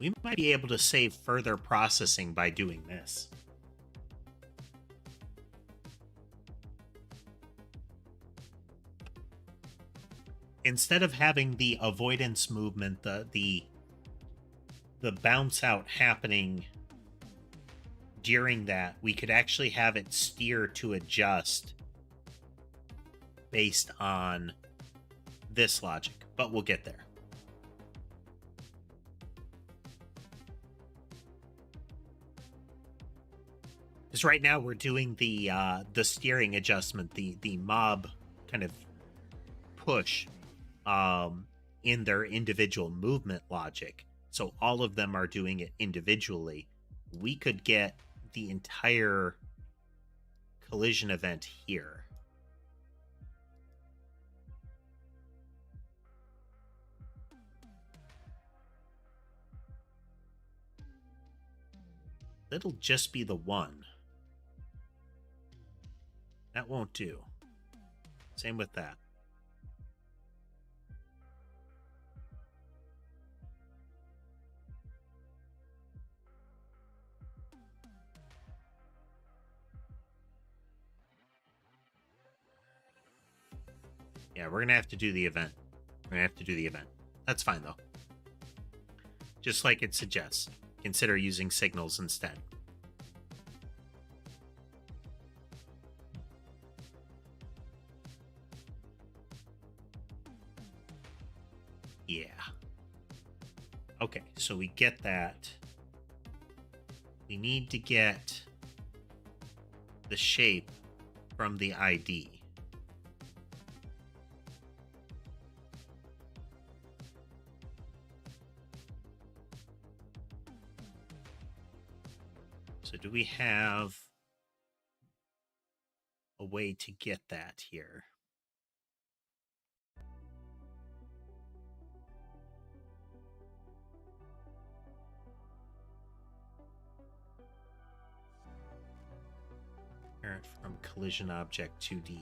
We might be able to save further processing by doing this. Instead of having the avoidance movement, the bounce out happening during that, we could actually have it steer to adjust based on this logic, but we'll get there. Because right now we're doing the steering adjustment, the mob kind of push in their individual movement logic. So all of them are doing it individually. We could get the entire collision event here. It'll just be the one. That won't do. Same with that. Yeah, we're going to have to do the event. That's fine, though. Just like it suggests, consider using signals instead. Yeah. Okay, so we get that. We need to get the shape from the ID. So do we have a way to get that here? Parent from collision object 2D.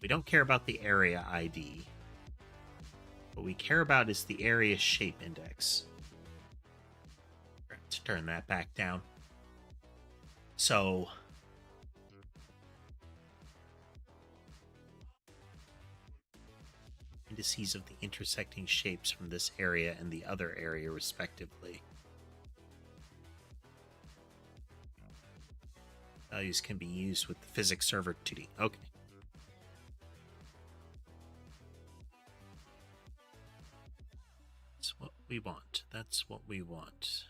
We don't care about the area ID. What we care about is the area shape index. Let's turn that back down. So indices of the intersecting shapes from this area and the other area respectively. Values can be used with the physics server 2D. Okay. That's what we want. That's what we want.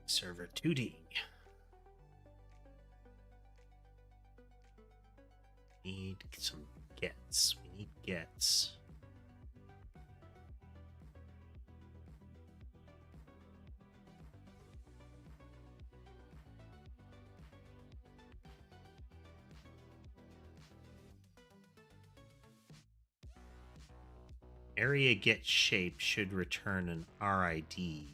Server 2D. Need some gets. We need gets. Area get shape should return an RID.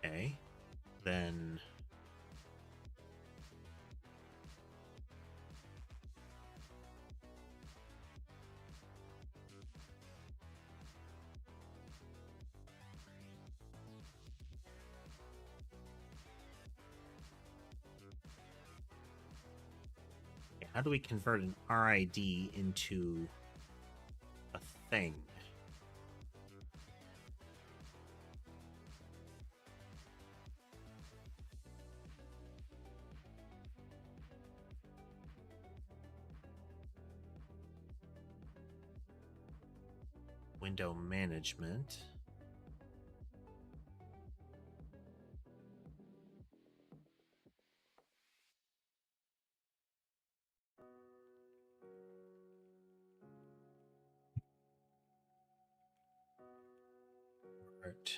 Okay, then how do we convert an RID into a thing? Window management. Right.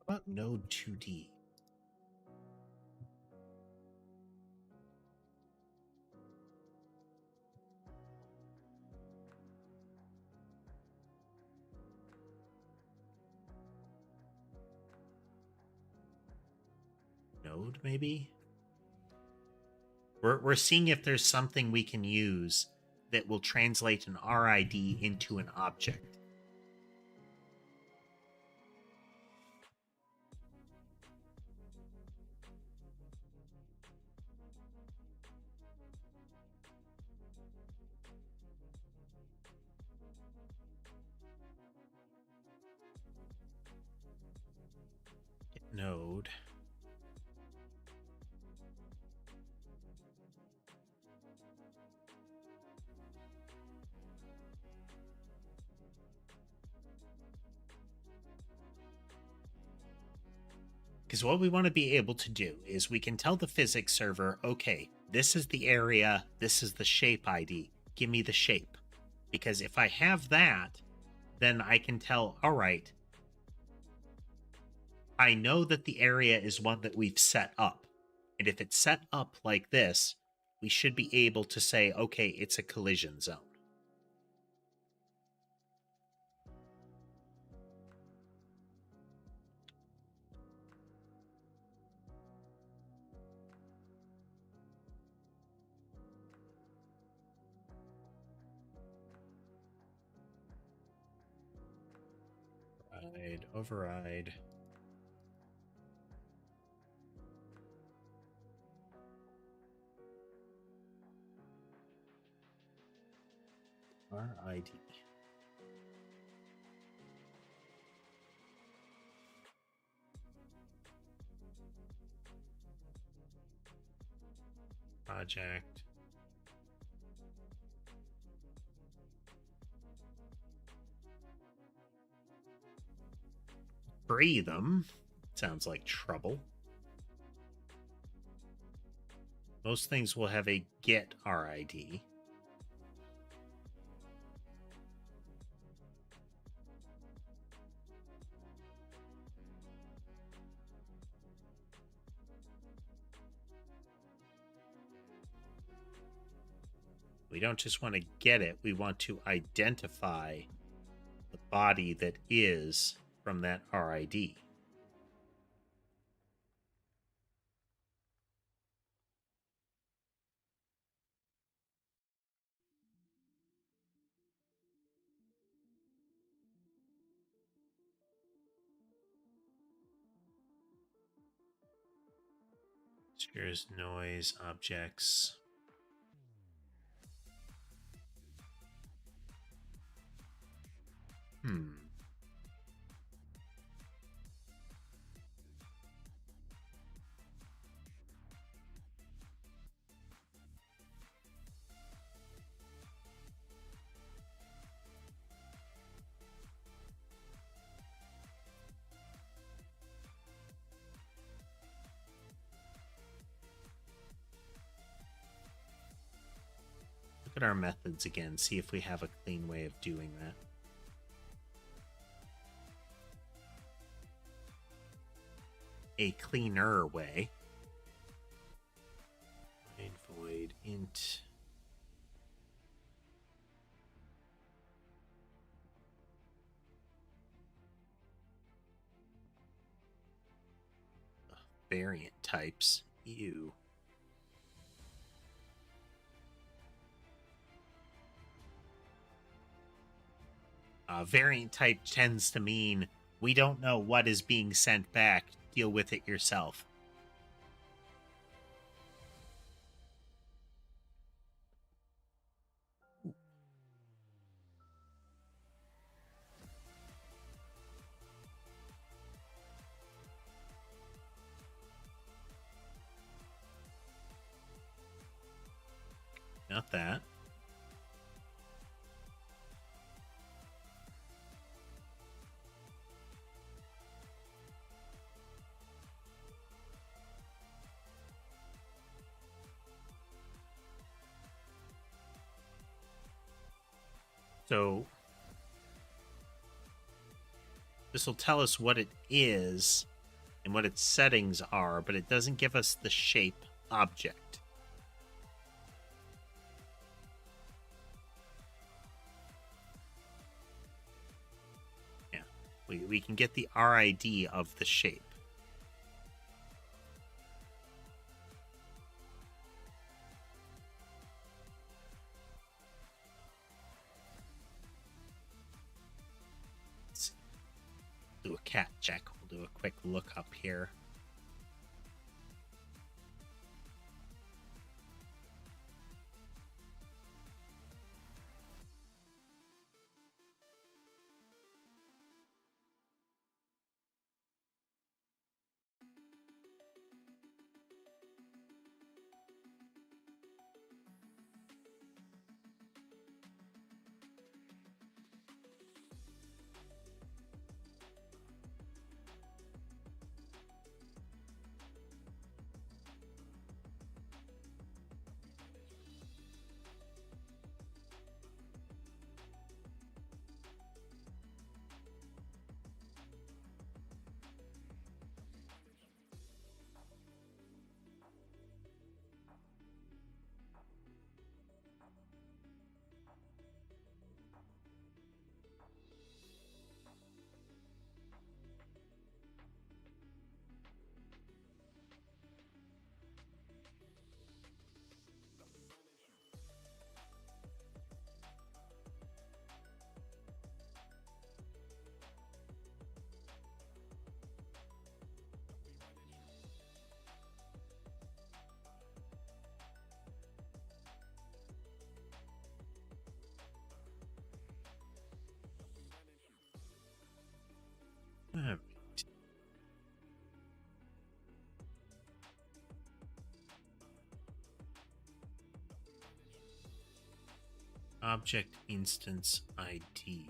How about node 2D? Node, maybe? We're seeing if there's something we can use that will translate an RID into an object. Node. Because what we want to be able to do is we can tell the physics server, okay, this is the area, this is the shape ID, give me the shape. Because if I have that, then I can tell, all right, I know that the area is one that we've set up. And if it's set up like this, we should be able to say, okay, it's a collision zone. Override. RID. Project. Free them. Sounds like trouble. Most things will have a get RID. We don't just want to get it, we want to identify the body that is from that RID. Here's noise, objects. Look at our methods again, see if we have a clean way of doing that. A cleaner way. Void int. Variant types. Ew. Variant type tends to mean we don't know what is being sent back. Deal with it yourself. Not that. So this will tell us what it is and what its settings are, but it doesn't give us the shape object. Yeah, we can get the RID of the shape. Do a cat check. We'll do a quick look up here. Object instance ID.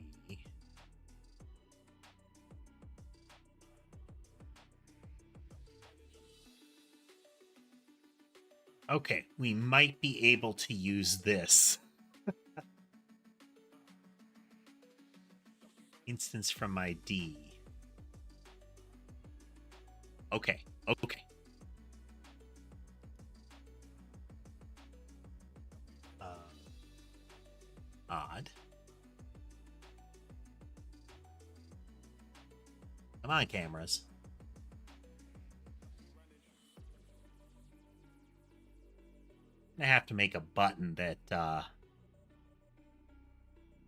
Okay, we might be able to use this. Instance from ID. Okay, okay. Odd. Come on, cameras. I have to make a button that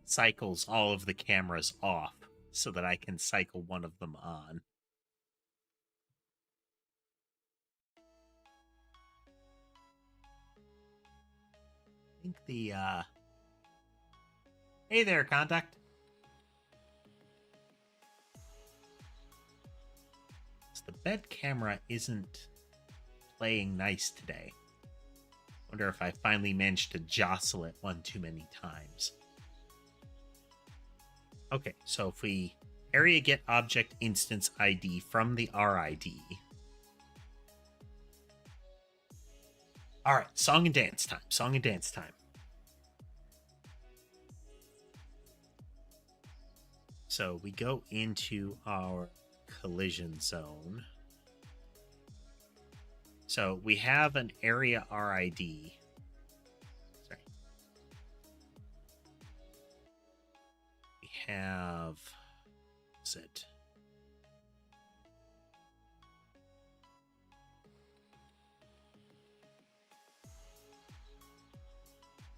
cycles all of the cameras off so that I can cycle one of them on. I think the hey there, contact. So the bed camera isn't playing nice today. Wonder if I finally managed to jostle it one too many times. Okay, so if we area get object instance ID from the RID. All right, song and dance time. Song and dance time. So we go into our collision zone. So we have an area RID. Sorry. We have... What's it?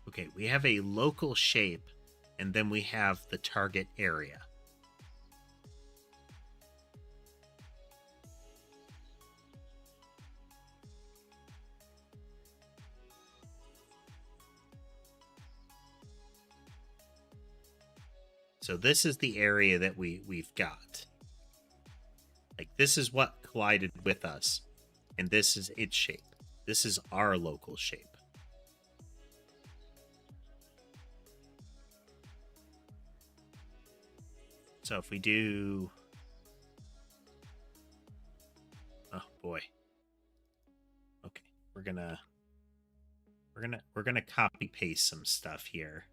Okay, we have a local shape, and then we have the target area. So this is the area that we've got. Like, this is what collided with us, and this is its shape. This is our local shape. So if we do... Oh boy. Okay, we're gonna copy paste some stuff here.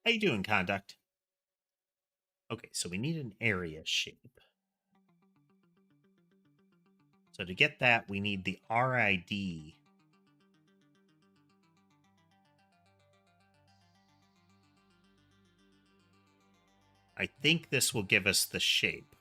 How you doing, conduct? Okay, so we need an area shape. So to get that, we need the RID. I think this will give us the shape.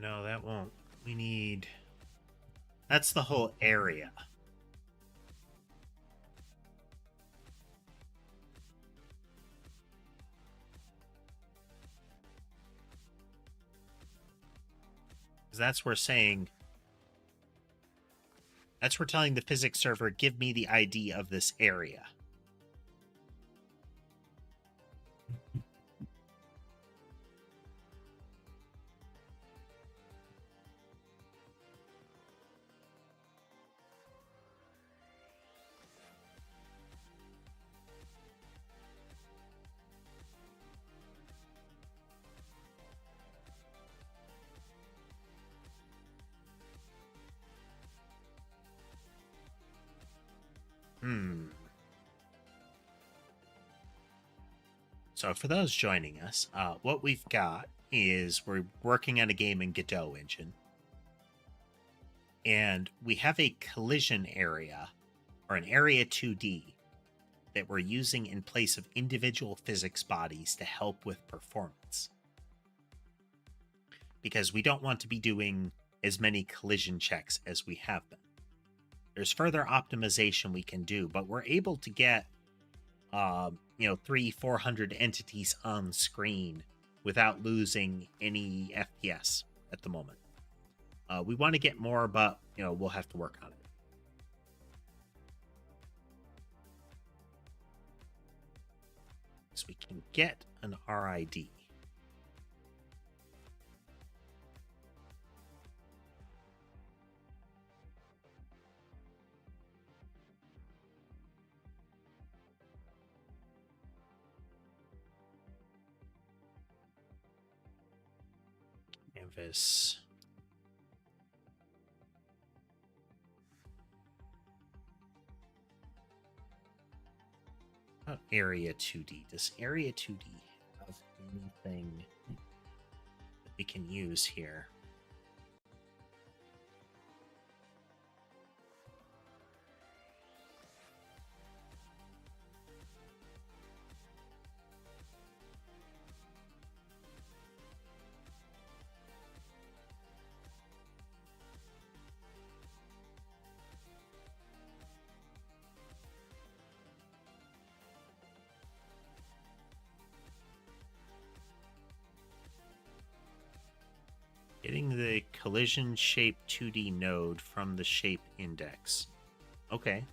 No, that won't. We need... That's the whole area. Because that's where saying... That's where telling the physics server, give me the ID of this area. So for those joining us, what we've got is we're working on a game in Godot engine, and we have a collision area, or an area 2D, that we're using in place of individual physics bodies to help with performance. Because we don't want to be doing as many collision checks as we have been. There's further optimization we can do, but we're able to get 300-400 entities on screen without losing any FPS at the moment. We want to get more, but we'll have to work on it. So we can get an RID. Canvas. Area 2D. Does Area 2D have anything that we can use here? Getting the collision shape 2D node from the shape index. Okay.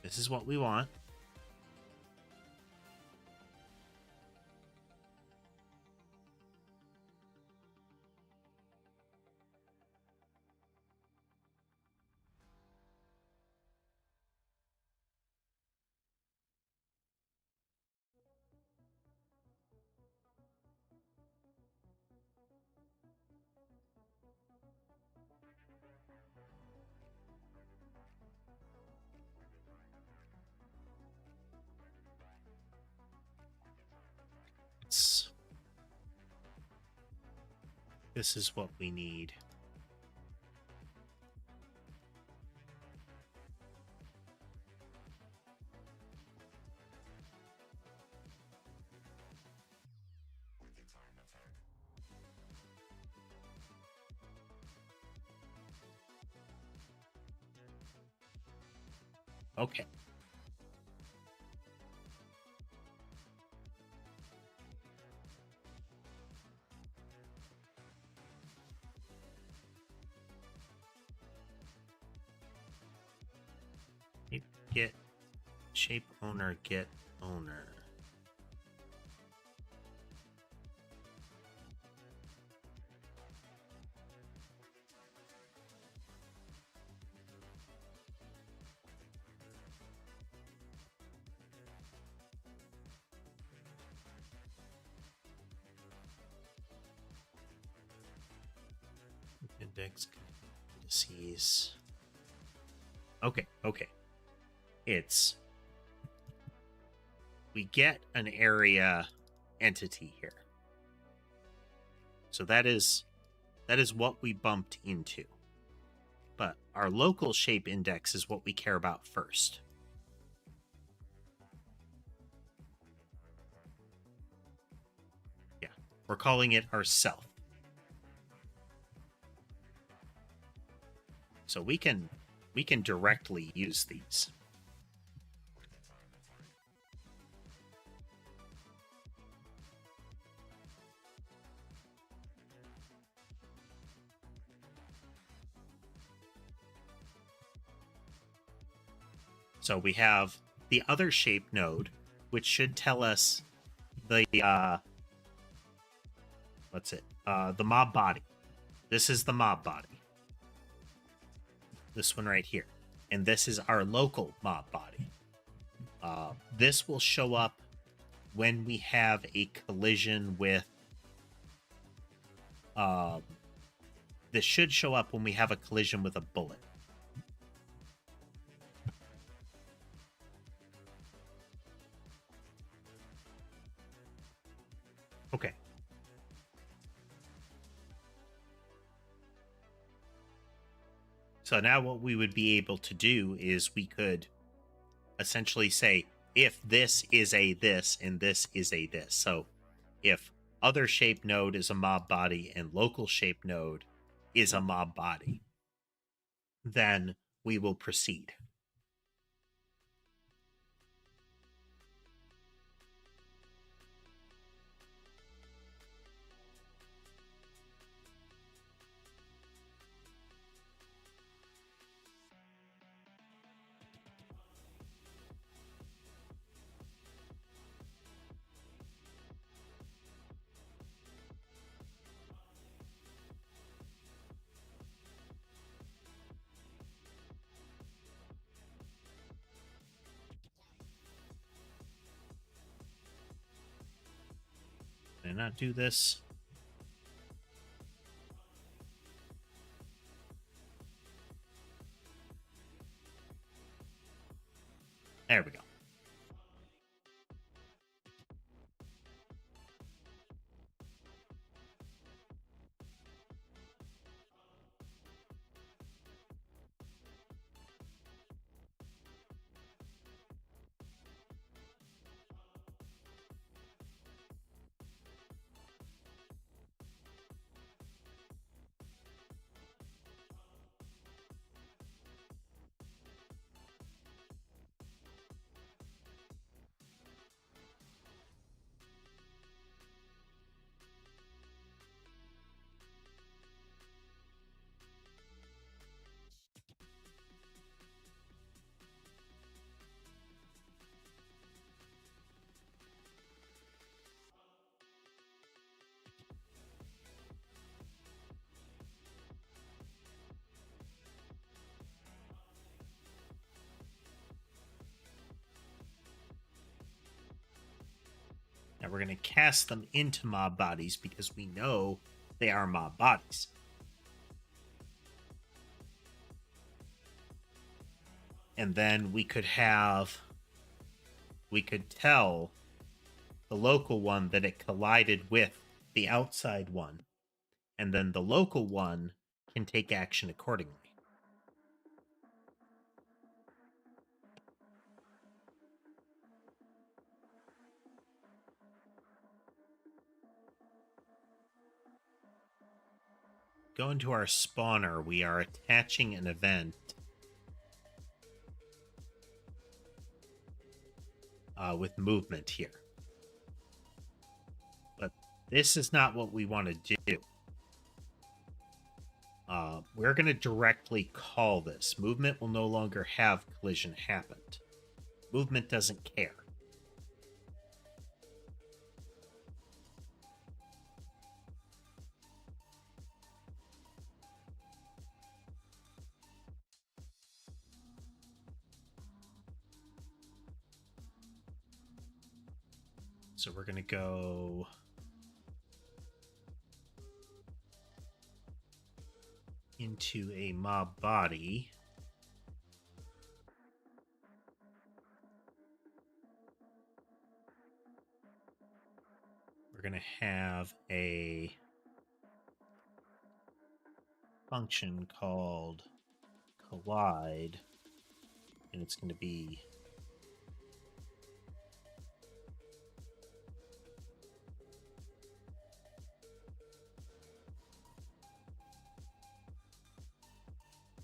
This is what we want. This is what we need. Okay. Get shape owner, get owner. Index indices. Okay. We get an area entity here. So that is what we bumped into. But our local shape index is what we care about first. Yeah, we're calling it our self. So we can directly use these. So we have the other shape node, which should tell us the the mob body. This is the mob body. This one right here. And this is our local mob body. This will show up when we have a collision with... this should show up when we have a collision with a bullet. Okay. So now what we would be able to do is we could essentially say if this is a this and this is a this. So if other shape node is a mob body and local shape node is a mob body, then we will proceed. Can I not do this? There we go. Now we're going to cast them into mob bodies because we know they are mob bodies. And then we could tell the local one that it collided with the outside one, and then the local one can take action accordingly. Go into our spawner. We are attaching an event with movement here. But this is not what we want to do. We're going to directly call this. Movement will no longer have collision happened. Movement doesn't care. So we're going to go into a mob body. We're going to have a function called collide, and it's going to be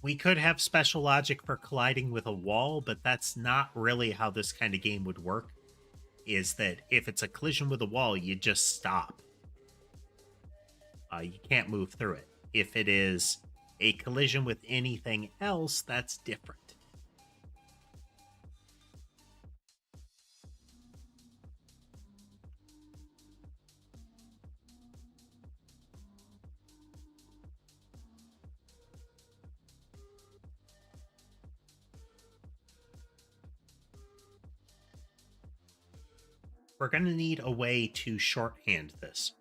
we could have special logic for colliding with a wall, but that's not really how this kind of game would work. Is that if it's a collision with a wall, you just stop. You can't move through it. If it is a collision with anything else, that's different. We're going to need a way to shorthand this.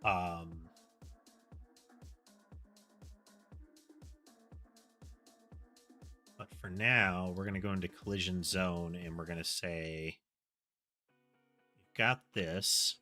But for now, we're going to go into collision zone and we're going to say got this.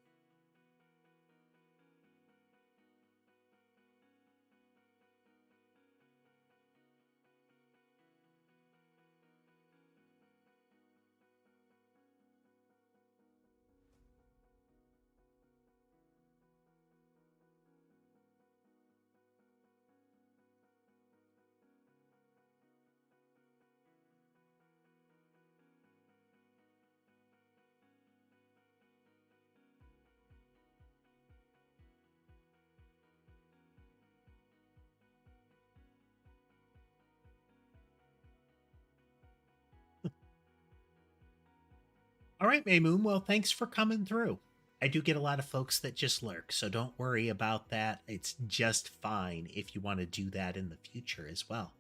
All right, Maymoon. Well, thanks for coming through. I do get a lot of folks that just lurk, so don't worry about that. It's just fine if you want to do that in the future as well.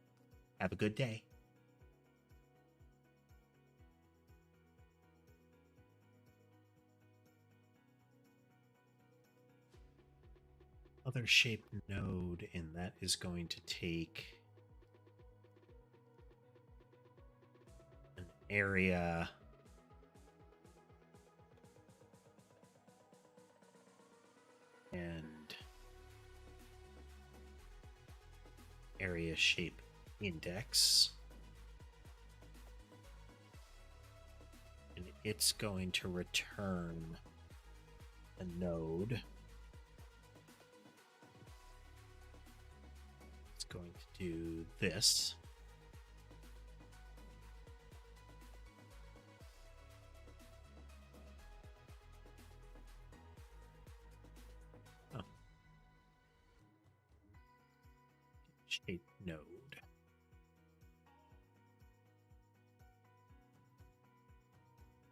Have a good day. Other shape node, and that is going to take an area and area shape index, and it's going to return a node. It's going to do this. Oh. Shape node.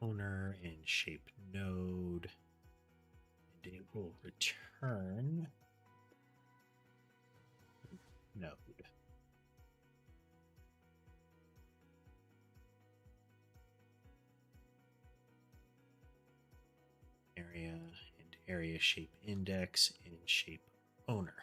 Owner and shape node, and it will return node. Area and area shape index and shape owner.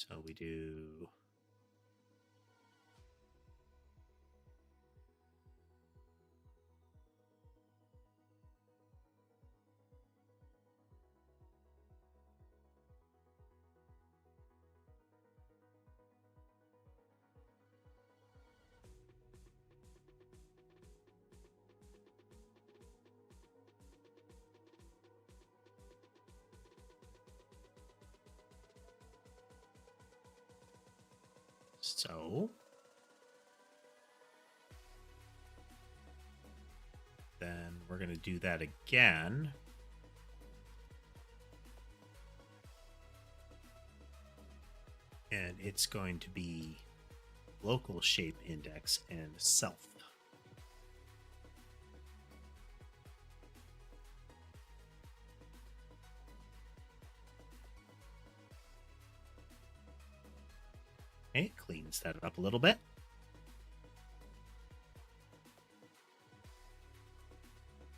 So we do so. Then we're going to do that again. And it's going to be local shape index and self. Okay, cleans that up a little bit.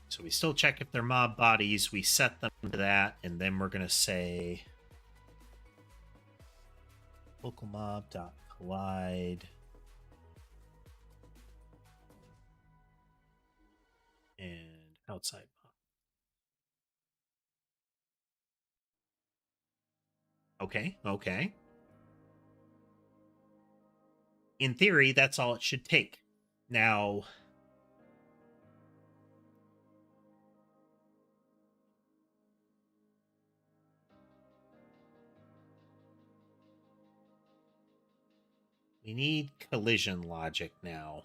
So we still check if they're mob bodies. We set them to that, and then we're going to say local mob.collide and outside mob. Okay. In theory, that's all it should take. Now, we need collision logic now.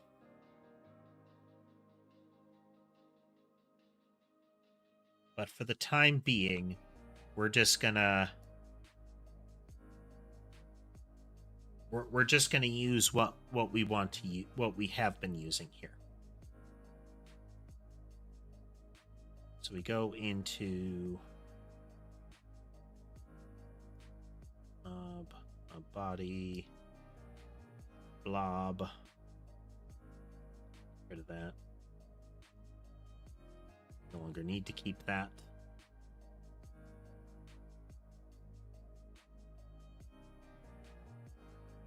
But for the time being, we're just gonna we're just gonna use what we want to use, what we have been using here. So we go into a body blob. Rid of that. No longer need to keep that.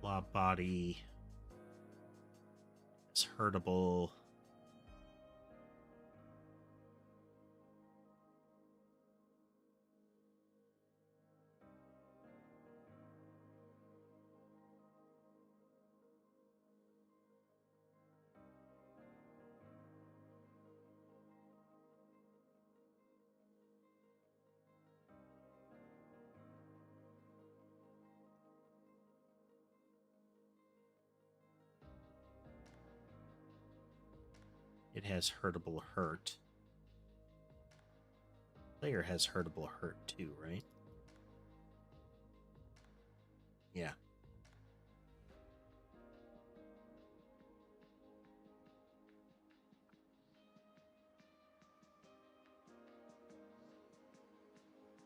Blob body is hurtable. It has hurtable hurt. Player has hurtable hurt too, right? Yeah.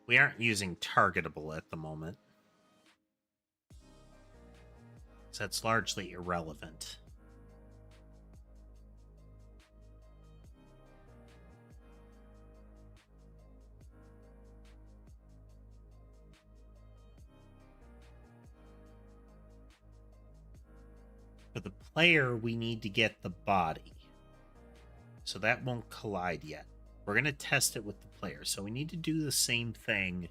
We aren't using targetable at the moment. So that's largely irrelevant. For the player, we need to get the body. So that won't collide yet. We're going to test it with the player. So we need to do the same thing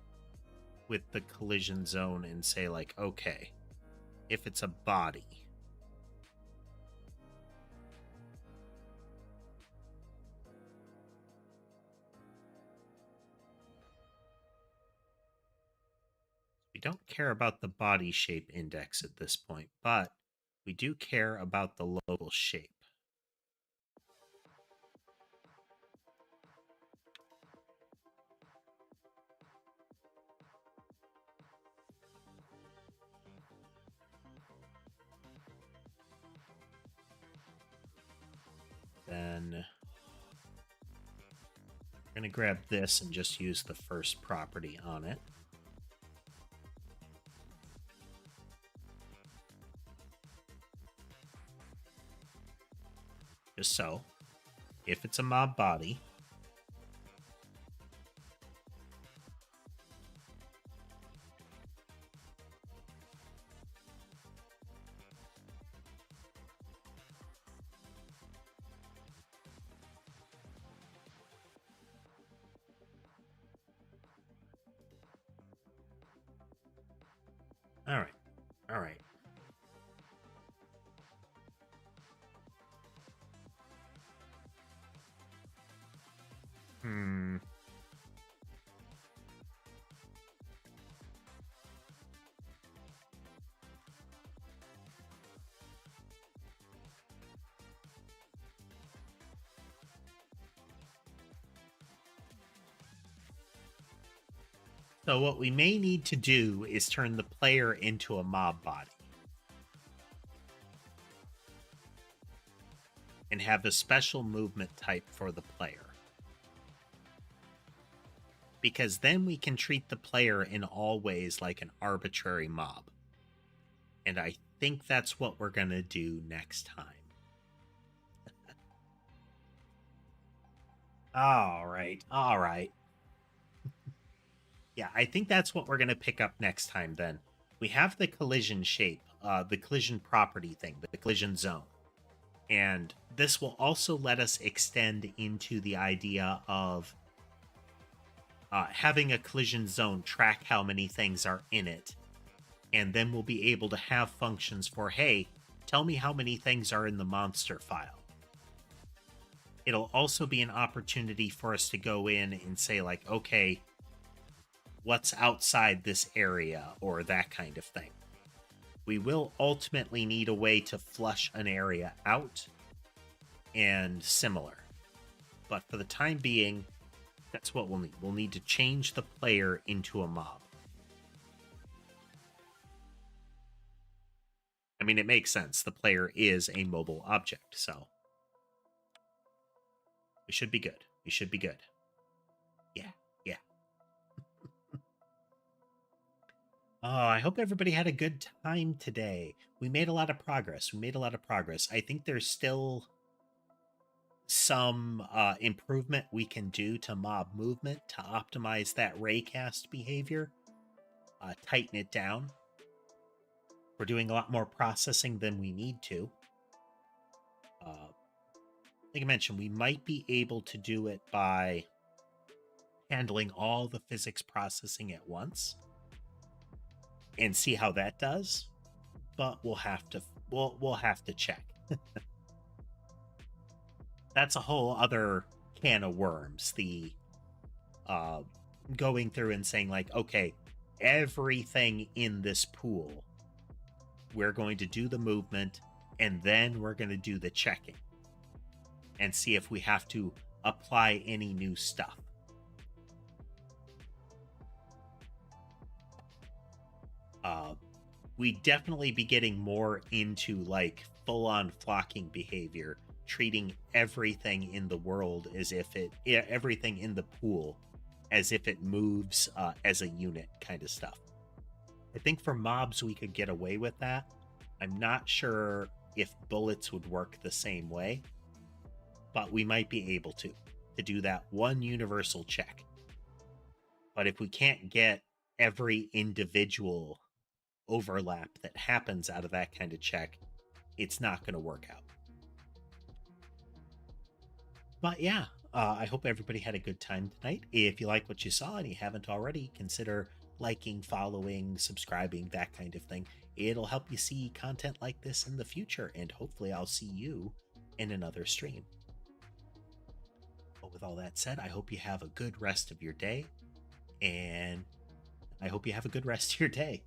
with the collision zone and say, like, okay, if it's a body, we don't care about the body shape index at this point, but we do care about the local shape. Then we're going to grab this and just use the first property on it. Just so, if it's a mob body, all right, all right. So what we may need to do is turn the player into a mob body. And have a special movement type for the player. Because then we can treat the player in all ways like an arbitrary mob. And I think that's what we're going to do next time. All right, all right. Yeah, I think that's what we're going to pick up next time then. We have the collision shape, the collision property thing, the collision zone. And this will also let us extend into the idea of having a collision zone track how many things are in it. And then we'll be able to have functions for, hey, tell me how many things are in the monster file. It'll also be an opportunity for us to go in and say, like, okay, what's outside this area or that kind of thing. We will ultimately need a way to flush an area out and similar. But for the time being, that's what we'll need. We'll need to change the player into a mob. I mean, it makes sense. The player is a mobile object, so we should be good. We should be good. Yeah, yeah. Oh, I hope everybody had a good time today. We made a lot of progress. I think there's still some improvement we can do to mob movement to optimize that raycast behavior, tighten it down. We're doing a lot more processing than we need to. Like I mentioned, we might be able to do it by handling all the physics processing at once and see how that does. But we'll have to check. That's a whole other can of worms. The going through and saying like, okay, everything in this pool, we're going to do the movement and then we're going to do the checking and see if we have to apply any new stuff. We definitely be getting more into like full-on flocking behavior, treating everything in the world as if everything in the pool as if it moves as a unit kind of stuff. I think for mobs we could get away with that. I'm not sure if bullets would work the same way, but we might be able to do that one universal check. But if we can't get every individual overlap that happens out of that kind of check, it's not going to work out. But yeah, I hope everybody had a good time tonight. If you like what you saw and you haven't already, consider liking, following, subscribing, that kind of thing. It'll help you see content like this in the future, and hopefully I'll see you in another stream. But with all that said, I hope you have a good rest of your day, and I hope you have a good rest of your day.